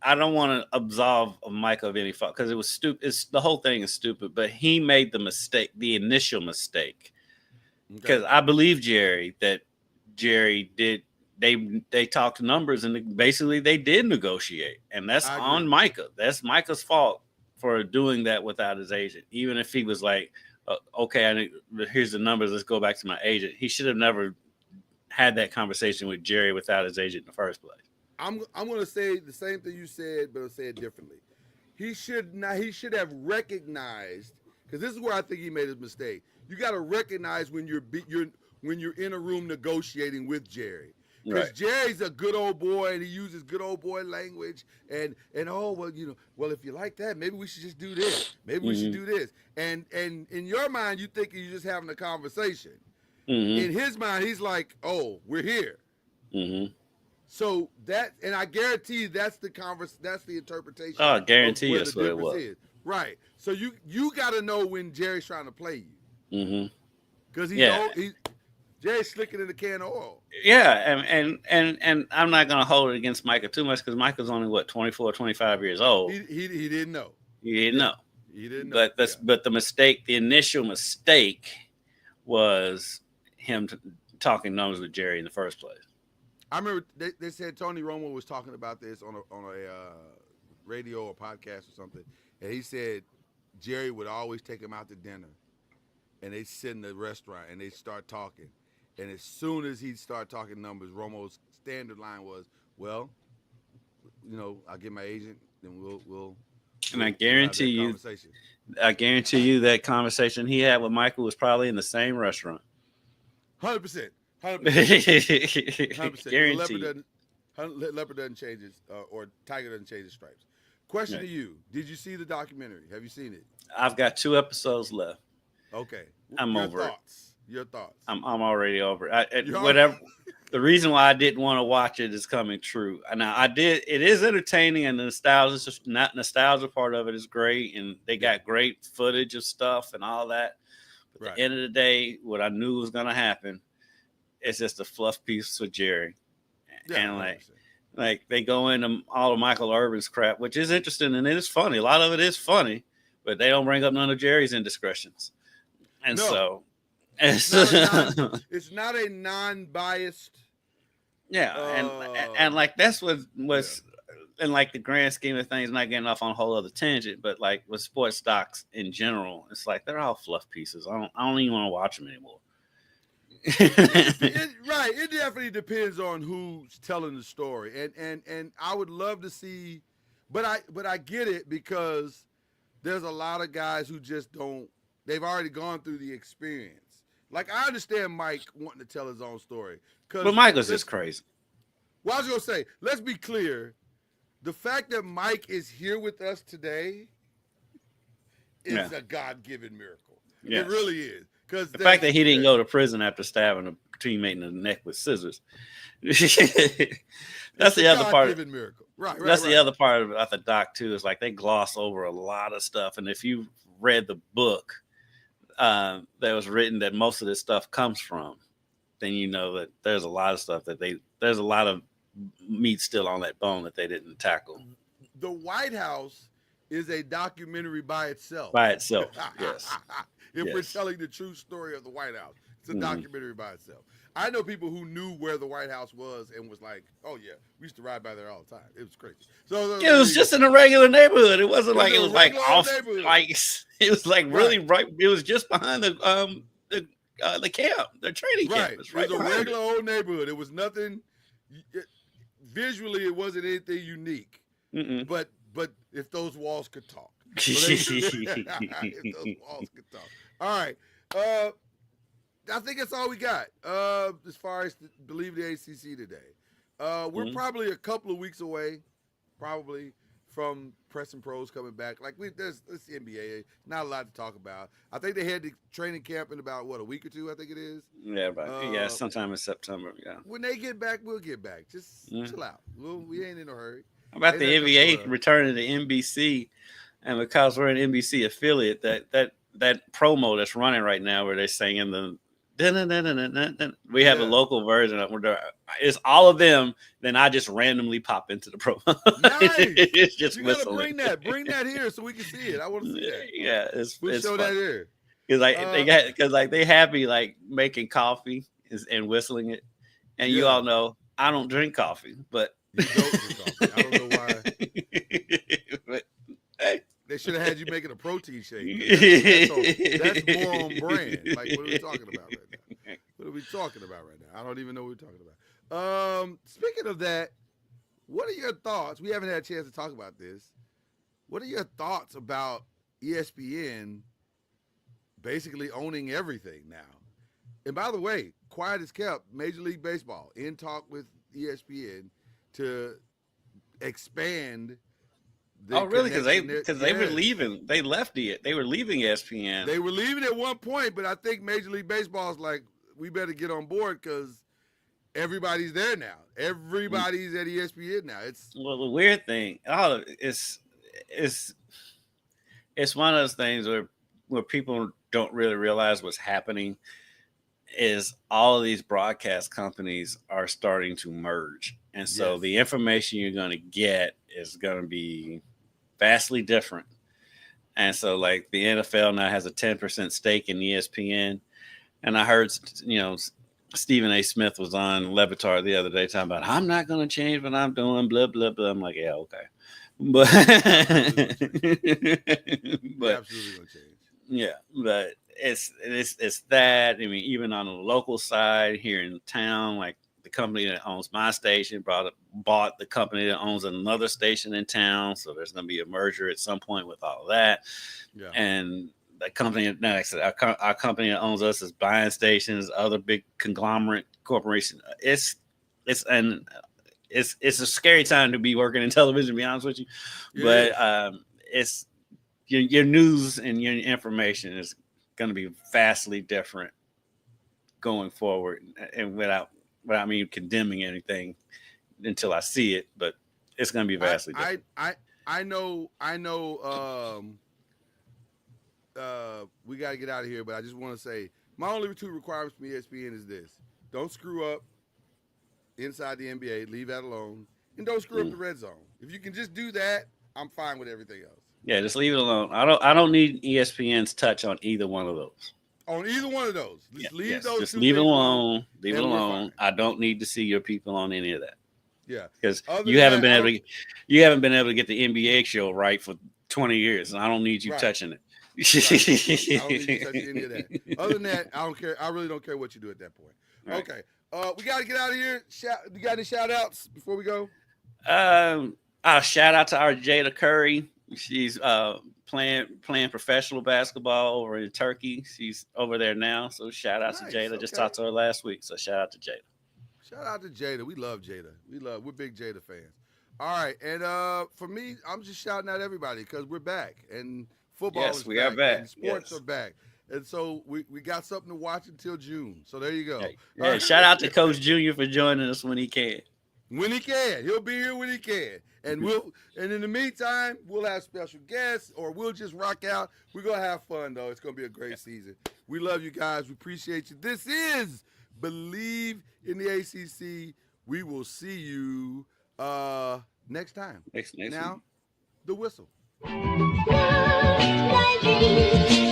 Speaker 6: I don't want to absolve Mike of any fault because it was stupid. The whole thing is stupid, but he made the initial mistake. Because I believe Jerry did. They talked numbers and basically they did negotiate, and that's on Micah. That's Micah's fault for doing that without his agent. Even if he was like, okay, here's the numbers, let's go back to my agent. He should have never had that conversation with Jerry without his agent in the first place.
Speaker 4: I'm going to say the same thing you said, but I'll say it differently. He should have recognized, because this is where I think he made his mistake. You got to recognize when you're in a room negotiating with Jerry. Because Jerry's a good old boy and he uses good old boy language and if you like that, maybe we should just do this. Maybe we should do this. And in your mind, you think you're just having a conversation. Mm-hmm. In his mind, he's like, oh, we're here. Mm-hmm. So and I guarantee that's the interpretation.
Speaker 6: Oh, I guarantee that's what it was.
Speaker 4: Is. Right. So you got to know when Jerry's trying to play you. Mm-hmm. Because Jerry's slicking in a can of oil.
Speaker 6: Yeah, and I'm not going to hold it against Micah too much because Micah's only, 24, 25 years old.
Speaker 4: He didn't know.
Speaker 6: He didn't know.
Speaker 4: He didn't know.
Speaker 6: But the initial mistake was him talking numbers with Jerry in the first place.
Speaker 4: I remember they said Tony Romo was talking about this on a radio or podcast or something, and he said Jerry would always take him out to dinner, and they sit in the restaurant and they start talking. And as soon as he'd start talking numbers, Romo's standard line was, well, I'll get my agent, then we'll
Speaker 6: and I guarantee you that conversation he had with Michael was probably in the same restaurant.
Speaker 4: 100%.
Speaker 6: 100%. Guaranteed.
Speaker 4: Leopard doesn't change his, or Tiger doesn't change his stripes. Question to you: did you see the documentary? Have you seen it?
Speaker 6: I've got 2 episodes left.
Speaker 4: Okay,
Speaker 6: I'm over it.
Speaker 4: Your thoughts?
Speaker 6: I'm already over it. Whatever. The reason why I didn't want to watch it is coming true. Now I did. It is entertaining, and the nostalgia part of it is great, and they got great footage of stuff and all that. But at the end of the day, what I knew was going to happen, it's just a fluff piece with Jerry, and like they go into all of Michael Irvin's crap, which is interesting and it is funny. A lot of it is funny, but they don't bring up none of Jerry's indiscretions, and so.
Speaker 4: It's not a non-biased.
Speaker 6: Yeah, and like that's what was in like the grand scheme of things, not getting off on a whole other tangent, but like with sports stocks in general, it's like they're all fluff pieces. I don't even want to watch them anymore.
Speaker 4: It definitely depends on who's telling the story, and I would love to see, but I get it because there's a lot of guys who just don't. They've already gone through the experience. Like, I understand Mike wanting to tell his own story.
Speaker 6: But Michael's just crazy.
Speaker 4: Well, I was going to say, let's be clear. The fact that Mike is here with us today is a God-given miracle. Yes. It really is.
Speaker 6: The fact that he didn't go to prison after stabbing a teammate in the neck with scissors. That's the other part.
Speaker 4: Miracle. Right.
Speaker 6: That's the other part about the doc, too, is like they gloss over a lot of stuff. And if you read the book, that was written that most of this stuff comes from, then you know that there's a lot of stuff there's a lot of meat's still on that bone that they didn't tackle.
Speaker 4: The White House is a documentary by itself.
Speaker 6: By itself, yes.
Speaker 4: If we're
Speaker 6: Yes.
Speaker 4: telling the true story of the White House, it's a documentary by itself. I know people who knew where the White House was and was like, "Oh yeah, we used to ride by there all the time. It was crazy." So
Speaker 6: It was just in a regular neighborhood. It wasn't like it was like
Speaker 4: regular
Speaker 6: off.
Speaker 4: neighborhood.
Speaker 6: Like it was like really right. It was just behind the camp, the training camp.
Speaker 4: right.
Speaker 6: It was
Speaker 4: It
Speaker 6: right
Speaker 4: was a
Speaker 6: behind
Speaker 4: regular old neighborhood. It was nothing. Visually, it wasn't anything unique.
Speaker 6: it.
Speaker 4: But if those walls could talk, if those walls could talk. All right. I think that's all we got as far as Believe the ACC today. We're probably a couple of weeks away, probably, from Press and Pros coming back. Like there's the NBA, not a lot to talk about. I think they had the training camp in about a week or two. I think it is.
Speaker 6: Yeah, right. Yeah, sometime in September. Yeah.
Speaker 4: When they get back, we'll get back. Just chill out. We ain't in a hurry.
Speaker 6: How about the NBA returning to NBC? And because we're an NBC affiliate, that promo that's running right now where they're singing the we have a local version of it. It's all of them. Then I just randomly pop into the promo.
Speaker 4: Nice.
Speaker 6: It's just
Speaker 4: you gotta
Speaker 6: whistling.
Speaker 4: bring that here so we can see it. I want to see that.
Speaker 6: Yeah,
Speaker 4: We'll
Speaker 6: it's
Speaker 4: show
Speaker 6: fun.
Speaker 4: that here.
Speaker 6: Because they have me like making coffee and whistling it, and you all know I don't drink coffee, but
Speaker 4: you don't drink coffee. I don't know why.
Speaker 6: but hey.
Speaker 4: They should have had you making a protein shake. That's more on brand. Like, what are we talking about right now? What are we talking about right now? I don't even know what we're talking about. Speaking of that, what are your thoughts? We haven't had a chance to talk about this. What are your thoughts about ESPN basically owning everything now? And by the way, quiet as kept, Major League Baseball in talk with ESPN to expand.
Speaker 6: Oh, really? Because they were leaving. They left it. They were leaving ESPN.
Speaker 4: They were leaving at one point, but I think Major League Baseball is like, we better get on board because everybody's there now. Everybody's at ESPN now.
Speaker 6: The weird thing. It's one of those things where people don't really realize what's happening. Is all of these broadcast companies are starting to merge, and so the information you're going to get is going to be vastly different. And so like the NFL now has a 10% stake in ESPN. And I heard, Stephen A. Smith was on Levitar the other day talking about, I'm not going to change what I'm doing, blah, blah, blah. I'm like, yeah, okay. But,
Speaker 4: absolutely going to change.
Speaker 6: Yeah, but it's that. I mean, even on the local side here in town, like the company that owns my station bought the company that owns another station in town. So there's going to be a merger at some point with all of that. Yeah. And the company, our company that owns us is buying stations, other big conglomerate corporation. It's a scary time to be working in television, to be honest with you. Yeah. But it's your news and your information is going to be vastly different going forward, and without me condemning anything until I see it, but it's going to be vastly different.
Speaker 4: I know. We got to get out of here, but I just want to say my only two requirements from ESPN is this: don't screw up inside the NBA, leave that alone, and don't screw up the red zone. If you can just do that, I'm fine with everything else.
Speaker 6: Yeah, just leave it alone. I don't need ESPN's touch on either one of those.
Speaker 4: On either one of those, leave those.
Speaker 6: Just leave it alone. Leave it alone. I don't need to see your people on any of that.
Speaker 4: Yeah,
Speaker 6: because you haven't been able to get the NBA show right for 20 years, and I don't need you touching it.
Speaker 4: Right. I don't need you touching any of that. Other than that, I don't care. I really don't care what you do at that point. Right. Okay, we got to get out of here. You got any shout outs before we go?
Speaker 6: I'll shout out to our Jada Curry. She's playing professional basketball over in Turkey. She's over there now. So shout out to Jada. Just talked to her last week. So shout out to Jada.
Speaker 4: Shout out to Jada. We love Jada. We're big Jada fans. All right. And for me, I'm just shouting out everybody because we're back. And football is
Speaker 6: we are back.
Speaker 4: And sports are back. And so we got something to watch until June. So there you go.
Speaker 6: Yeah, shout out to Coach Junior for joining us when he can.
Speaker 4: When he can. He'll be here when he can. And in the meantime, we'll have special guests or we'll just rock out. We're going to have fun, though. It's going to be a great season. We love you guys. We appreciate you. This is Believe in the ACC We will see you next time.
Speaker 6: Next
Speaker 4: now,
Speaker 6: week.
Speaker 4: the whistle.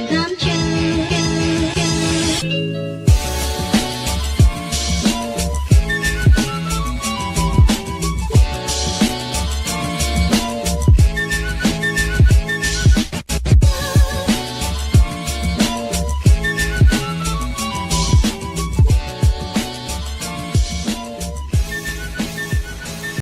Speaker 9: Come true.